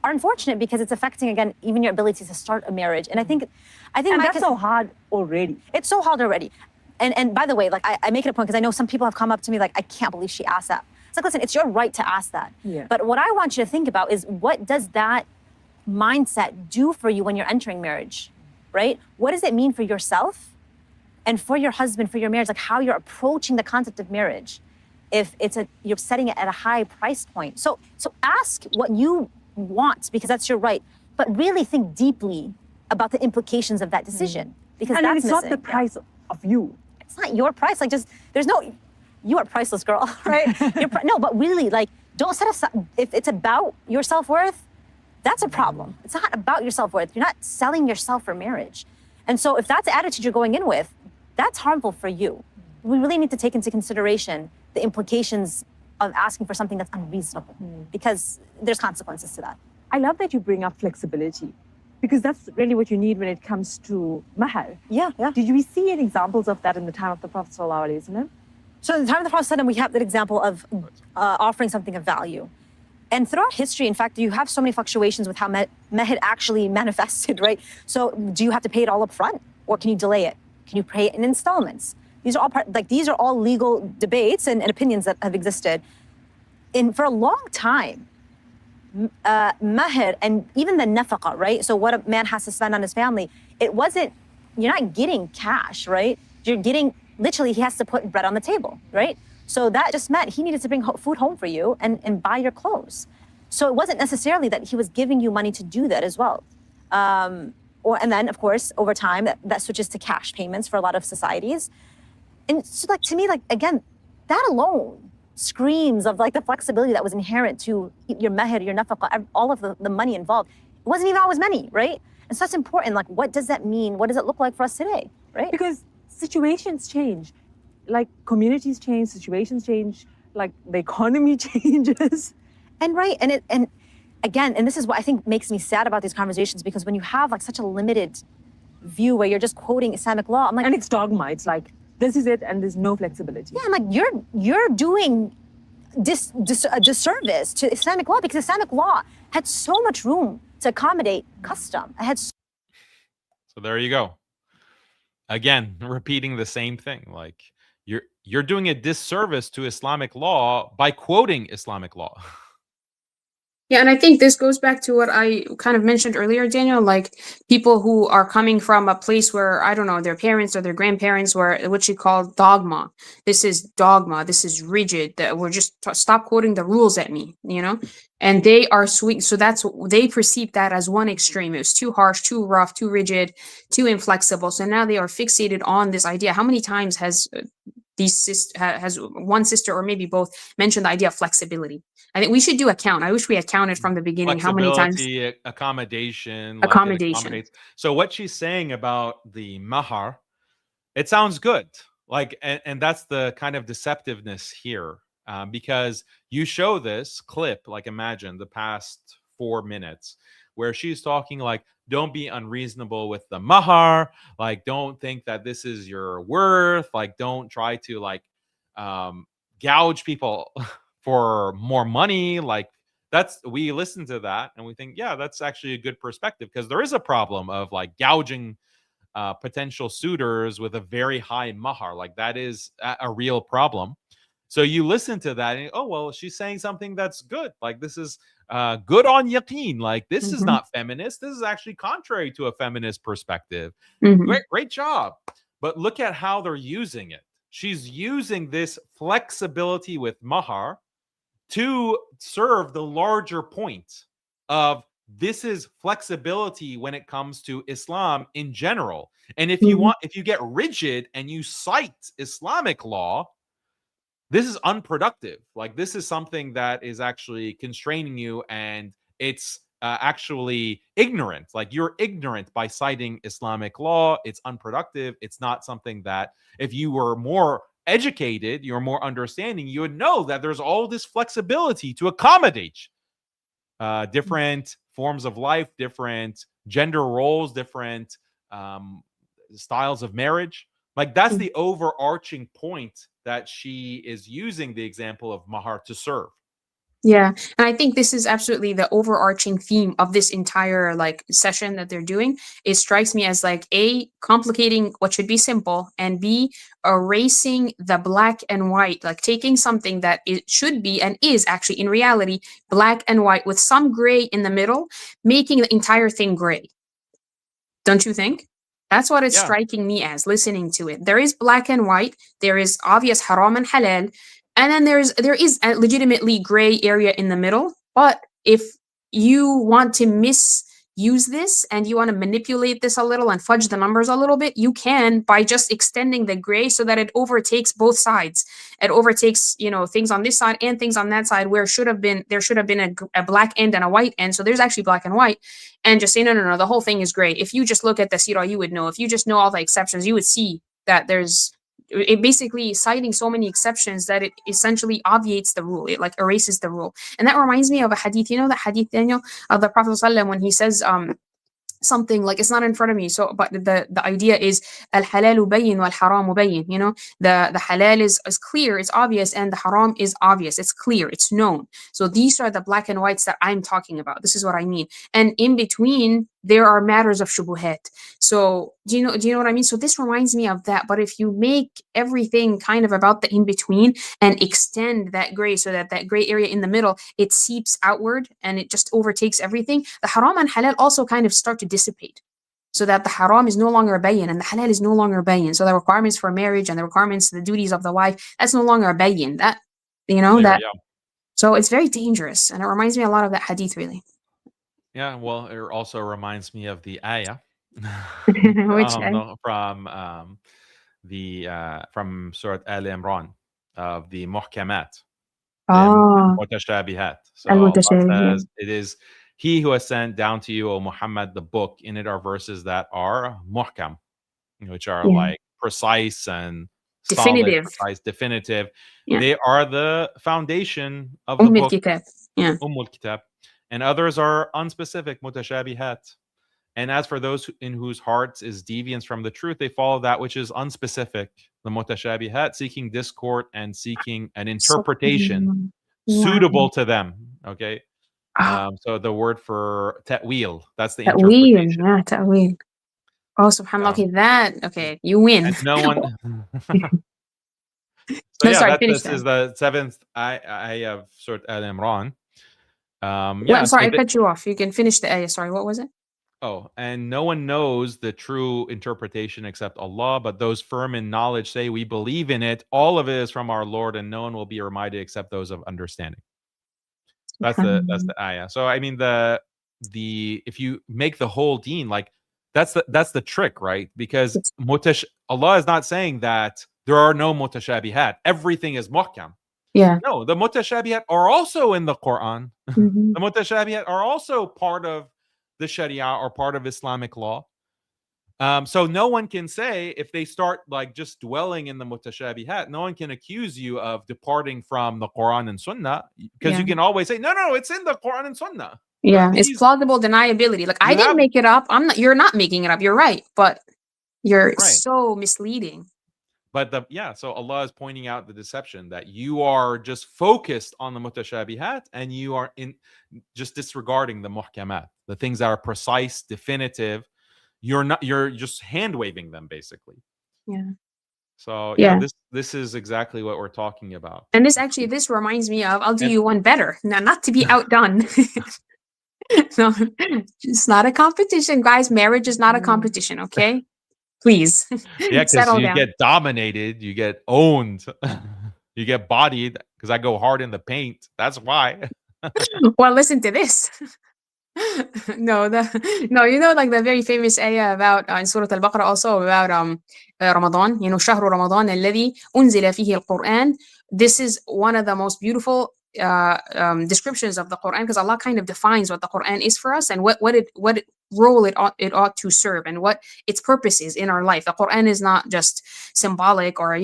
unfortunate because it's affecting, again, even your ability to start a marriage. And I think that's so hard already. It's so hard already. And by the way, like I make it a point because I know some people have come up to me like, I can't believe she asked that. It's like, listen, it's your right to ask that. Yeah. But what I want you to think about is, what does that mindset do for you when you're entering marriage, right? What does it mean for yourself and for your husband, for your marriage, like how you're approaching the concept of marriage? If you're setting it at a high price point. So ask what you want, because that's your right, but really think deeply about the implications of that decision, because and that's it's missing. Not the price of you. It's not your price. Like, just, there's no, you are priceless, girl, right? No, but really, like, don't set aside, if it's about your self-worth, that's a problem. It's not about your self-worth. You're not selling yourself for marriage. And so if that's the attitude you're going in with, that's harmful for you. We really need to take into consideration the implications of asking for something that's unreasonable, because there's consequences to that. I love that you bring up flexibility, because that's really what you need when it comes to mahar. Yeah. Did we see any examples of that in the time of the Prophet sallallahu alaihi wasallam? So in the time of the Prophet, we have that example of offering something of value. And throughout history, in fact, you have so many fluctuations with how meher actually manifested, right? So do you have to pay it all up front, or can you delay it? Can you pay it in installments? These are all these are all legal debates and opinions that have existed. For a long time, mahr and even the nafaqah, right? So what a man has to spend on his family, it wasn't, you're not getting cash, right? You're getting, literally, he has to put bread on the table, right? So that just meant he needed to bring food home for you and buy your clothes. So it wasn't necessarily that he was giving you money to do that as well. And then, of course, over time, that switches to cash payments for a lot of societies. And so, like, to me, like, again, that alone screams of, like, the flexibility that was inherent to your meher, your nafaqah, all of the money involved. It wasn't even always money, right? And so that's important. Like, what does that mean? What does it look like for us today, right? Because situations change. Like, communities change, situations change, like, the economy changes. And right, and again, and this is what I think makes me sad about these conversations, because when you have, like, such a limited view where you're just quoting Islamic law, I'm like, and it's dogma. It's like, this is it, and there's no flexibility. Yeah, I'm like, you're doing a disservice to Islamic law, because Islamic law had so much room to accommodate custom. It had So there you go. Again, repeating the same thing. Like, you're doing a disservice to Islamic law by quoting Islamic law. Yeah, and I think this goes back to what I kind of mentioned earlier, Daniel, like people who are coming from a place where, I don't know, their parents or their grandparents were what you call dogma. This is dogma. This is rigid. That we're just stop quoting the rules at me, you know? And they are sweet. So that's they perceive that as one extreme. It was too harsh, too rough, too rigid, too inflexible. So now they are fixated on this idea. How many times has has one sister or maybe both mentioned the idea of flexibility? I think we should do a count. I wish we had counted from the beginning how many times. Accommodation. Accommodation. Like, so what she's saying about the mahar, it sounds good. Like, and that's the kind of deceptiveness here, because you show this clip, like, imagine the past 4 minutes where she's talking like, don't be unreasonable with the mahar. Like, don't think that this is your worth. Like, don't try to, like, gouge people for more money. Like, we listen to that and we think, yeah, that's actually a good perspective, because there is a problem of, like, gouging potential suitors with a very high mahar. Like, that is a real problem. So you listen to that and, oh, well, she's saying something that's good. Like, this is good on Yaqeen. Like, this is not feminist. This is actually contrary to a feminist perspective. Great job. But look at how they're using it. She's using this flexibility with mahar to serve the larger point of, this is flexibility when it comes to Islam in general. And if you get rigid and you cite Islamic law, this is unproductive. Like, this is something that is actually constraining you, and it's actually ignorant. Like, you're ignorant by citing Islamic law. It's unproductive. It's not something that, if you were more educated, you're more understanding, you would know that there's all this flexibility to accommodate different forms of life, different gender roles, different styles of marriage. Like, that's the overarching point that she is using the example of mahar to serve. Yeah. And I think this is absolutely the overarching theme of this entire like session that they're doing. It strikes me as like A, complicating what should be simple, and B, erasing the black and white, like taking something that it should be and is actually in reality black and white with some gray in the middle, making the entire thing gray. Don't you think? That's what it's striking me as listening to it. There is black and white, there is obvious haram and halal, and then there is a legitimately gray area in the middle. But if you want to use this and you want to manipulate this a little and fudge the numbers a little bit, you can, by just extending the gray so that it overtakes both sides. It overtakes, things on this side and things on that side where there should have been a black end and a white end. So there's actually black and white. And just say, no, the whole thing is gray. If you just look at the sirah, you would know. If you just know all the exceptions, you would see that it basically citing so many exceptions that it essentially obviates the rule. It like erases the rule. And that reminds me of a hadith, the hadith, Daniel, of the Prophet ﷺ when he says something like, it's not in front of me, so but the idea is al halalu bayyin wal haramu bayyin, the halal is clear, it's obvious, and the haram is obvious, it's clear, it's known. So these are the black and whites that I'm talking about. This is what I mean. And in between there are matters of shubuhat. So do you know what I mean? So this reminds me of that. But if you make everything kind of about the in between and extend that gray so that gray area in the middle, it seeps outward and it just overtakes everything, the haram and halal also kind of start to dissipate. So that the haram is no longer bayyin and the halal is no longer bayyin. So the requirements for marriage and the requirements, the duties of the wife, that's no longer bayyin. That, Yeah. So it's very dangerous. And it reminds me a lot of that hadith, really. Yeah, well, it also reminds me of the ayah Which from Surah Al Imran of the muhkamat, mutashabihat. So Allah says, it is He who has sent down to you, O Muhammad, the book. In it are verses that are muhkam, which are like precise and definitive. Solid, precise, definitive. Yeah. They are the foundation of the book. Kitab. And others are unspecific, mutashabihat. And as for those in whose hearts is deviance from the truth, they follow that which is unspecific, the mutashabihat, seeking discord and seeking an interpretation suitable to them. Okay. So the word for ta'wil, that's the interpretation. Yeah, ta'wil. Oh, subhanAllah. Okay, you win. And no one. This is the 7th ayah of Surah Al Imran. I'm sorry, I cut you off. You can finish the ayah. Sorry, what was it? Oh, and no one knows the true interpretation except Allah, but those firm in knowledge say, we believe in it. All of it is from our Lord, and no one will be reminded except those of understanding. That's the ayah. So I mean if you make the whole deen, like that's the trick, right? Because Allah is not saying that there are no mutashabihat. Everything is muhkam. Yeah. No, the mutashabihat are also in the Quran. The mutashabihat are also part of the Sharia or part of Islamic law. So no one can say, if they start like just dwelling in the mutashabihat, no one can accuse you of departing from the Quran and Sunnah, because you can always say, no, it's in the Quran and Sunnah. Yeah, it's plausible deniability. Like I didn't make it up. You're not making it up. You're right, but you're so misleading. But so Allah is pointing out the deception that you are just focused on the mutashabihat and you are just disregarding the muhkamat, the things that are precise, definitive. You're just hand waving them basically. Yeah. So this is exactly what we're talking about. And this reminds me of, I'll do you one better. Now, not to be outdone. No, it's not a competition, guys. Marriage is not a competition, okay? Please. Yeah, because you get dominated, you get owned, you get bodied, because I go hard in the paint. That's why. Well, listen to this. No, like the very famous ayah about in Surah Al-Baqarah also about Ramadan, شهر رمضان الذي أنزل فيه القرآن. This is one of the most beautiful descriptions of the Quran, because Allah kind of defines what the Quran is for us and what role it ought to serve and what its purpose is in our life. The Quran is not just symbolic, or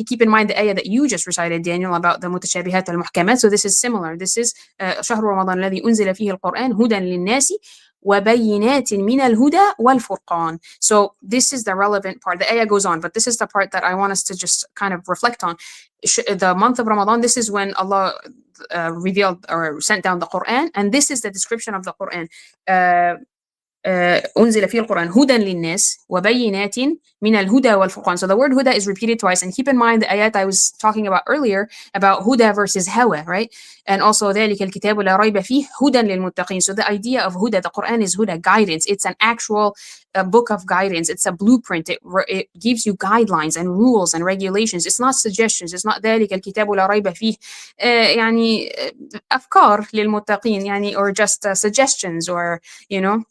keep in mind the ayah that you just recited, Daniel, about the mutashabihat al-muhkamat. So this is similar. This is شهر رمضان الذي أنزل فيه القرآن هدى للناس وبينات من الهدى والفرقان. So this is the relevant part. The ayah goes on, but this is the part that I want us to just kind of reflect on. The month of Ramadan, this is when Allah revealed or sent down the Quran, and this is the description of the Quran. أنزل فيه القرآن هدى للناس وبينات من الهدى والفرقان. So the word huda is repeated twice. And keep in mind the ayat I was talking about earlier about huda versus hawa, right? And also ذلك الكتاب لا ريب فيه هدى للمتقين. So the idea of huda, the Quran is huda, guidance. It's an actual book of guidance. It's a blueprint. It gives you guidelines and rules and regulations. It's not suggestions. It's not ذلك الكتاب لا ريب فيه يعني أفكار للمتقين يعني or just suggestions or you know.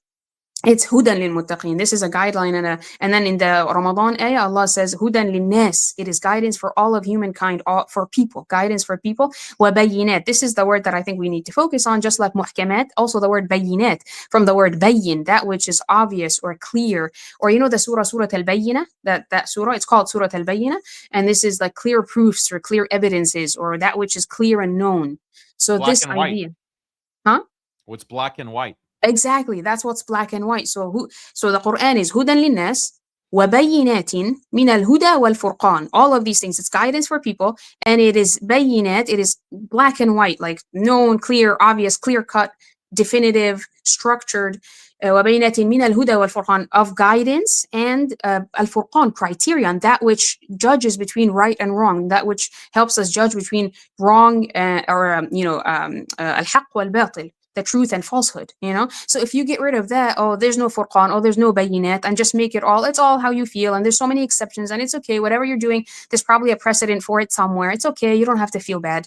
It's hudan lil muttaqin. This is a guideline and then in the Ramadan ayah, Allah says hudan lil nas. It is guidance for all of humankind, for people, guidance for people. Wa bayinat. This is the word that I think we need to focus on, just like muhkamat. Also the word bayinat from the word bayin, that which is obvious or clear. Or you know the surah al-Bayyinah, that surah, it's called surah al-Bayyinah, and this is like clear proofs or clear evidences or that which is clear and known. So Black this and white. idea, huh? What's black and white? Exactly, that's what's black and white. So the Quran is hudan linnas وبينات من الهدى والفرقان. All of these things, it's guidance for people, and it is bayinat, it is black and white, like known, clear, obvious, clear cut, definitive, structured. وبينات من الهدى والفرقان, of guidance, and al-furqan, criterion, that which judges between right and wrong, that which helps us judge between wrong al-haq wal-batil, the truth and falsehood, you know? So if you get rid of that, oh, there's no furqan, oh, there's no bayinat, and just make it all, it's all how you feel, and there's so many exceptions, and it's okay, whatever you're doing, there's probably a precedent for it somewhere. It's okay, you don't have to feel bad.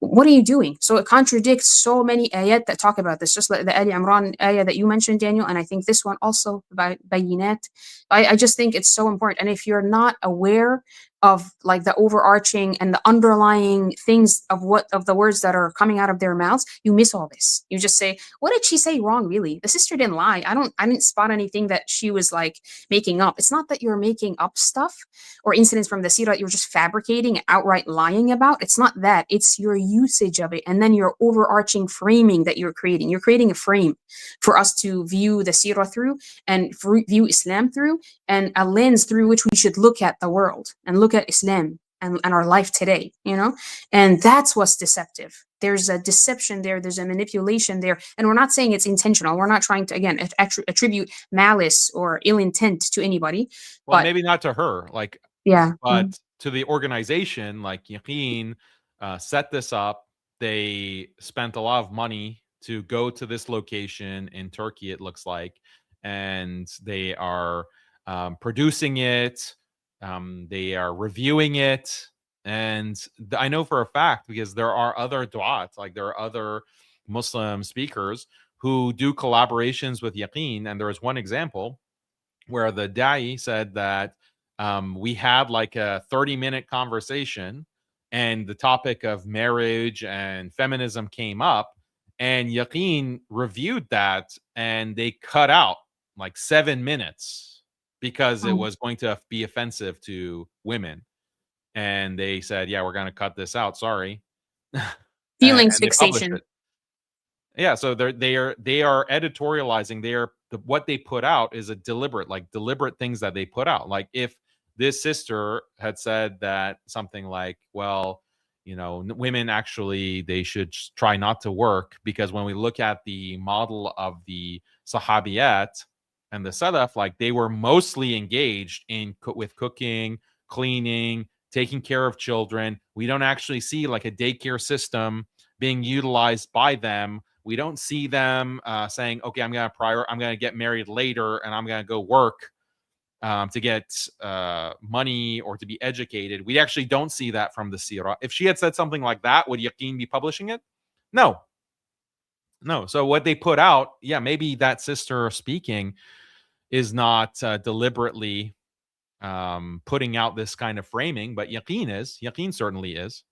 What are you doing? So it contradicts so many ayat that talk about this, just like the Ali Imran ayah that you mentioned, Daniel, and I think this one also about bayinat. I just think it's so important. And if you're not aware of like the overarching and the underlying things of the words that are coming out of their mouths, you miss all this. You just say, what did she say wrong? Really, the sister didn't lie. I didn't spot anything that she was like making up. It's not that you're making up stuff or incidents from the seerah you're just fabricating, outright lying about. It's not that. It's your usage of it, and then your overarching framing that you're creating. You're creating a frame for us to view the seerah through and view Islam through, and a lens through which we should look at the world and look at Islam and our life today, you know? And that's what's deceptive. There's a deception there, there's a manipulation there, and we're not saying it's intentional. We're not trying to, again, attribute malice or ill intent to anybody. Well, but maybe not to her, like, yeah, but to the organization, like Yaqeen set this up. They spent a lot of money to go to this location in Turkey, it looks like, and they are producing it. They are reviewing it. And I know for a fact, because there are other du'at, like there are other Muslim speakers who do collaborations with Yaqeen. And there is one example where the da'i said that we had like a 30-minute conversation and the topic of marriage and feminism came up, and Yaqeen reviewed that and they cut out like 7 minutes because it was going to be offensive to women. And they said, yeah, we're going to cut this out. Sorry. feelings And they published fixation. it. Yeah, so they are editorializing. What they put out is deliberate things that they put out. Like if this sister had said that something like, well, you know, women actually, they should try not to work, because when we look at the model of the Sahabiyat and the Salaf, like they were mostly engaged with cooking, cleaning, taking care of children. We don't actually see like a daycare system being utilized by them. We don't see them saying, okay, I'm going to get married later and I'm going to go work to get money or to be educated. We actually don't see that from the seerah. If she had said something like that, would Yaqeen be publishing it? No. So what they put out, yeah, maybe that sister speaking is not deliberately putting out this kind of framing, but Yaqeen certainly is.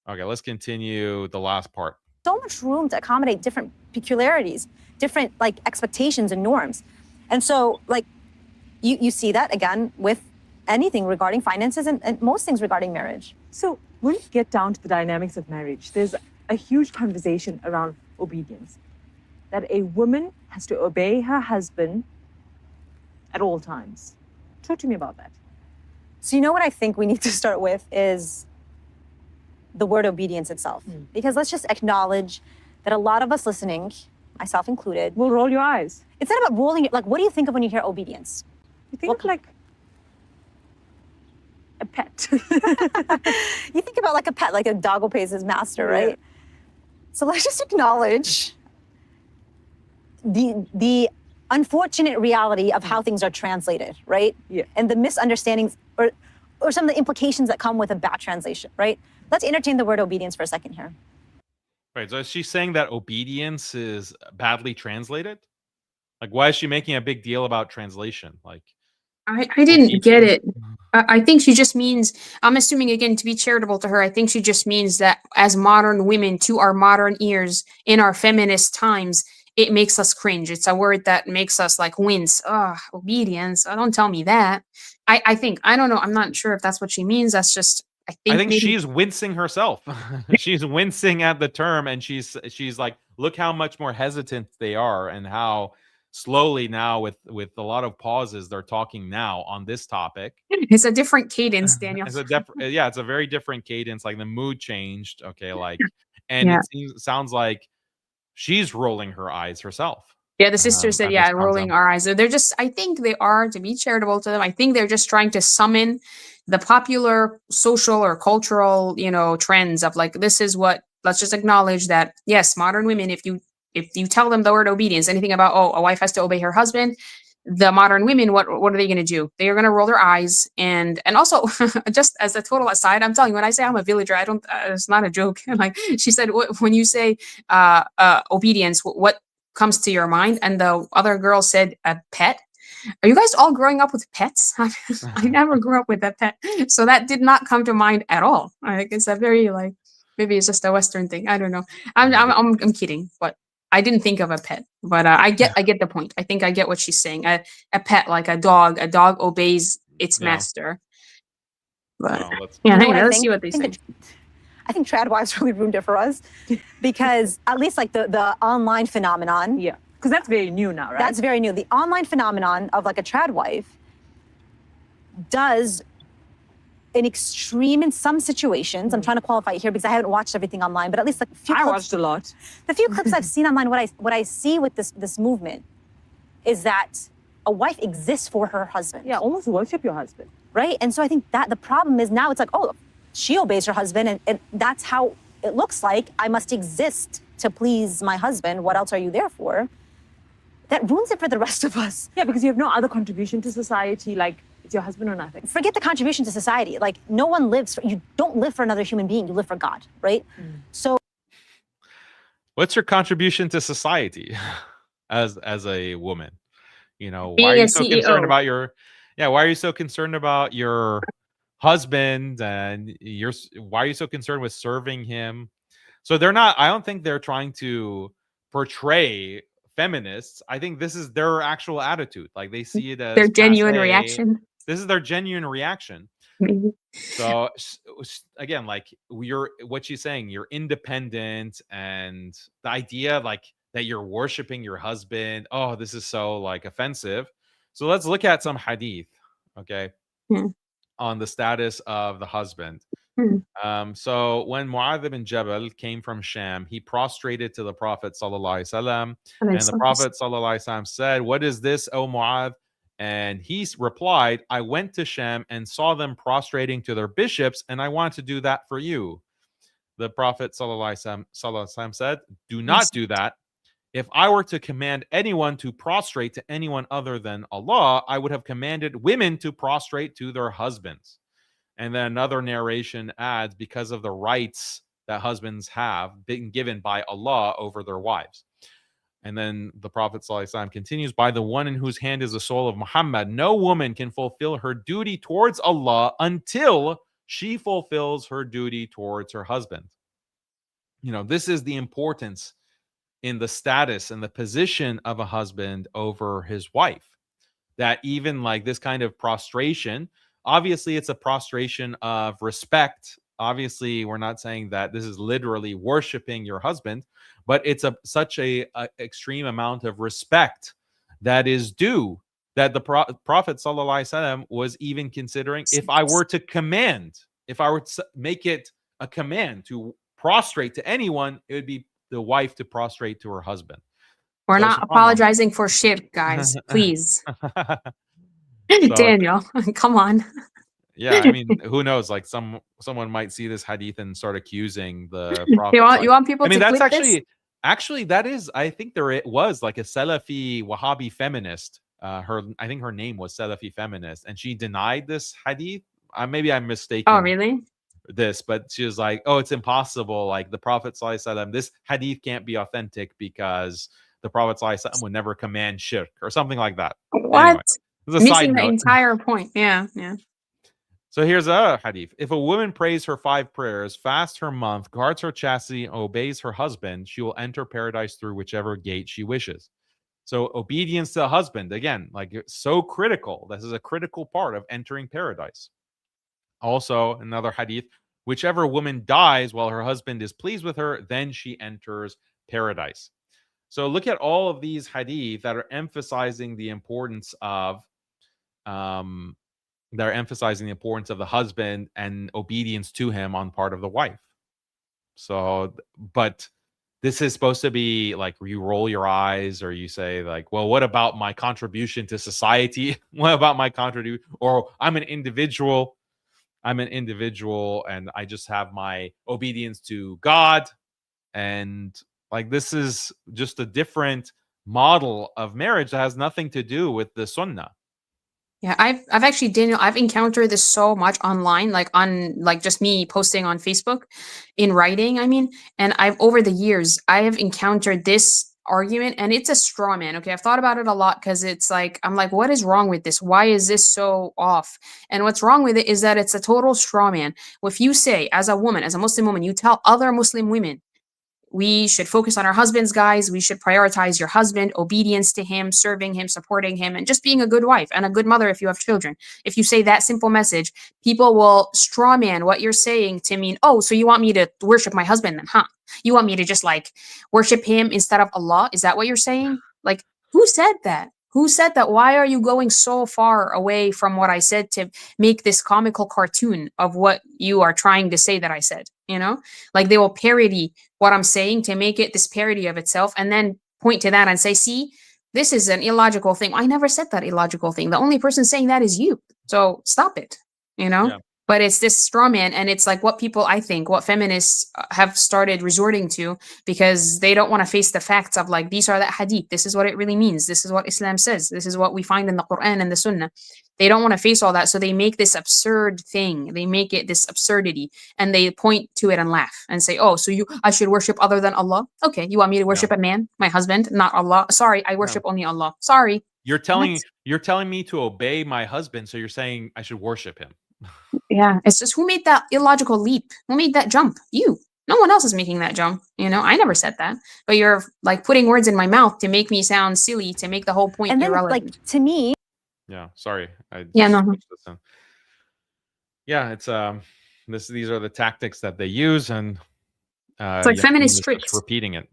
Okay, let's continue the last part. So much room to accommodate different peculiarities, different like expectations and norms. And so like you see that again with anything regarding finances and most things regarding marriage. So when you get down to the dynamics of marriage, there's a huge conversation around obedience, that a woman has to obey her husband at all times. Talk to me about that. So you know what I think we need to start with is the word obedience itself. Because let's just acknowledge that a lot of us listening myself included, Will roll your eyes. it's not about rolling. Like, what do you think of when you hear obedience? You think of like a pet. You think about like a pet, like a dog obeys his master, right? So let's just acknowledge the unfortunate reality of how things are translated, right? Yeah. And the misunderstandings or some of the implications that come with a bad translation, right? Let's entertain the word obedience for a second here. Right. So is she saying that obedience is badly translated? Like, why is she making a big deal about translation? Like, I didn't get obedience- it. I think she just means, I'm assuming again to be charitable to her, I think she just means that as modern women, to our modern ears, in our feminist times, it makes us cringe. It's a word that makes us like wince. Obedience. Oh, don't tell me that. I think, I don't know. I'm not sure if that's what she means. That's just, I think think maybe. she's wincing herself. She's wincing at the term, and she's like, look how much more hesitant they are, and how slowly now with a lot of pauses they're talking now on this topic. It's a different cadence, Daniel. It's a very different cadence. Like the mood changed. Okay, like, and Yeah. it sounds like she's rolling her eyes herself. Yeah, the sister said, at yeah, this rolling concept. our eyes. They're just, I think they are, to be charitable to them, I think they're just trying to summon the popular social or cultural, trends of like, this is what, let's just acknowledge that, yes, modern women, if you tell them the word obedience, anything about, oh, a wife has to obey her husband, the modern women, what are they going to do? They are going to roll their eyes. And also, just as a total aside, I'm telling you, when I say I'm a villager, I don't, it's not a joke. Like she said, when you say obedience, what comes to your mind? And the other girl said a pet. Are you guys all growing up with pets? I never grew up with a pet, so that did not come to mind at all. I think it's a very like, maybe it's just a Western thing. I don't know. I'm kidding, but I didn't think of a pet. But I get the point. I think I get what she's saying. A pet, like a dog. A dog obeys its Yeah. master. But No, let's- yeah, You know anyway, what I let's think? see what they I say. think I think trad wives really ruined it for us because at least like the online phenomenon, Yeah. Because that's very new now, right? that's very new. The online phenomenon of like a trad wife does an extreme in some situations. I'm trying to qualify it here because I haven't watched everything online, but at least like a few I clips, watched a lot. the few clips I've seen online, what I see with this movement is that a wife exists for her husband. Yeah, almost worship your husband. Right? And so I think that the problem is now it's like, oh, she obeys her husband, and that's how it looks like. I must exist to please my husband. What else are you there for? That ruins it for the rest of us. Yeah, because you have no other contribution to society, like it's your husband or nothing. Forget the contribution to society. Like, no one lives, you don't live for another human being, you live for God, right? So What's your contribution to society as a woman? Why Being are a you so concerned CEO. about why are you so concerned about your husband, and why are you so concerned with serving him? So I don't think they're trying to portray feminists. I think this is their actual attitude. Like they see it as Their genuine passé. reaction. This is their genuine reaction. Maybe. So again, like what she's saying, you're independent, and the idea like that you're worshiping your husband. Oh, this is so like offensive. So let's look at some hadith, okay, on the status of the husband. So when Mu'adh ibn Jabal came from Sham, he prostrated to the Prophet sallallahu alaihi wasallam, and the Prophet sallallahu alaihi wasallam said, "What is this, O Mu'adh?" And he replied, "I went to Sham and saw them prostrating to their bishops, and I want to do that for you." The Prophet sallallahu alaihi wasallam said, "Do not do that. If I were to command anyone to prostrate to anyone other than Allah, I would have commanded women to prostrate to their husbands." And then another narration adds, because of the rights that husbands have been given by Allah over their wives. And then the Prophet ﷺ continues, by the one in whose hand is the soul of Muhammad, no woman can fulfill her duty towards Allah until she fulfills her duty towards her husband. This is the importance in the status and the position of a husband over his wife, that even like this kind of prostration, obviously it's a prostration of respect. Obviously, we're not saying that this is literally worshiping your husband, but it's such a extreme amount of respect that is due, that the Prophet sallallahu alaihi wasallam was even considering, if I were to make it a command to prostrate to anyone, it would be the wife to prostrate to her husband. We're So not apologizing for shirk, guys. Please. So, Daniel, come on. yeah, I mean, who knows? Like someone might see this hadith and start accusing the Prophet. You want people I mean, to that's click this? actually that is. I think it was like a Salafi Wahhabi feminist. I think her name was Salafi feminist, and she denied this hadith. Maybe I'm mistaken. Oh, really? This, but she was like, "Oh, it's impossible. Like the Prophet ﷺ, this hadith can't be authentic because the Prophet ﷺ would never command shirk or something like that." What? Anyway, this is a side Missing the note. entire point. Yeah, yeah. So here's a hadith. If a woman prays her 5 prayers, fasts her month, guards her chastity, and obeys her husband, she will enter paradise through whichever gate she wishes. So obedience to the husband, again, like it's so critical. This is a critical part of entering paradise. Also, another hadith, whichever woman dies while her husband is pleased with her, then she enters paradise. So look at all of these hadith that are emphasizing the importance of the husband and obedience to him on part of the wife. So, but this is supposed to be like you roll your eyes or you say like, well, what about my contribution to society? What about my contribution? Or I'm an individual and I just have my obedience to God. And like, this is just a different model of marriage that has nothing to do with the sunnah. Yeah, I've actually, Daniel, I've encountered this so much online, like just me posting on Facebook in writing, I mean, and over the years, I have encountered this argument and it's a straw man. Okay, I've thought about it a lot because it's like, I'm like, what is wrong with this? Why is this so off? And what's wrong with it is that it's a total straw man. If you say, as a woman, as a Muslim woman, you tell other Muslim women, we should focus on our husbands, guys. We should prioritize your husband, obedience to him, serving him, supporting him, and just being a good wife and a good mother if you have children. If you say that simple message, people will strawman what you're saying to mean, oh, so you want me to worship my husband then, huh? You want me to just like worship him instead of Allah? Is that what you're saying? Like, who said that? Who said that? Why are you going so far away from what I said to make this comical cartoon of what you are trying to say that I said? You know, like they will parody what I'm saying to make it this parody of itself and then point to that and say, see, this is an illogical thing. I never said that illogical thing. The only person saying that is you. So stop it, you know? Yeah. But it's this straw man, and it's like what people, I think, what feminists have started resorting to because they don't want to face the facts of like, these are the hadith. This is what it really means. This is what Islam says. This is what we find in the Quran and the Sunnah. They don't want to face all that. So they make this absurd thing. They make it this absurdity and they point to it and laugh and say, oh, so I should worship other than Allah? Okay, you want me to worship a man, my husband, not Allah? Sorry, I worship only Allah. Sorry. You're telling me to obey my husband, so you're saying I should worship him. Yeah, it's just who made that illogical leap? Who made that jump? You. No one else is making that jump. You know, I never said that. But you're like putting words in my mouth to make me sound silly, to make the whole point irrelevant. Like to me. Yeah, sorry. No. Yeah, it's these are the tactics that they use, and it's like feminist tricks. Repeating it.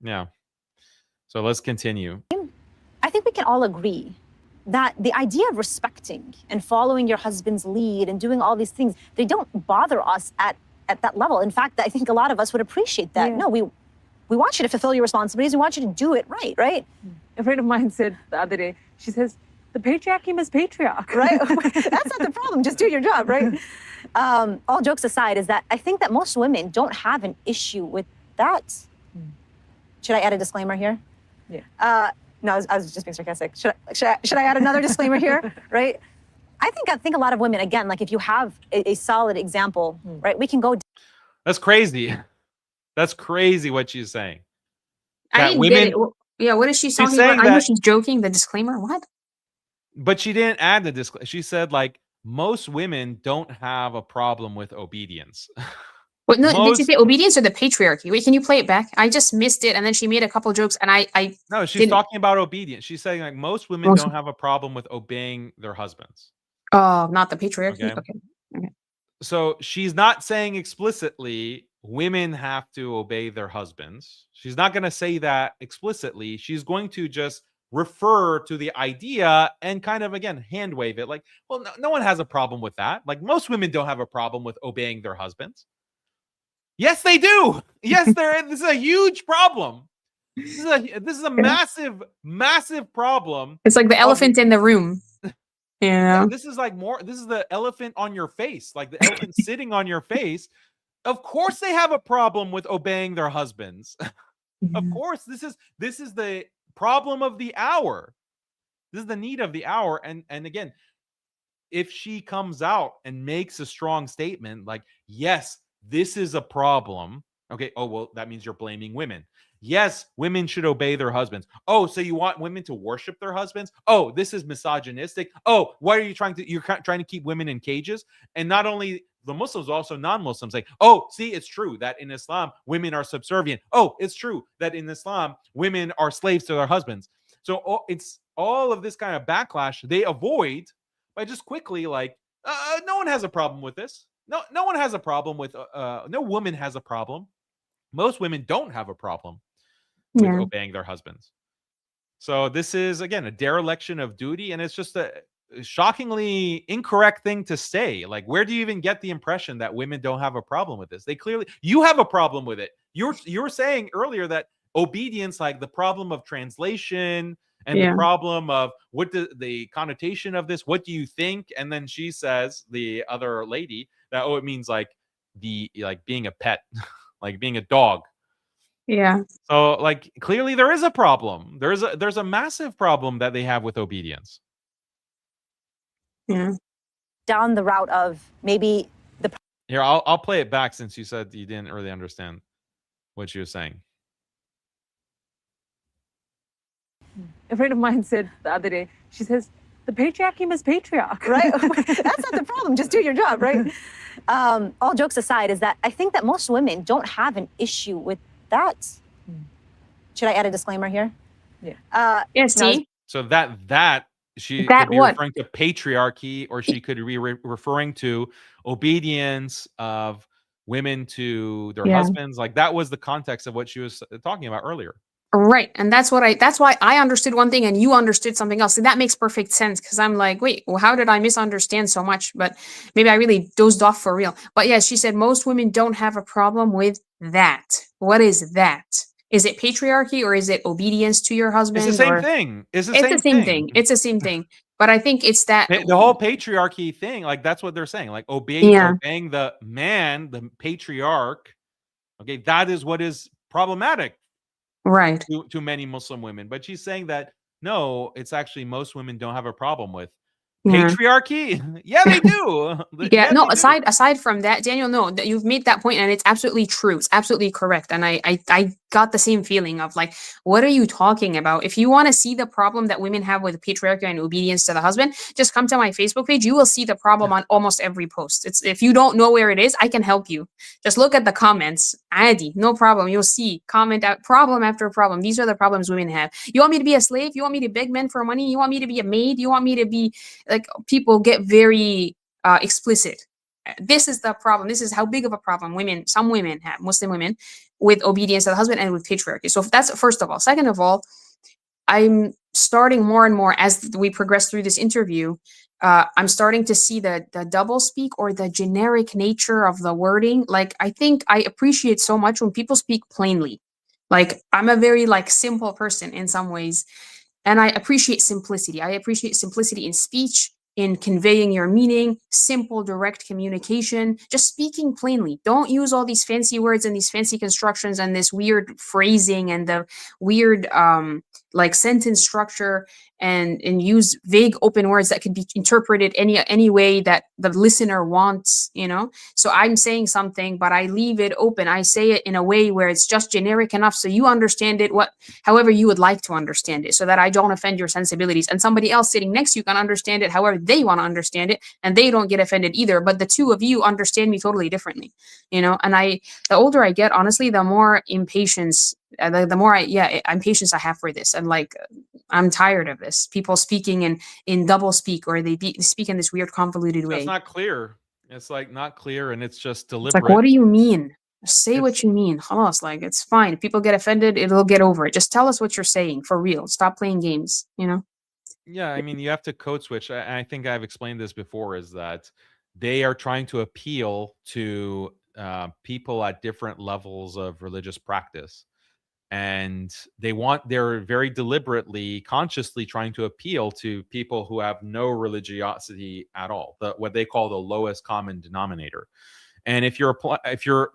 Yeah. So let's continue. I think we can all agree that the idea of respecting and following your husband's lead and doing all these things, they don't bother us at that level. In fact, I think a lot of us would appreciate that. Yeah. No, we want you to fulfill your responsibilities. We want you to do it right? A friend of mine said the other day, she says, the patriarchy must patriarch. Right? That's not the problem. Just do your job, right? All jokes aside, is that I think that most women don't have an issue with that. Should I add a disclaimer here? Yeah. No, I was just being sarcastic. Should I add another disclaimer here? Right? I think a lot of women, again, like if you have a solid example, right, we can go. That's crazy. That's crazy what she's saying. I didn't get it. Yeah, what is she talking about? I know she's joking. The disclaimer, what? But she didn't add the disclaimer. She said like most women don't have a problem with obedience. What, no, did you say obedience or the patriarchy? Wait, can you play it back? I just missed it, and then she made a couple jokes, and I no, she's talking about obedience. She's saying like most women don't have a problem with obeying their husbands. Oh, not the patriarchy. Okay. So she's not saying explicitly women have to obey their husbands. She's not going to say that explicitly. She's going to just refer to the idea and kind of again hand wave it like, well, no one has a problem with that. Like most women don't have a problem with obeying their husbands. Yes, they do. Yes, this is a huge problem. This is a massive problem. It's like the of- elephant in the room. Yeah. This is like this is the elephant on your face, like the elephant sitting on your face. Of course they have a problem with obeying their husbands. Of course, this is the problem of the hour. This is the need of the hour. And again, if she comes out and makes a strong statement like, yes, this is a problem. Okay. Oh, well, that means you're blaming women. Yes, women should obey their husbands. Oh, so you want women to worship their husbands? Oh, this is misogynistic. Oh, why are you trying to keep women in cages? And not only the Muslims, also non-Muslims say, oh, see, it's true that in Islam, women are subservient. Oh, it's true that in Islam, women are slaves to their husbands. So it's all of this kind of backlash they avoid by just quickly like, no one has a problem with this. No one has a problem with, no woman has a problem. Most women don't have a problem with obeying their husbands. So this is, again, a dereliction of duty, and it's just a shockingly incorrect thing to say. Like, where do you even get the impression that women don't have a problem with this? They clearly, you have a problem with it. You're saying earlier that obedience, like the problem of translation and the problem of what the connotation of this, what do you think? And then she says, the other lady, that, oh, it means like being a pet, like being a dog. Yeah. So like clearly there is a problem. There's a massive problem that they have with obedience. Yeah. Down the route of maybe the Here, I'll play it back since you said you didn't really understand what she was saying. A friend of mine said the other day, she says, the patriarchy must patriarch. right? That's not the problem. Just do your job, right? All jokes aside, is that I think that most women don't have an issue with that. Should I add a disclaimer here? Yeah. Yeah, see? So that she That could be what? referring to patriarchy, or she could be referring to obedience of women to their husbands. Like that was the context of what she was talking about earlier. Right. And that's why I understood one thing and you understood something else. And that makes perfect sense, because I'm like, wait, well, how did I misunderstand so much? But maybe I really dozed off for real. But yeah, she said most women don't have a problem with that. What is that? Is it patriarchy or is it obedience to your husband? It's the same thing. It's the same thing. It's the same thing. But I think it's that the whole patriarchy thing, like that's what they're saying. Like obeying the man, the patriarch. Okay, that is what is problematic. Right. To many Muslim women. But she's saying that no, it's actually most women don't have a problem with patriarchy. Yeah, they do. No, aside from that, Daniel, no, that you've made that point and it's absolutely true. It's absolutely correct. And I got the same feeling of like, what are you talking about? If you want to see the problem that women have with patriarchy and obedience to the husband, just come to my Facebook page. You will see the problem on almost every post. It's, if you don't know where it is, I can help you. Just look at the comments. Adi, no problem. You'll see comment out problem after problem. These are the problems women have. You want me to be a slave? You want me to beg men for money? You want me to be a maid? You want me to be like, people get very explicit. This is the problem. This is how big of a problem some women have, Muslim women, with obedience to the husband and with patriarchy. So that's first of all. Second of all, I'm starting more and more as we progress through this interview. I'm starting to see the double speak or the generic nature of the wording. Like, I think I appreciate so much when people speak plainly. Like, I'm a very simple person in some ways. And I appreciate simplicity. I appreciate simplicity in speech, in conveying your meaning, simple, direct communication, just speaking plainly. Don't use all these fancy words and these fancy constructions and this weird phrasing and the weird sentence structure and use vague open words that could be interpreted any way that the listener wants, So I'm saying something, but I leave it open. I say it in a way where it's just generic enough so you understand it however you would like to understand it, so that I don't offend your sensibilities. And somebody else sitting next to you can understand it however they want to understand it, and they don't get offended either. But the two of you understand me totally differently, And the older I get, honestly, the more impatience, the more impatience I have for this. And I'm tired of this. People speaking in double speak, or they speak in this weird convoluted way. It's not clear. It's not clear, and it's just deliberate. It's like, what do you mean? Say what you mean. Khalas, it's fine. If people get offended, it'll get over it. Just tell us what you're saying for real. Stop playing games, Yeah, I mean, you have to code switch. I think I've explained this before, is that they are trying to appeal to people at different levels of religious practice. and they're very deliberately, consciously trying to appeal to people who have no religiosity at all, what they call the lowest common denominator. And if you're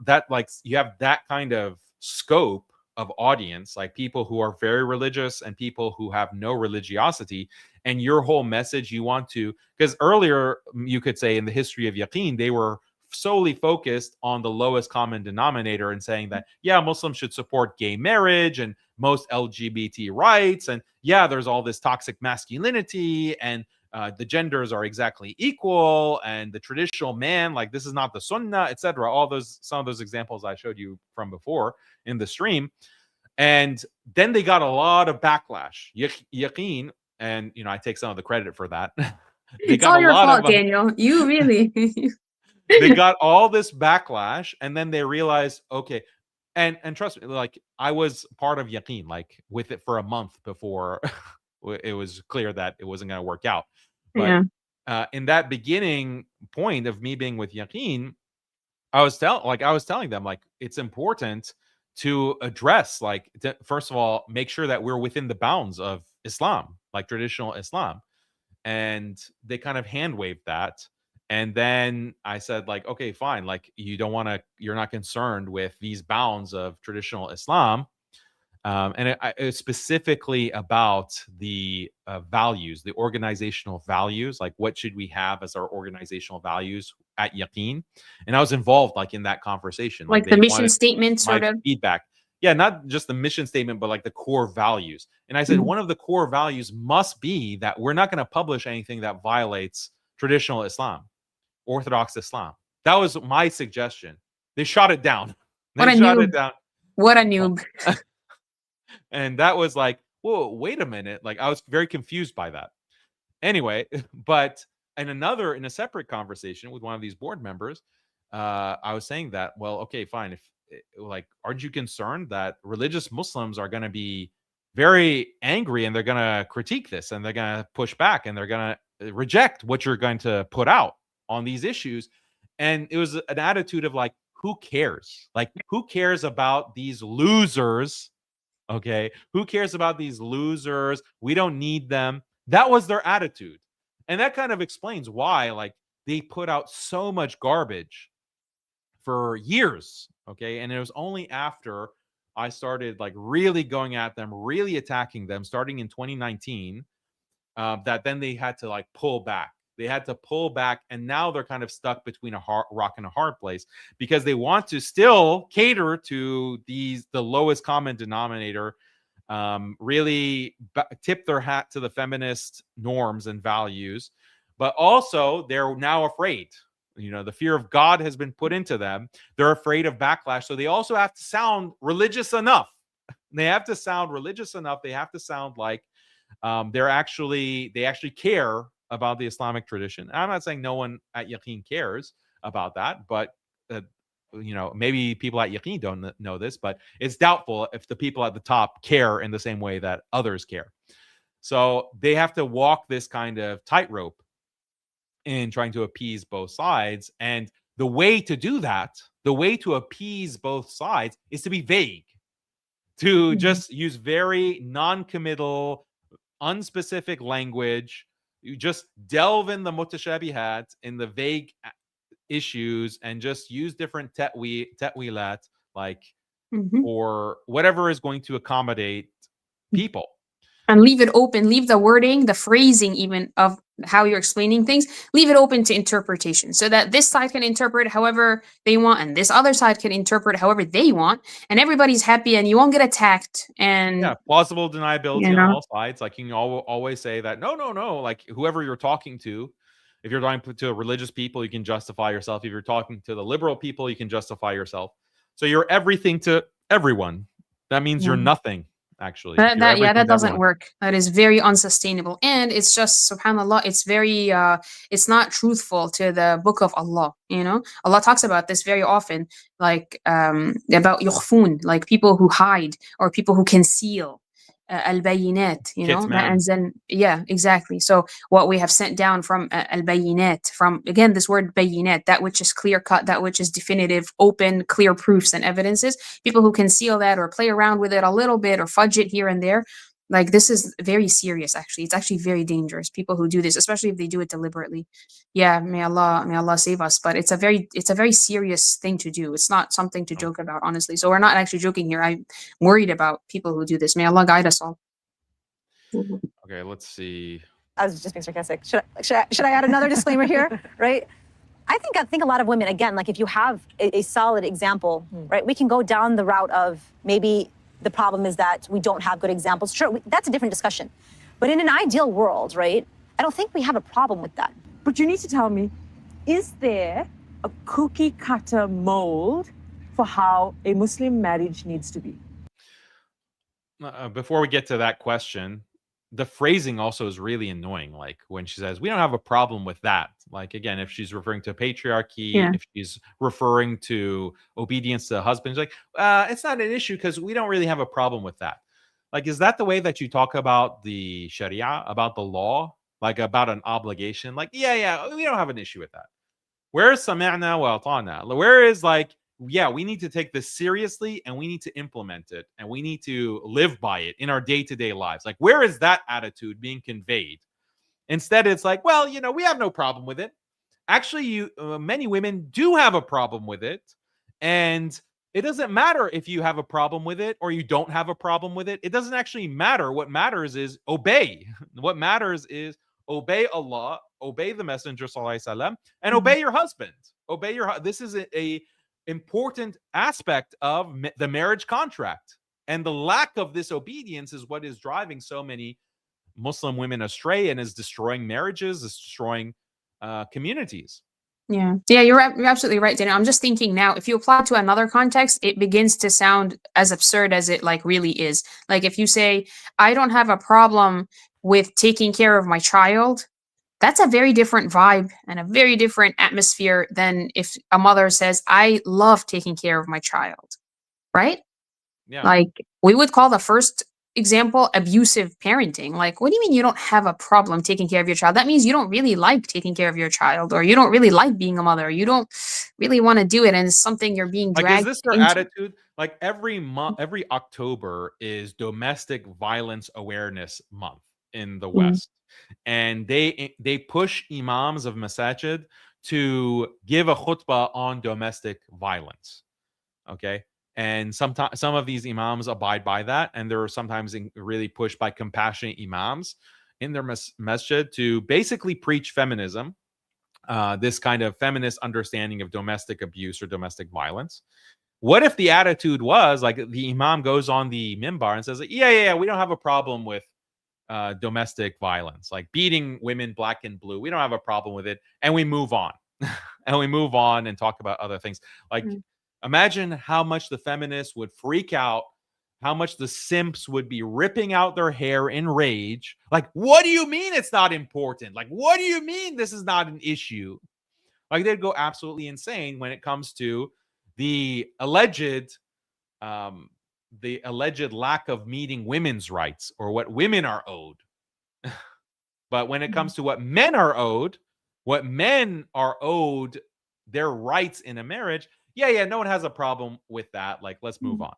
that, like, you have that kind of scope of audience, like people who are very religious and people who have no religiosity, and your whole message you want to, because earlier you could say in the history of Yaqeen, they were solely focused on the lowest common denominator and saying that, yeah, Muslims should support gay marriage and most LGBT rights, and yeah, there's all this toxic masculinity, and the genders are exactly equal, and the traditional man, like, this is not the sunnah, etc. Some of those examples I showed you from before in the stream. And then they got a lot of backlash. Yaqeen, and I take some of the credit for that. It's all your fault, Daniel. You really. They got all this backlash, and then they realized, okay, and trust me, like, I was part of Yaqeen, like, with it for a month before it was clear that it wasn't going to work out. But in that beginning point of me being with Yaqeen, I was telling them, like, it's important to address, like, first of all, make sure that we're within the bounds of Islam, like traditional Islam. And they kind of hand waved that. And then I said, like, okay, fine. Like, you're not concerned with these bounds of traditional Islam. And it specifically about the values, the organizational values, like what should we have as our organizational values at Yaqeen. And I was involved, like, in that conversation. Like the mission statement, sort of feedback. Yeah, not just the mission statement, but like the core values. And I said, one of the core values must be that we're not going to publish anything that violates traditional Islam, Orthodox Islam. That was my suggestion. They shot it down. What a noob. And that was like, whoa, wait a minute. Like, I was very confused by that. Anyway, but in a separate conversation with one of these board members, I was saying that, well, okay, fine. Like, aren't you concerned that religious Muslims are going to be very angry, and they're going to critique this, and they're going to push back, and they're going to reject what you're going to put out on these issues? And it was an attitude of, like, who cares? Like, who cares about these losers? Okay, who cares about these losers? We don't need them. That was their attitude. And that kind of explains why, like, they put out so much garbage for years. Okay, and it was only after I started, like, really going at them, really attacking them, starting in 2019, that then they had to, like, pull back. They had to pull back, and now they're kind of stuck between a rock and a hard place, because they want to still cater to the lowest common denominator, really tip their hat to the feminist norms and values, but also they're now afraid. The fear of God has been put into them. They're afraid of backlash, so they also have to sound religious enough. They have to sound religious enough. They have to sound like they actually care about the Islamic tradition. I'm not saying no one at Yaqeen cares about that, but maybe people at Yaqeen don't know this, but it's doubtful if the people at the top care in the same way that others care. So they have to walk this kind of tightrope in trying to appease both sides. And the way to do that, the way to appease both sides, is to be vague, to just use very non-committal, unspecific language. You just delve in the mutashabihat, in the vague issues, and just use different ta'wilat, like, or whatever is going to accommodate people. And leave it open, leave the wording, the phrasing even of how you're explaining things, leave it open to interpretation, so that this side can interpret however they want, and this other side can interpret however they want, and everybody's happy, and you won't get attacked. And yeah, plausible deniability on all sides. Like, you can always say that, no, like, whoever you're talking to, if you're talking to religious people, you can justify yourself. If you're talking to the liberal people, you can justify yourself. So you're everything to everyone. That means you're nothing. Actually, that doesn't work. That is very unsustainable, and it's just, subhanallah, it's very it's not truthful to the book of Allah. Allah talks about this very often, like about yukhfun, like people who hide or people who conceal. al-bayinat, you know, that Kitman. ends in, yeah, exactly. So what we have sent down from al-bayinat, from, again, this word bayinat, that which is clear cut, that which is definitive, open, clear proofs and evidences. People who conceal that or play around with it a little bit or fudge it here and there, like, this is very serious, actually. It's actually very dangerous. People who do this, especially if they do it deliberately. Yeah, may Allah save us. But it's a very serious thing to do. It's not something to joke about, honestly. So we're not actually joking here. I'm worried about people who do this. May Allah guide us all. Okay, let's see. I was just being sarcastic. Should I add another disclaimer here? Right? I think a lot of women, again, like if you have a solid example, right, we can go down the route of maybe the problem is that we don't have good examples. Sure, that's a different discussion. But in an ideal world, right, I don't think we have a problem with that. But you need to tell me, is there a cookie cutter mold for how a Muslim marriage needs to be? Before we get to that question, the phrasing also is really annoying. Like when she says, we don't have a problem with that. Like, again, if she's referring to patriarchy, Yeah. if she's referring to obedience to the husband, it's like, it's not an issue because we don't really have a problem with that. Like, is that the way that you talk about the Sharia, about the law, like about an obligation? Like, yeah, we don't have an issue with that. Where is sami'na wa ata'na? Where is like, yeah, we need to take this seriously and we need to implement it and we need to live by it in our day-to-day lives. Like, where is that attitude being conveyed? Instead, it's like, well, you know, we have no problem with it. Actually, many women do have a problem with it. And it doesn't matter if you have a problem with it or you don't have a problem with it. It doesn't actually matter. What matters is obey. What matters is obey Allah, obey the Messenger, sallallahu alaihi wasallam, and obey your husband. Obey your. This is a important aspect of the marriage contract, and the lack of this obedience is what is driving so many Muslim women astray and is destroying marriages, is destroying communities. Yeah, you're absolutely right, Daniel. I'm just thinking now, if you apply it to another context, it begins to sound as absurd as it like really is. Like if you say, I don't have a problem with taking care of my child, that's a very different vibe and a very different atmosphere than if a mother says, I love taking care of my child, right? Yeah. Like, we would call the first example abusive parenting. Like, what do you mean you don't have a problem taking care of your child? That means you don't really like taking care of your child, or you don't really like being a mother, or you don't really want to do it, and it's something you're being Like, dragged is this their into. attitude? Like every month, every October is Domestic Violence Awareness Month in the West, and they push imams of masajid to give a khutbah on domestic violence. Okay. And sometimes some of these imams abide by that, and they're sometimes really pushed by compassionate imams in their masjid to basically preach feminism, this kind of feminist understanding of domestic abuse or domestic violence. What if the attitude was like the imam goes on the minbar and says, yeah, we don't have a problem with domestic violence, like beating women black and blue. We don't have a problem with it, and we move on, and we move on and talk about other things. Like. Imagine how much the feminists would freak out, how much the simps would be ripping out their hair in rage. Like, what do you mean it's not important? Like, what do you mean this is not an issue? Like, they'd go absolutely insane when it comes to the alleged lack of meeting women's rights or what women are owed. But when it comes to what men are owed, their rights in a marriage, yeah, no one has a problem with that. Like, let's move on.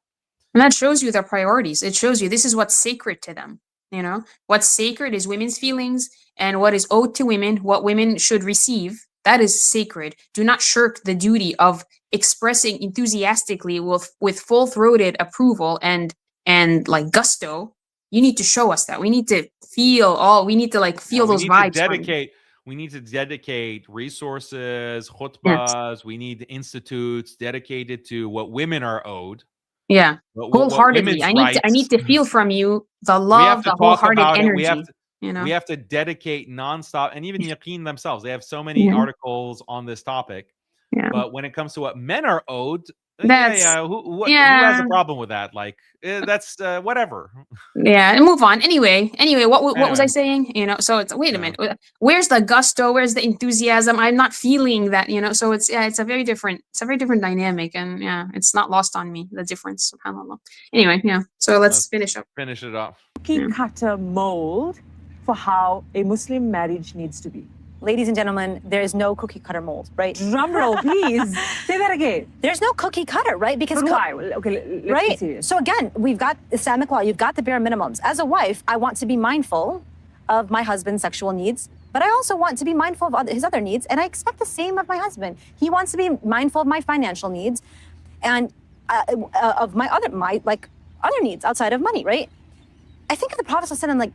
And that shows you their priorities. It shows you this is what's sacred to them. You know, what's sacred is women's feelings, and what is owed to women, what women should receive, that is sacred. Do not shirk the duty of expressing enthusiastically with full-throated approval and like gusto. You need to show us that. We need to feel those vibes. We need to dedicate resources, khutbahs. We need institutes dedicated to what women are owed. Yeah, wholeheartedly. I need to feel from you the love, the wholehearted energy. We have to dedicate nonstop, and even Yaqeen themselves, they have so many articles on this topic. Yeah. But when it comes to what men are owed, That's who has yeah. a problem with that? Like, that's whatever. Yeah, and move on. Anyway, what was I Anyway, saying? So it's wait a yeah. minute. Where's the gusto? Where's the enthusiasm? I'm not feeling that. So it's a very different dynamic, and yeah, it's not lost on me the difference. SubhanAllah. Anyway, yeah. So let's finish up. Finish it off. Cookie cutter mold for how a Muslim marriage needs to be. Ladies and gentlemen, there is no cookie cutter mold, right? Drum roll, please. Say that again. There's no cookie cutter, right? Because But why? Okay, let's be right? serious. So again, we've got Islamic law, you've got the bare minimums. As a wife, I want to be mindful of my husband's sexual needs, but I also want to be mindful of his other needs, and I expect the same of my husband. He wants to be mindful of my financial needs and of my other needs outside of money, right? I think of the Prophet ﷺ, like,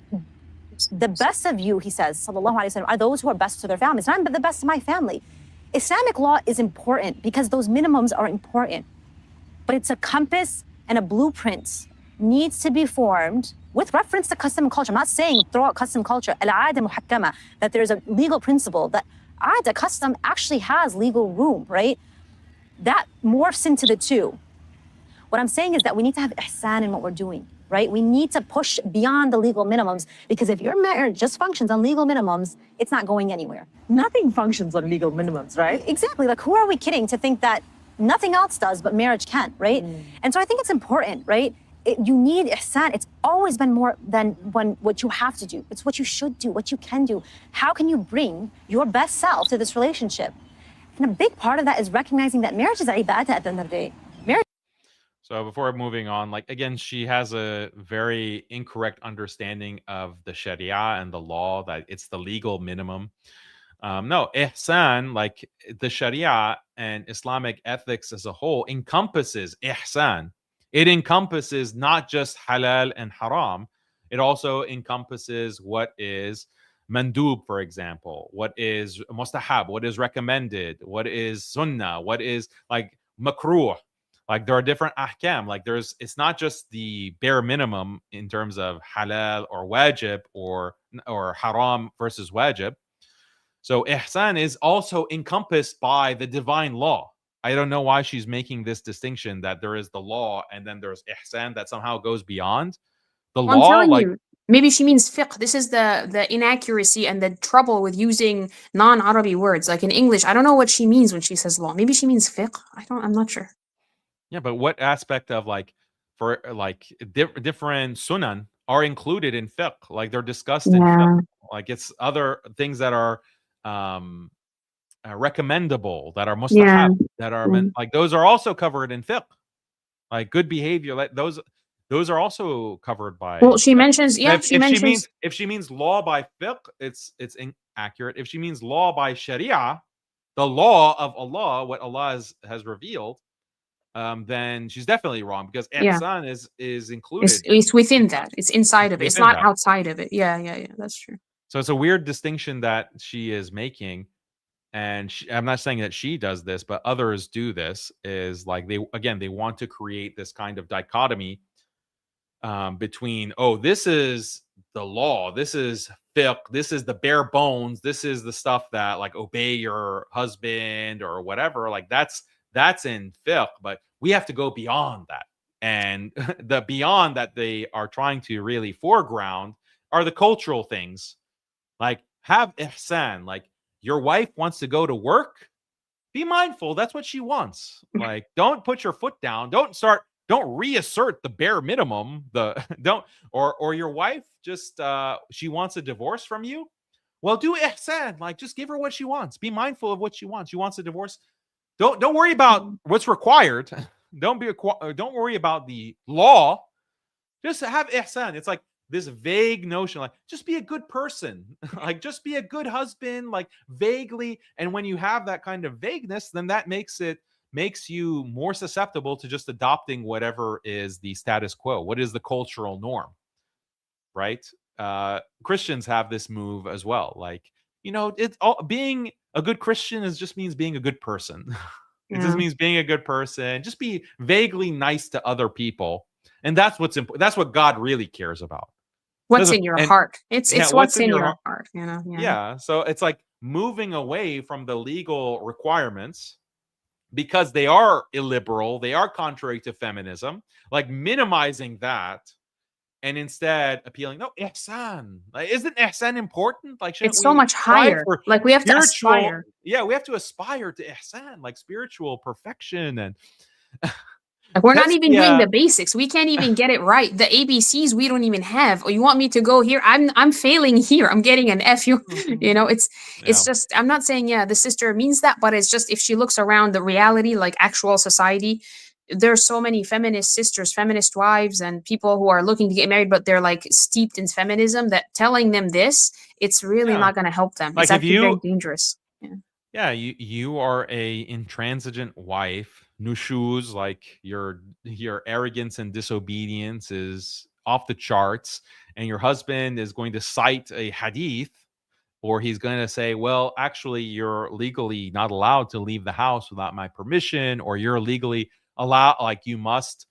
the best of you, he says, sallallahu alaihi wasallam, are those who are best to their families. And I'm the best to my family. Islamic law is important because those minimums are important. But it's a compass and a blueprint needs to be formed with reference to custom and culture. I'm not saying throw out custom culture, al-aada muhakkama, that there's a legal principle that aada, custom, actually has legal room, right? That morphs into the two. What I'm saying is that we need to have ihsan in what we're doing, right? We need to push beyond the legal minimums, because if your marriage just functions on legal minimums, it's not going anywhere. Nothing functions on legal minimums, right? Exactly. Like, who are we kidding to think that nothing else does but marriage can, right? And so I think it's important, right? You need ihsan. It's always been more than what you have to do. It's what you should do, what you can do. How can you bring your best self to this relationship? And a big part of that is recognizing that marriage is ibadah at the end of the day. So before moving on, like, again, she has a very incorrect understanding of the Sharia and the law, that it's the legal minimum. No, ihsan, like the Sharia and Islamic ethics as a whole, encompasses ihsan. It encompasses not just halal and haram. It also encompasses what is mandub, for example, what is mustahab, what is recommended, what is sunnah, what is like makruh. Like, there are different ahkam. Like, it's not just the bare minimum in terms of halal or wajib or haram versus wajib. So ihsan is also encompassed by the divine law. I don't know why she's making this distinction that there is the law and then there's ihsan that somehow goes beyond the I'm law. telling Like, you, maybe she means fiqh. This is the inaccuracy and the trouble with using non-Arabi words. Like in English, I don't know what she means when she says law. Maybe she means fiqh. I'm not sure. yeah, but what aspect of different sunan are included in fiqh? Like, they're discussed in fiqh. Like, it's other things that are recommendable, that are mustahab, that are like, those are also covered in fiqh. Like, good behavior, like those are also covered by. Well, she mentions, if she means law by fiqh, it's inaccurate. If she means law by sharia, the law of Allah, what Allah has revealed, then she's definitely wrong, because ihsan is included. It's within that. It's inside of it. It's not outside of it. Yeah. That's true. So it's a weird distinction that she is making, and I'm not saying that she does this, but others do this. Is like, they want to create this kind of dichotomy between, oh, this is the law, this is fiqh, this is the bare bones, this is the stuff that, like, obey your husband or whatever. Like, that's in fiqh, but we have to go beyond that. And the beyond that they are trying to really foreground are the cultural things. Like, have ihsan. Like, your wife wants to go to work, be mindful that's what she wants. Like, don't put your foot down. Don't reassert the bare minimum. Or your wife just she wants a divorce from you. Well, do ihsan. Like, just give her what she wants. Be mindful of what she wants. She wants a divorce. Don't worry about what's required. Don't worry about the law. Just have ihsan. It's like this vague notion, like, just be a good person, like, just be a good husband, like, vaguely. And when you have that kind of vagueness, then that makes you more susceptible to just adopting whatever is the status quo, what is the cultural norm, right? Christians have this move as well. Like, it's all, being a good Christian just means being a good person. It just means being a good person. Just be vaguely nice to other people. And that's what's important. That's what God really cares about. What's in your heart? It's what's in your heart, Yeah. So it's like moving away from the legal requirements because they are illiberal, they are contrary to feminism, like minimizing that, and instead appealing, no, ihsan. Like, isn't ihsan important? Like, shouldn't It's so we much strive higher. for Like we have to spiritual? aspire. Yeah, we have to aspire to ihsan, like spiritual perfection. And Like we're not even doing Tazkiyah, the basics. We can't even get it right. The ABCs we don't even have. Or you want me to go here? I'm failing here. I'm getting an F. You know, it's yeah, just I'm not saying yeah, the sister means that, but it's just if she looks around the reality, like actual society, there's so many feminist sisters, feminist wives, and people who are looking to get married, but they're like steeped in feminism that telling them this, it's really yeah. not gonna help them. It's Like if actually very you, dangerous. Yeah. yeah, you are a intransigent wife, nushuz, like your arrogance and disobedience is off the charts, and your husband is going to cite a hadith, or he's going to say, well, actually, you're legally not allowed to leave the house without my permission, or you're legally allowed, like you must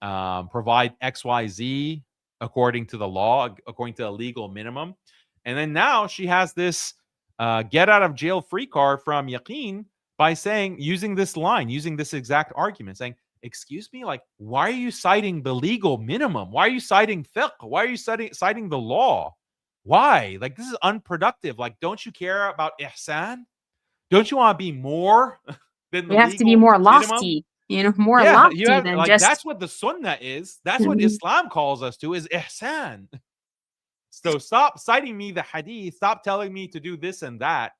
provide XYZ according to the law, according to a legal minimum. And then now she has this get out of jail free card from Yaqeen by saying, using this line, using this exact argument, saying, excuse me, like, why are you citing the legal minimum? Why are you citing fiqh? Why are you citing the law? Why? Like, this is unproductive. Like, don't you care about ihsan? Don't you want to be more than the We have to be legal more minimum? lofty, you know, more Yeah, you lofty have, than like, just that's what the sunnah is. That's what Mhm. Islam calls us to, is ihsan. So stop citing me the hadith. Stop telling me to do this and that.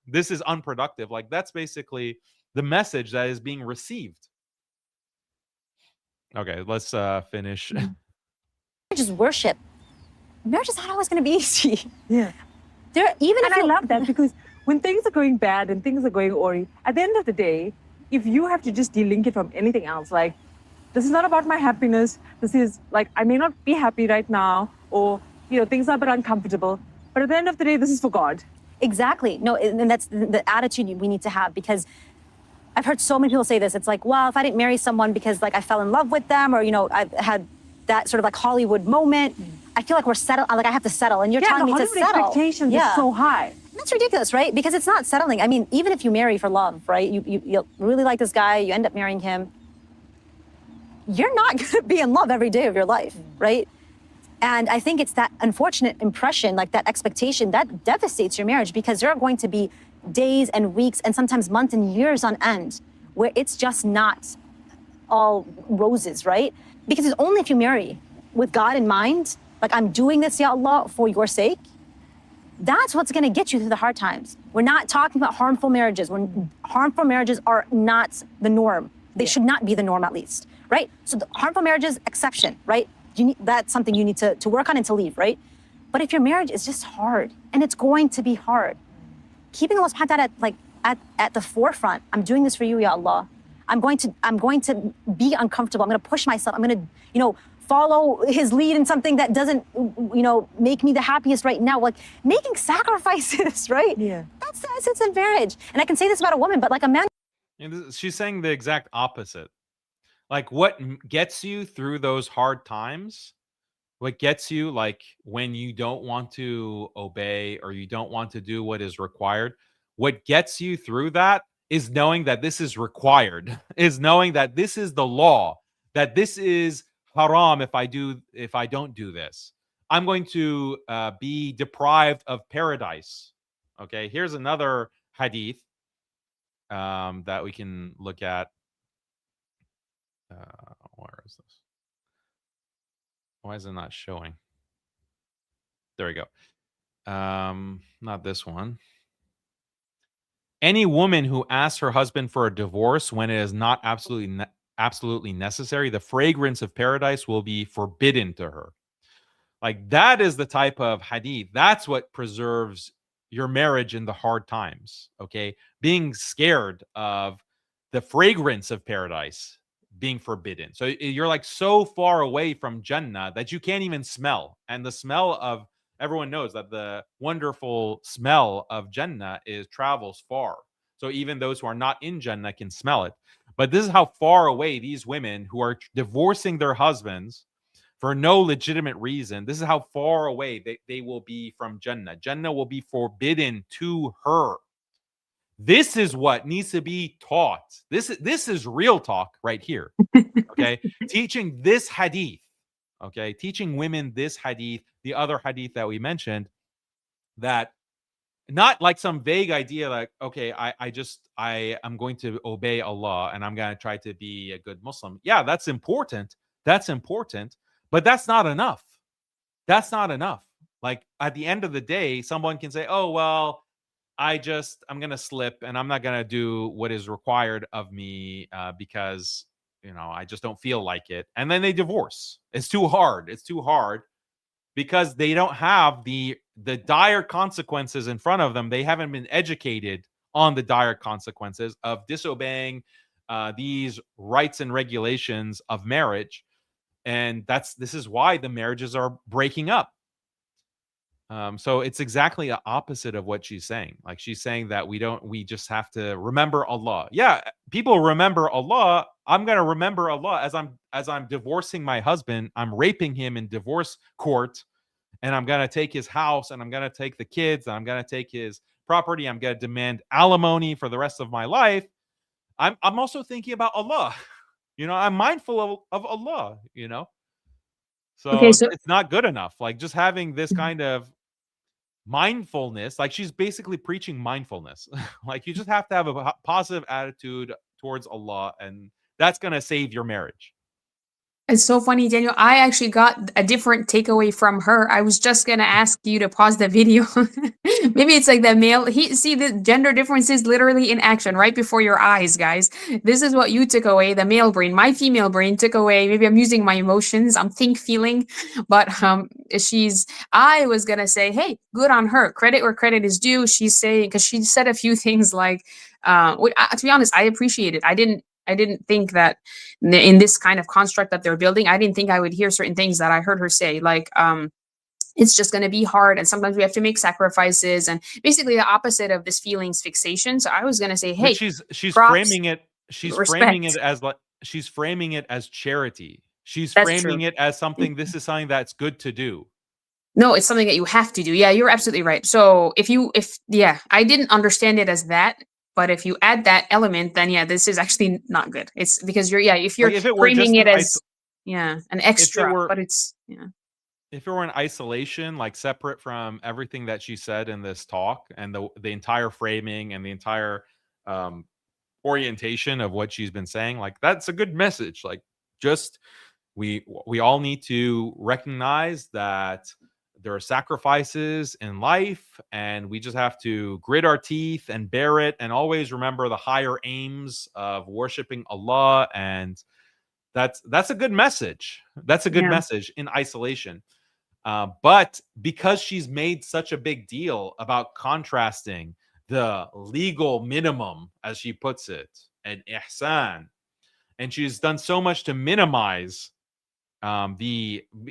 This is unproductive. Like, that's basically the message that is being received. Okay, let's finish. Mhm. Marriage is worship. Marriage is not always going to be easy. Yeah. Even And if I you love that because when things are going bad and things are going awry, at the end of the day, if you have to just delink it from anything else, like, this is not about my happiness. This is like, I may not be happy right now, or, things are a bit uncomfortable. But at the end of the day, this is for God. Exactly. No, and that's the attitude we need to have, because I've heard so many people say this. It's like, well, if I didn't marry someone because like I fell in love with them, or, I've had that sort of like Hollywood moment, I feel like we're settled. Like I have to settle, and you're telling me to Hollywood settle. expectations are so high. That's ridiculous, right? Because it's not settling. I mean, even if you marry for love, right? You really like this guy, you end up marrying him. You're not going to be in love every day of your life, right? And I think it's that unfortunate impression, like that expectation, that devastates your marriage, because there are going to be days and weeks and sometimes months and years on end where it's just not all roses, right? Because it's only if you marry with God in mind, like I'm doing this, ya Allah, for your sake, that's what's going to get you through the hard times. We're not talking about harmful marriages. Harmful marriages are not the norm. They should not be the norm, at least, right? So the harmful marriages, exception, right? That's something you need to work on and to leave, right? But if your marriage is just hard, and it's going to be hard, keeping Allah subhanahu wa ta'ala at the forefront, I'm doing this for you, ya Allah. I'm going to be uncomfortable. I'm going to push myself. I'm going to, follow his lead in something that doesn't, make me the happiest right now. Like making sacrifices, right? Yeah. That's the essence of marriage. And I can say this about a woman, but like a man. She's saying the exact opposite. Like, what gets you through those hard times, what gets you, like, when you don't want to obey or you don't want to do what is required, what gets you through that is knowing that this is required, is knowing that this is the law, that this is haram if I don't do this. I'm going to be deprived of paradise. Okay, here's another hadith that we can look at. Where is this? Why is it not showing? There we go. Not this one. Any woman who asks her husband for a divorce when it is not absolutely necessary, the fragrance of paradise will be forbidden to her. Like, that is the type of hadith. That's what preserves your marriage in the hard times. Okay, being scared of the fragrance of paradise being forbidden. So you're like so far away from Jannah that you can't even smell. And the smell of, everyone knows that the wonderful smell of Jannah travels far. So even those who are not in Jannah can smell it. But this is how far away these women who are divorcing their husbands for no legitimate reason, this is how far away they will be from Jannah. Jannah will be forbidden to her. This is what needs to be taught. This is real talk right here. Okay, teaching this hadith. Okay, teaching women this hadith, the other hadith that we mentioned, that not like some vague idea like, okay, I'm going to obey Allah and I'm going to try to be a good Muslim. Yeah, that's important. That's important, but that's not enough. That's not enough. Like at the end of the day, someone can say, "Oh, well, I'm going to slip and I'm not going to do what is required of me because, I just don't feel like it." And then they divorce. It's too hard. It's too hard because they don't have the dire consequences in front of them. They haven't been educated on the dire consequences of disobeying these rights and regulations of marriage. And this is why the marriages are breaking up. So it's exactly the opposite of what she's saying. Like she's saying that we just have to remember Allah. Yeah, people remember Allah. I'm going to remember Allah as I'm divorcing my husband. I'm raping him in divorce court, and I'm going to take his house, and I'm going to take the kids, and I'm going to take his property. I'm going to demand alimony for the rest of my life. I'm also thinking about Allah. I'm mindful of Allah, So Okay, so it's not good enough. Like just having this kind of mindfulness, like she's basically preaching mindfulness. Like you just have to have a positive attitude towards Allah, and that's going to save your marriage. it's so funny, Daniel. I actually got a different takeaway from her. I was just gonna ask you to pause the video. Maybe it's like the male. See the gender differences literally in action right before your eyes, guys. This is what you took away. The male brain, my female brain took away. Maybe I'm using my emotions. I'm feeling, but I was gonna say, hey, good on her. Credit where credit is due. She's saying because she said a few things like, to be honest, I appreciate it. I didn't think that in this kind of construct that they're building, I didn't think I would hear certain things that I heard her say, like, it's just going to be hard. And sometimes we have to make sacrifices and basically the opposite of this feelings fixation. So I was going to say, hey, but she's props, framing it. She's respect. framing it as like she's framing it as charity. She's That's framing true. it as something. This is something that's good to do. No, it's something that you have to do. Yeah, you're absolutely right. So I didn't understand it as that. But if you add that element, then yeah, this is actually not good. It's because if you're Like if it were framing just it as an extra, were, but it's if it were in isolation, like separate from everything that she said in this talk and the entire framing and the entire orientation of what she's been saying, like that's a good message. Like just we all need to recognize that there are sacrifices in life, and we just have to grit our teeth and bear it, and always remember the higher aims of worshiping Allah. And that's a good message. That's a good message in isolation. But because she's made such a big deal about contrasting the legal minimum, as she puts it, and ihsan, and she's done so much to minimize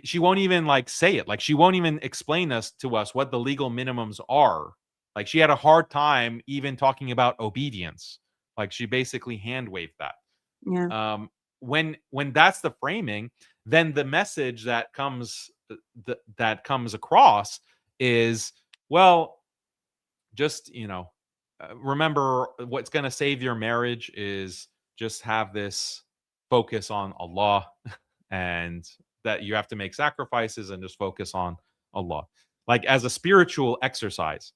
she won't even like say it. Like she won't even explain to us what the legal minimums are. Like she had a hard time even talking about obedience. Like she basically hand waved that. When that's the framing, then the message that comes across is, well, just remember what's going to save your marriage is just have this focus on Allah, and that you have to make sacrifices and just focus on Allah, like as a spiritual exercise.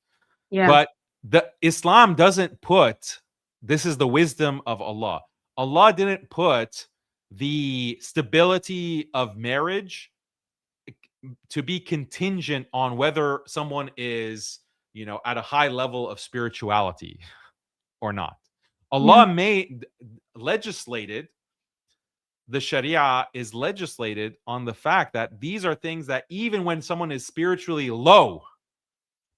But the Islam doesn't put, this is the wisdom of Allah. Allah didn't put the stability of marriage to be contingent on whether someone is, at a high level of spirituality or not. Allah legislated, the Sharia is legislated on the fact that these are things that even when someone is spiritually low,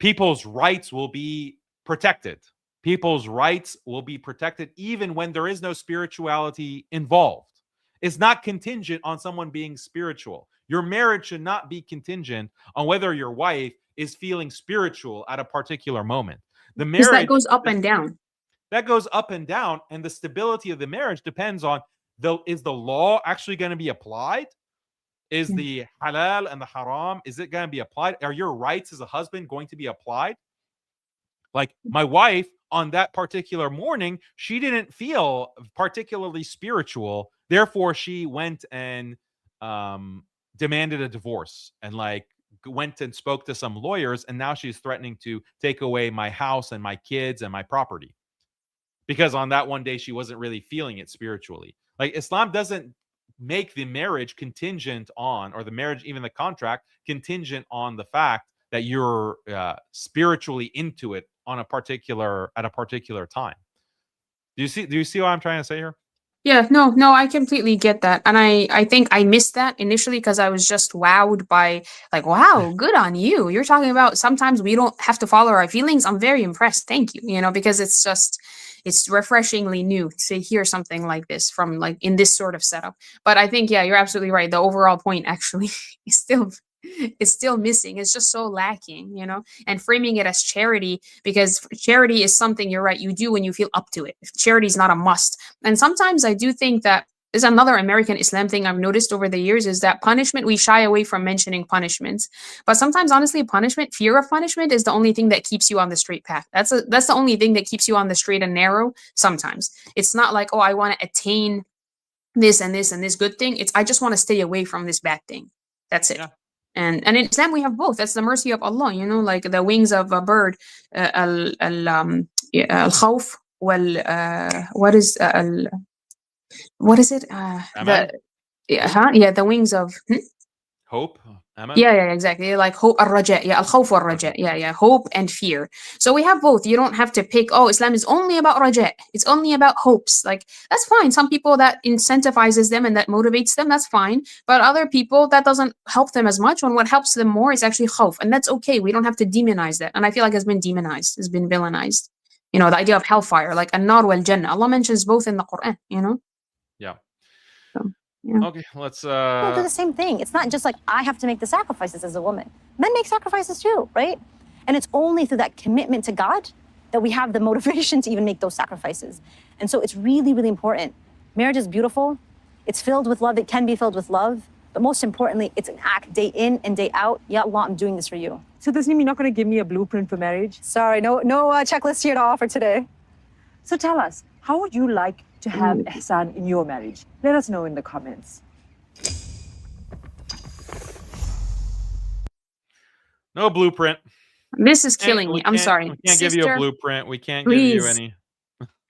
people's rights will be protected. People's rights will be protected even when there is no spirituality involved. It's not contingent on someone being spiritual. Your marriage should not be contingent on whether your wife is feeling spiritual at a particular moment. The marriage that goes up and down. That goes up and down, and the stability of the marriage depends on is the law actually going to be applied? Is the halal and the haram, is it going to be applied? Are your rights as a husband going to be applied? Like my wife on that particular morning, she didn't feel particularly spiritual. Therefore, she went and demanded a divorce and like went and spoke to some lawyers. And now she's threatening to take away my house and my kids and my property because on that one day she wasn't really feeling it spiritually. Like Islam doesn't make the marriage contingent on, or the marriage, even the contract, contingent on the fact that you're spiritually into it on a particular at a particular time. Do you see what I'm trying to say here? Yeah, no, I completely get that. And I think I missed that initially because I was just wowed by like, wow, good on you. You're talking about sometimes we don't have to follow our feelings. I'm very impressed. Thank you. You know, because it's refreshingly new to hear something like this from like in this sort of setup. But I think, yeah, you're absolutely right. The overall point actually is still missing. It's just so lacking, you know, and framing it as charity, because charity is something, you're right, you do when you feel up to it. Charity is not a must. And sometimes I do think that there's another American Islam thing I've noticed over the years is that punishment, we shy away from mentioning punishments. But sometimes, honestly, punishment, fear of punishment is the only thing that keeps you on the straight path. That's the only thing that keeps you on the straight and narrow sometimes. It's not like, oh, I want to attain this and this and this good thing. It's I just want to stay away from this bad thing. That's it. Yeah. And in Islam we have both. That's the mercy of Allah, you know, like the wings of a bird. Al-khawf what is it? Amen? The wings of Hope, Amen? yeah, exactly. Like hope, al-raja, al-khawf wal-raja, hope and fear. So we have both. You don't have to pick, oh, Islam is only about raja. It's only about hopes. Like, that's fine. Some people that incentivizes them and that motivates them, that's fine. But other people, that doesn't help them as much. When what helps them more is actually khawf. And that's okay. We don't have to demonize that. And I feel like it's been demonized, it's been villainized. You know, the idea of hellfire, like an-nar wal-jannah. Allah mentions both in the Quran, you know? Yeah. So, yeah. Okay, let's People do the same thing. It's not just like I have to make the sacrifices as a woman. Men make sacrifices too, right? And it's only through that commitment to God that we have the motivation to even make those sacrifices. And so it's really, really important. Marriage is beautiful. It's filled with love. It can be filled with love. But most importantly, it's an act day in and day out. Ya Allah, I'm doing this for you. So Tasneem, you're not going to give me a blueprint for marriage? Sorry, no checklist here to offer today. So tell us, how would you like to have ihsan in your marriage? Let us know in the comments. no blueprint. This is killing me. I'm sorry. We can't give you a blueprint. We can't please. give you any.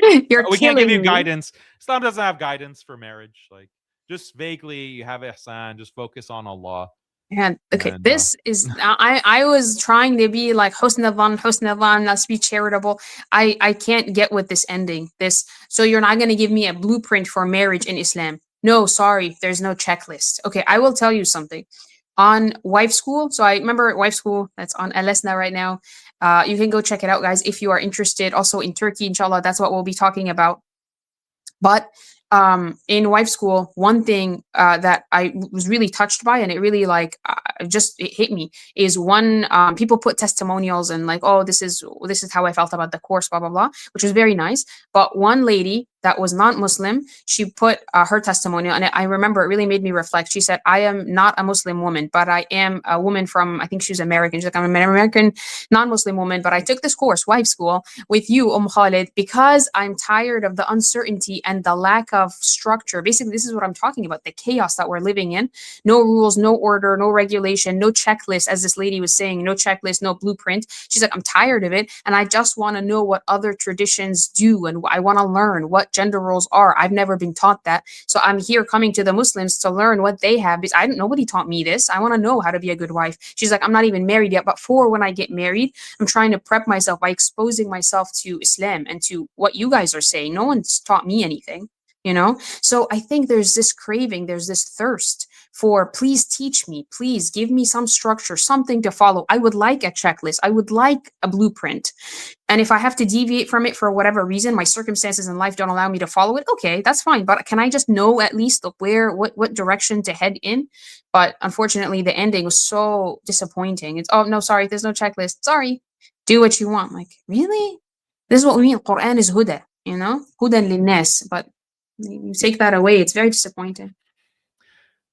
We can't give you me. guidance. Islam doesn't have guidance for marriage. Like, just vaguely, you have ihsan. Just focus on Allah. And okay, this is I was trying to be like husn al-dhan, let's be charitable. I can't get with this ending. So you're not going to give me a blueprint for marriage in Islam. No, sorry, there's no checklist. Okay, I will tell you something. On Wife School, so I remember Wife School, that's on Alesna right now. You can go check it out, guys, if you are interested. Also in Turkey, inshallah, that's what we'll be talking about. But in Wife School, one thing that I was really touched by, and it really like it hit me, is one people put testimonials and like, oh, this is how I felt about the course, blah blah blah, which was very nice. But one lady that was not Muslim, she put her testimonial, and I remember it really made me reflect. She said, I am not a Muslim woman, but I am a woman from, I think she was American. She's like, I'm an American non-Muslim woman, but I took this course, Wife School, with you, Khalid, because I'm tired of the uncertainty and the lack of structure. Basically, this is what I'm talking about, the chaos that we're living in. No rules, no order, no regulation, no checklist, as this lady was saying, no checklist, no blueprint. She's like, I'm tired of it, and I just want to know what other traditions do, and I want to learn what gender roles are. I've never been taught that. So I'm here coming to the Muslims to learn what they have, because nobody taught me this. I want to know how to be a good wife. She's like, I'm not even married yet, but for when I get married, I'm trying to prep myself by exposing myself to Islam and to what you guys are saying. No one's taught me anything, you know? So I think there's this craving, there's this thirst for, please teach me, please give me some structure, something to follow. I would like a checklist. I would like a blueprint. And if I have to deviate from it for whatever reason, my circumstances in life don't allow me to follow it, okay, that's fine. But can I just know at least what direction to head in? But unfortunately, the ending was so disappointing. It's, oh, no, sorry, there's no checklist. Sorry, do what you want. Like, really? This is what we mean. Quran is huda, you know? Hudan linnas. But you take that away, it's very disappointing.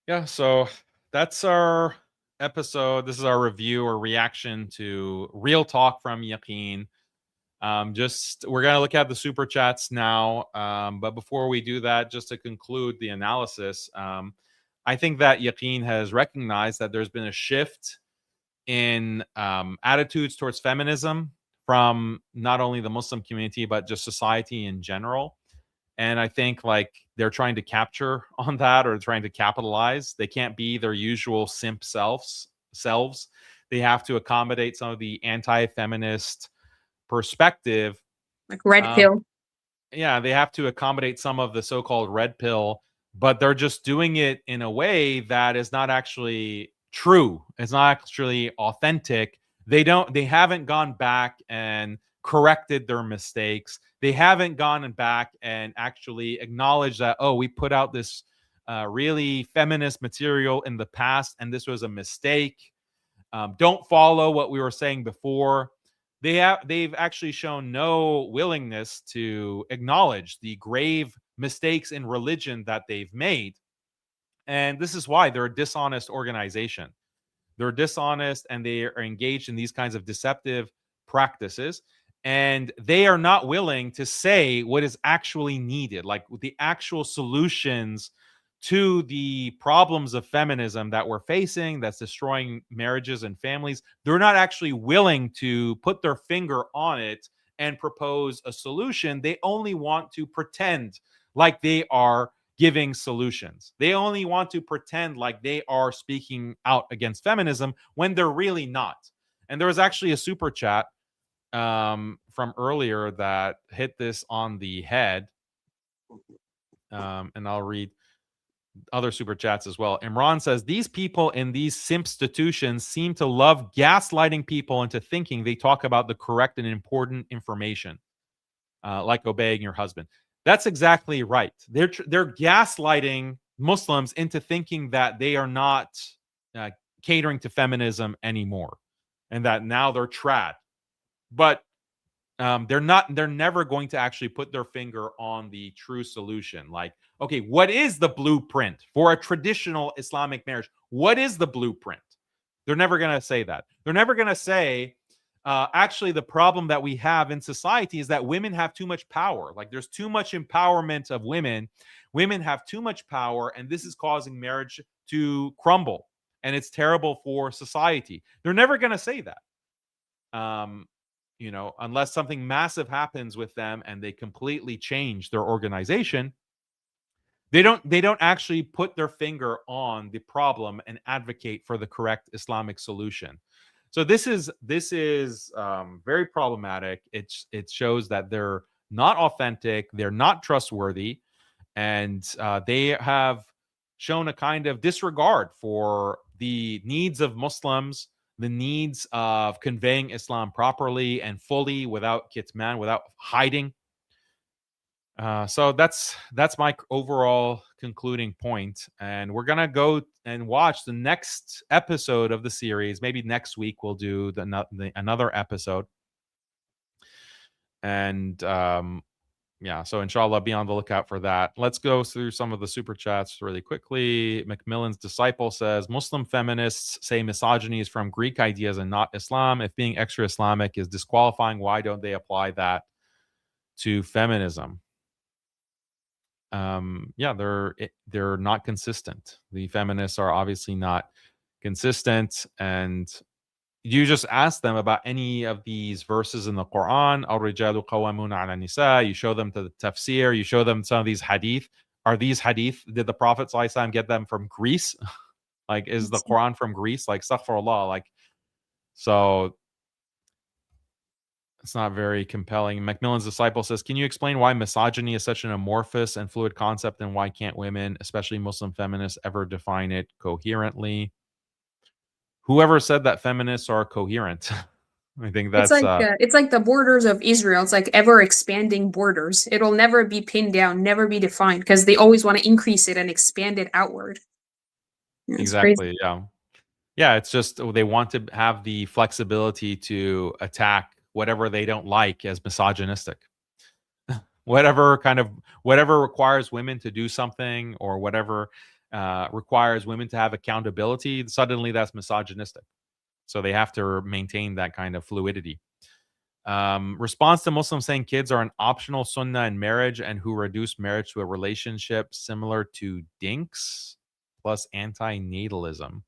Yeah, so that's our episode. This is our review or reaction to Real Talk from Yaqeen. Just we're going to look at the super chats now. But before we do that, just to conclude the analysis, I think that Yaqeen has recognized that there's been a shift in attitudes towards feminism from not only the Muslim community, but just society in general. And I think like they're trying to capture on that or trying to capitalize. They can't be their usual simp selves. They have to accommodate some of the anti-feminist perspective. Like red pill. Yeah, they have to accommodate some of the so-called red pill, but they're just doing it in a way that is not actually true. It's not actually authentic. They haven't gone back and corrected their mistakes. They haven't gone back and actually acknowledged that, oh, we put out this really feminist material in the past and this was a mistake. Don't follow what we were saying before. They've actually shown no willingness to acknowledge the grave mistakes in religion that they've made. And this is why they're a dishonest organization. They're dishonest and they are engaged in these kinds of deceptive practices. And they are not willing to say what is actually needed, like the actual solutions to the problems of feminism that we're facing, that's destroying marriages and families. They're not actually willing to put their finger on it and propose a solution. They only want to pretend like they are giving solutions. They only want to pretend like they are speaking out against feminism when they're really not. And there was actually a super chat from earlier that hit this on the head. And I'll read other super chats as well. Imran says, these people in these institutions seem to love gaslighting people into thinking they talk about the correct and important information, like obeying your husband. That's exactly right. They're gaslighting Muslims into thinking that they are not catering to feminism anymore and that now they're trad. But they're never going to actually put their finger on the true solution. Like, okay, what is the blueprint for a traditional Islamic marriage? What is the blueprint? They're never going to say that. They're never going to say, actually, the problem that we have in society is that women have too much power. Like, there's too much empowerment of women. Women have too much power, and this is causing marriage to crumble. And it's terrible for society. They're never going to say that. Unless something massive happens with them and they completely change their organization, they don't actually put their finger on the problem and advocate for the correct Islamic solution. So this is very problematic. It shows that they're not authentic, they're not trustworthy, and they have shown a kind of disregard for the needs of Muslims, the needs of conveying Islam properly and fully without kitman, without hiding. So that's my overall concluding point. And we're going to go and watch the next episode of the series. Maybe next week we'll do another episode. And so inshallah, be on the lookout for that. Let's go through some of the super chats really quickly. Macmillan's disciple says, Muslim feminists say misogyny is from Greek ideas and not Islam. If being extra Islamic is disqualifying, why don't they apply that to feminism? They're not consistent. The feminists are obviously not consistent, and you just ask them about any of these verses in the Quran, al-rijalu qawwamuna 'ala nisa, you show them to the tafsir, you show them some of these hadith. Are these hadith, did the Prophet ﷺ get them from Greece? Like, is the Quran from Greece? Like, astaghfirullah. Like, so it's not very compelling. Macmillan's disciple says, can you explain why misogyny is such an amorphous and fluid concept, and why can't women, especially Muslim feminists, ever define it coherently? Whoever said that feminists are coherent? I think that's it's like the borders of Israel. It's like ever expanding borders. It'll never be pinned down, never be defined, because they always want to increase it and expand it outward. Yeah, exactly. crazy. Yeah. It's just they want to have the flexibility to attack whatever they don't like as misogynistic. whatever requires women to do something, or whatever requires women to have accountability, suddenly that's misogynistic. So they have to maintain that kind of fluidity. Response to Muslims saying kids are an optional sunnah in marriage and who reduce marriage to a relationship similar to dinks plus anti-natalism.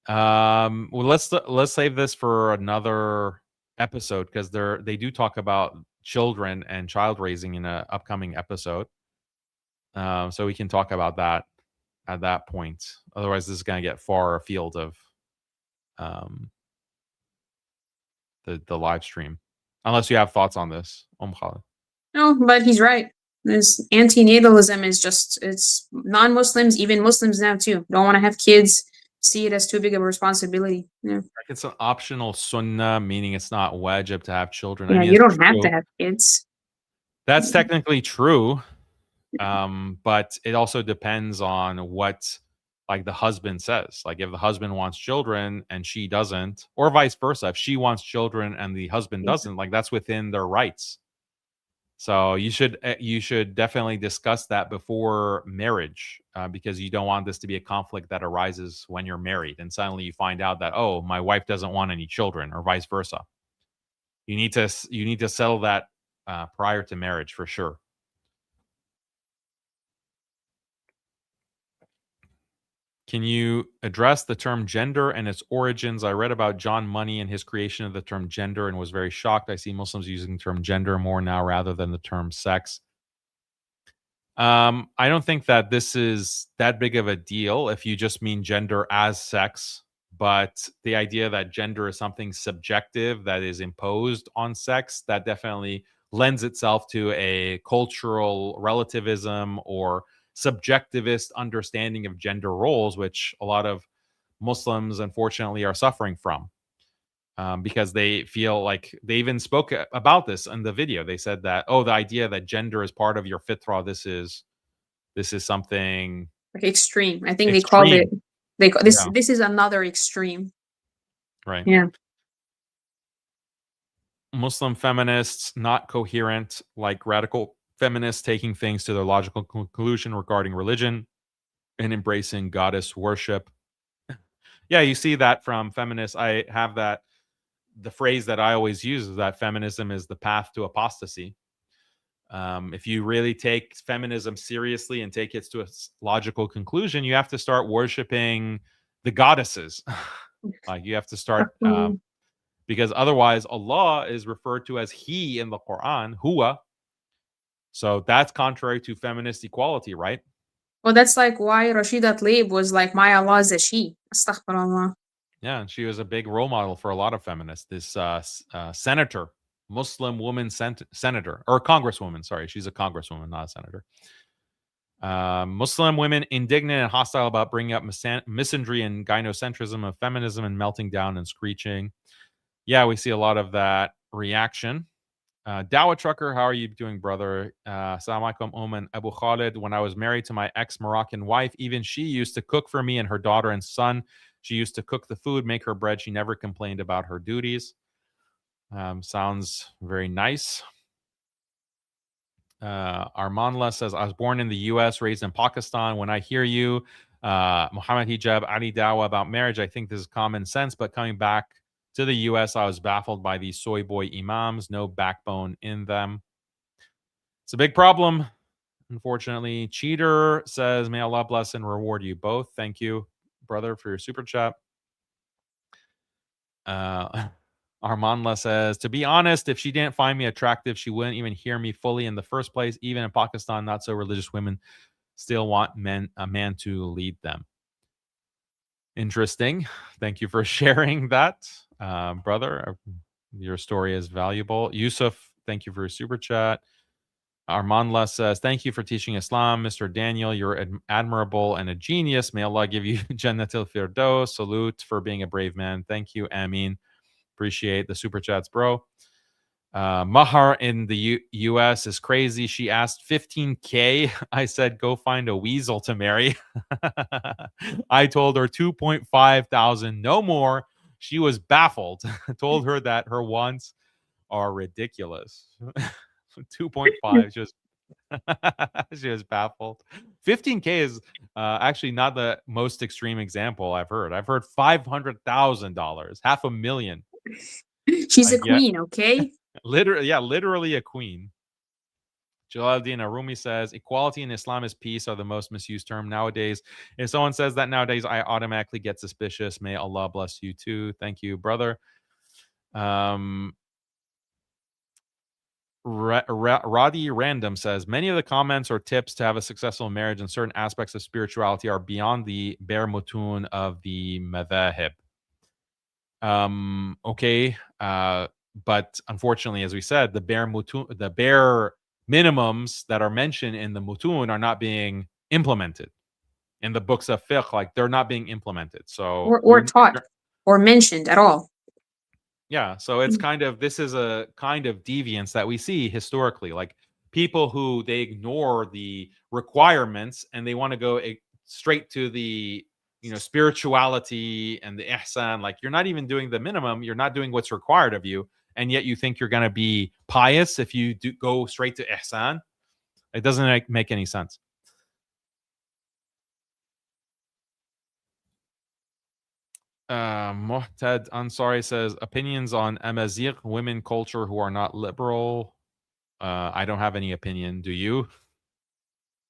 Well, let's save this for another episode because they do talk about children and child raising in an upcoming episode. So we can talk about that at that point. Otherwise, this is going to get far afield of the live stream. Unless you have thoughts on this, Khalid. No, but he's right. This antinatalism is just, it's non-Muslims, even Muslims now too, don't want to have kids, see it as too big of a responsibility. Yeah, Like it's an optional sunnah, meaning it's not wajib to have children. yeah, I mean, you it's don't have true. to have kids. That's technically true. But it also depends on what like the husband says. Like if the husband wants children and she doesn't, or vice versa, if she wants children and the husband doesn't, like that's within their rights. So you should definitely discuss that before marriage because you don't want this to be a conflict that arises when you're married and suddenly you find out that, oh, my wife doesn't want any children, or vice versa. You need to settle that prior to marriage for sure. Can you address the term gender and its origins? I read about John Money and his creation of the term gender and was very shocked. I see Muslims using the term gender more now rather than the term sex. I don't think that this is that big of a deal if you just mean gender as sex, but the idea that gender is something subjective that is imposed on sex, that definitely lends itself to a cultural relativism or subjectivist understanding of gender roles, which a lot of Muslims, unfortunately, are suffering from because they feel like they even spoke about this in the video. They said that, oh, the idea that gender is part of your fitrah, this is something Like extreme. I think they called extreme. it, Yeah. this is another extreme. Right. Yeah. Muslim feminists not coherent, like radical feminists taking things to their logical conclusion regarding religion and embracing goddess worship. Yeah, you see that from feminists. I have that the phrase that I always use is that feminism is the path to apostasy. If you really take feminism seriously and take it to a logical conclusion, you have to start worshiping the goddesses. Like you have to start because otherwise Allah is referred to as He in the Quran, Huwa. So that's contrary to feminist equality, right? Well, that's like why Rashida Tlaib was like, my Allah is a she. Astaghfirullah. Yeah, and she was a big role model for a lot of feminists. This senator, Muslim woman senator, or congresswoman. Sorry, she's a congresswoman, not a senator. Muslim women indignant and hostile about bringing up misandry and gynocentrism of feminism and melting down and screeching. Yeah, we see a lot of that reaction. Dawa Trucker, how are you doing, brother? Assalamu alaikum, and Abu Khalid. When I was married to my ex-Moroccan wife, even she used to cook for me and her daughter and son. She used to cook the food, make her bread. She never complained about her duties. Sounds very nice. Armanla says, I was born in the U.S., raised in Pakistan. When I hear you, Muhammad Hijab, Ali Dawa about marriage, I think this is common sense. But coming back to the U.S., I was baffled by these soy boy imams, no backbone in them. It's a big problem, unfortunately. Cheater says, may Allah bless and reward you both. Thank you, brother, for your super chat. Armanla says, to be honest, if she didn't find me attractive, she wouldn't even hear me fully in the first place. Even in Pakistan, not so religious women still want a man to lead them. Interesting. Thank you for sharing that, brother. Your story is valuable. Yusuf, thank you for your super chat. Armanla says, thank you for teaching Islam, Mr. Daniel. You're admirable and a genius. May Allah give you Jannatul Firdaus. Salute for being a brave man. Thank you, Amin. Appreciate the super chats, bro. Mahar in the US is crazy. She asked $15K. I said, go find a weasel to marry. I told her 2,500, no more. She was baffled. Told her that her wants are ridiculous. 2.5. She was baffled. 15K is actually not the most extreme example I've heard. I've heard $500,000, $500,000. She's a Like, yeah, queen, okay? literally a queen. Jalaluddin Arumi says, equality in Islam is peace are the most misused term nowadays. If someone says that nowadays, I automatically get suspicious. May Allah bless you too. Thank you, brother. Roddy Random says, many of the comments or tips to have a successful marriage and certain aspects of spirituality are beyond the bare mutun of the madhahib. Okay. But unfortunately, as we said, the bare minimums that are mentioned in the mutun are not being implemented in the books of fiqh. Like, they're not being implemented. So Or taught or mentioned at all. yeah, so it's kind of, this is a kind of deviance that we see historically, like people who they ignore the requirements and they want to go straight to the, you know, spirituality and the ihsan. Like, you're not even doing the minimum, you're not doing what's required of you, and yet you think you're going to be pious if you do go straight to ihsan. It doesn't make any sense. Muhted Ansari says, opinions on Amazigh women culture who are not liberal. I don't have any opinion. Do you?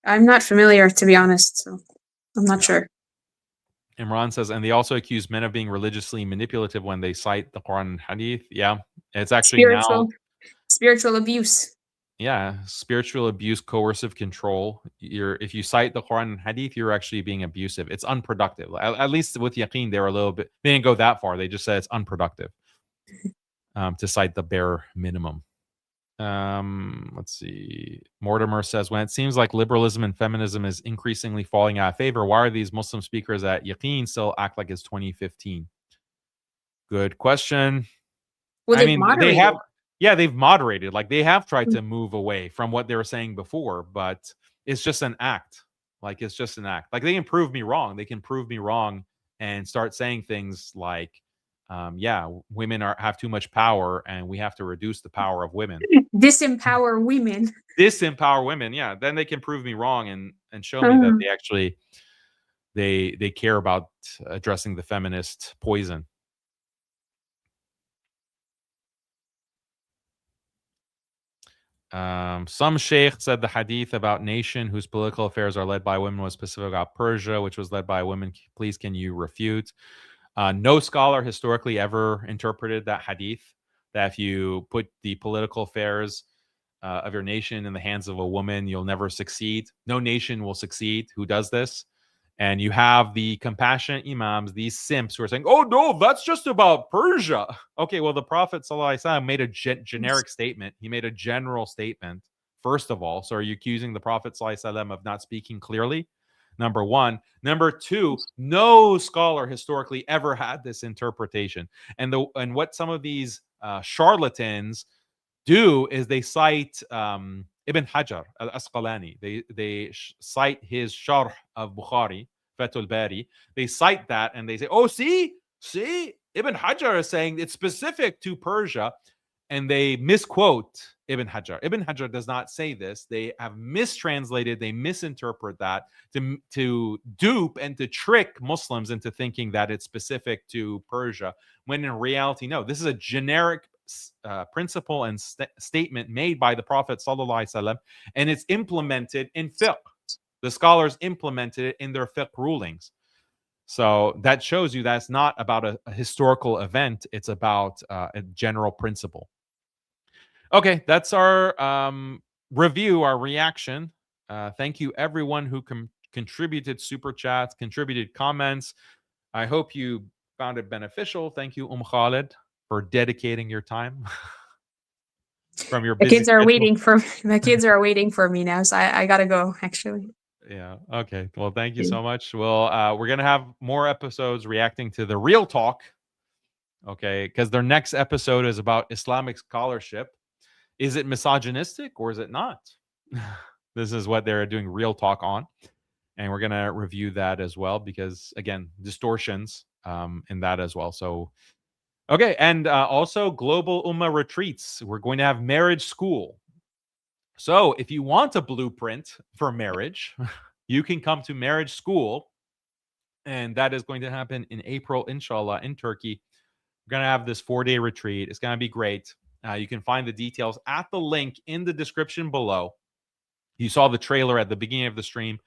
I'm not familiar, to be honest, so I'm not sure. Imran says, and they also accuse men of being religiously manipulative when they cite the Quran and Hadith. Yeah, it's actually spiritual abuse. Yeah, spiritual abuse, coercive control. If you cite the Quran and Hadith, you're actually being abusive. It's unproductive. At least with Yaqeen, they were a little bit. They didn't go that far. They just said it's unproductive to cite the bare minimum. Let's see. Mortimer says, when it seems like liberalism and feminism is increasingly falling out of favor, why are these Muslim speakers at Yaqeen still act like it's 2015? Good question. Well, I mean, moderated. they have. Yeah, they've moderated. Like, they have tried to move away from what they were saying before, but it's just an act. Like, it's just an act. Like, they can prove me wrong. They can prove me wrong and start saying things like, yeah, women have too much power and we have to reduce the power of women. Disempower women. Disempower women. Yeah. Then they can prove me wrong and show me that they actually, they care about addressing the feminist poison. Some sheikh said the hadith about nation whose political affairs are led by women was specific about Persia, which was led by women. Please, can you refute? No scholar historically ever interpreted that hadith, that if you put the political affairs of your nation in the hands of a woman, you'll never succeed. No nation will succeed who does this. And you have the compassionate imams, these simps who are saying, oh, no, that's just about Persia. Okay, well, the Prophet ﷺ made a generic statement. He made a general statement, first of all. So are you accusing the Prophet ﷺ of not speaking clearly? Number one. Number two, no scholar historically ever had this interpretation. And what some of these charlatans do is they cite Ibn Hajar al-Asqalani. They cite his Sharh of Bukhari, Fathul Bari. They cite that and they say, oh, see, Ibn Hajar is saying it's specific to Persia. And they misquote Ibn Hajar. Ibn Hajar does not say this. They have mistranslated, they misinterpret that to dupe and to trick Muslims into thinking that it's specific to Persia, when in reality, no. This is a generic principle and statement made by the Prophet ﷺ, and it's implemented in fiqh. The scholars implemented it in their fiqh rulings. So that shows you that's not about a historical event. It's about a general principle. Okay, that's our review, our reaction. Thank you, everyone who contributed super chats, contributed comments. I hope you found it beneficial. Thank you, Khalid, for dedicating your time from your busy kids are waiting for the kids are waiting for me now, so I gotta go, actually. Yeah. Okay. Well, thank you so much. Well, we're gonna have more episodes reacting to the real talk. Okay, because their next episode is about Islamic scholarship. Is it misogynistic or is it not? This is what they're doing real talk on. And we're going to review that as well, because, again, distortions in that as well. So, okay. And also Global Ummah retreats. We're going to have marriage school. So if you want a blueprint for marriage, you can come to marriage school. And that is going to happen in April, inshallah, in Turkey. We're going to have this 4-day retreat. It's going to be great. You can find the details at the link in the description below. You saw the trailer at the beginning of the stream.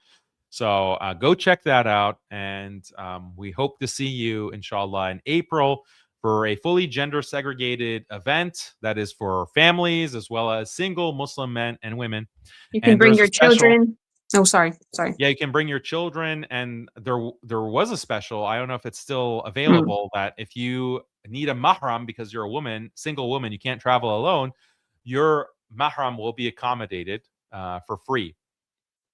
So go check that out. And we hope to see you, inshallah, in April for a fully gender segregated event that is for families as well as single Muslim men and women. You can And bring there's your a special- children. Oh, sorry. Yeah, you can bring your children, and there was a special. I don't know if it's still available. That if you need a mahram because you're a woman, single woman, you can't travel alone, your mahram will be accommodated for free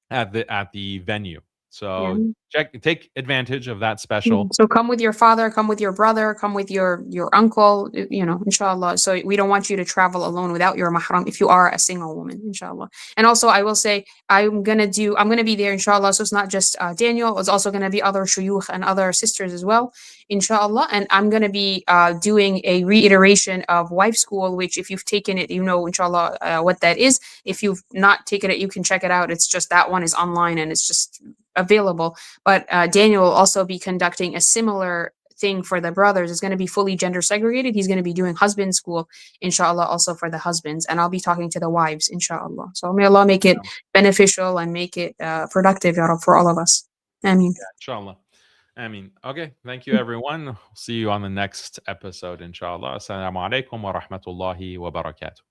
at the venue. So take advantage of that special. So come with your father, come with your brother, come with your uncle, inshallah. So we don't want you to travel alone without your mahram if you are a single woman, inshallah. And also I will say I'm gonna be there, inshallah. So it's not just Daniel, it's also gonna be other shuyukh and other sisters as well, inshallah. And I'm gonna be doing a reiteration of wife school, which if you've taken it, inshallah, what that is. If you've not taken it, you can check it out. It's just that one is online and it's just available. But Daniel will also be conducting a similar thing for the brothers. It's going to be fully gender segregated. He's going to be doing husband school, inshallah, also for the husbands. And I'll be talking to the wives, inshallah. So may Allah make it beneficial and make it productive, ya Rab, for all of us. Ameen. Yeah, inshallah. Ameen. Okay. Thank you, everyone. See you on the next episode, inshallah. Assalamu alaikum wa rahmatullahi wa barakatuh.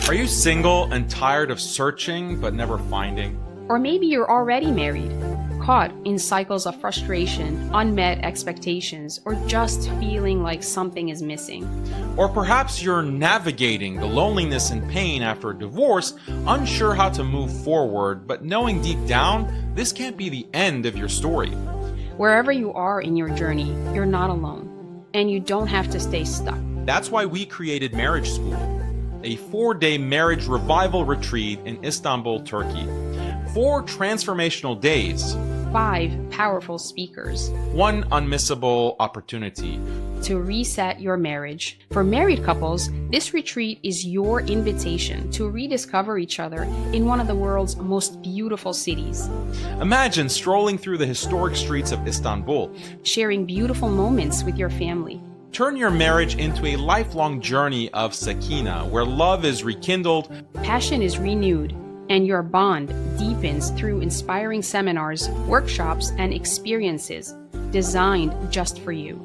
Are you single and tired of searching but never finding? Or maybe you're already married, caught in cycles of frustration, unmet expectations, or just feeling like something is missing. Or perhaps you're navigating the loneliness and pain after a divorce, unsure how to move forward, but knowing deep down this can't be the end of your story. Wherever you are in your journey, you're not alone, and you don't have to stay stuck. That's why we created Marriage School, a 4-day marriage revival retreat in Istanbul, Turkey. 4 transformational days, 5 powerful speakers, 1 unmissable opportunity to reset your marriage. For married couples, this retreat is your invitation to rediscover each other in one of the world's most beautiful cities. Imagine strolling through the historic streets of Istanbul, sharing beautiful moments with your family. Turn your marriage into a lifelong journey of sakina, where love is rekindled, passion is renewed, and your bond deepens through inspiring seminars, workshops, and experiences designed just for you.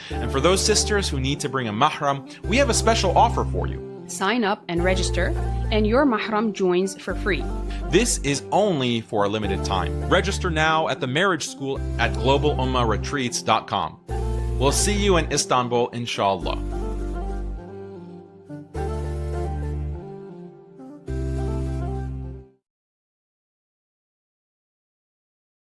And for those sisters who need to bring a mahram, we have a special offer for you. Sign up and register, and your mahram joins for free. This is only for a limited time. Register now at the Marriage School at globalummahretreats.com. We'll see you in Istanbul, inshallah.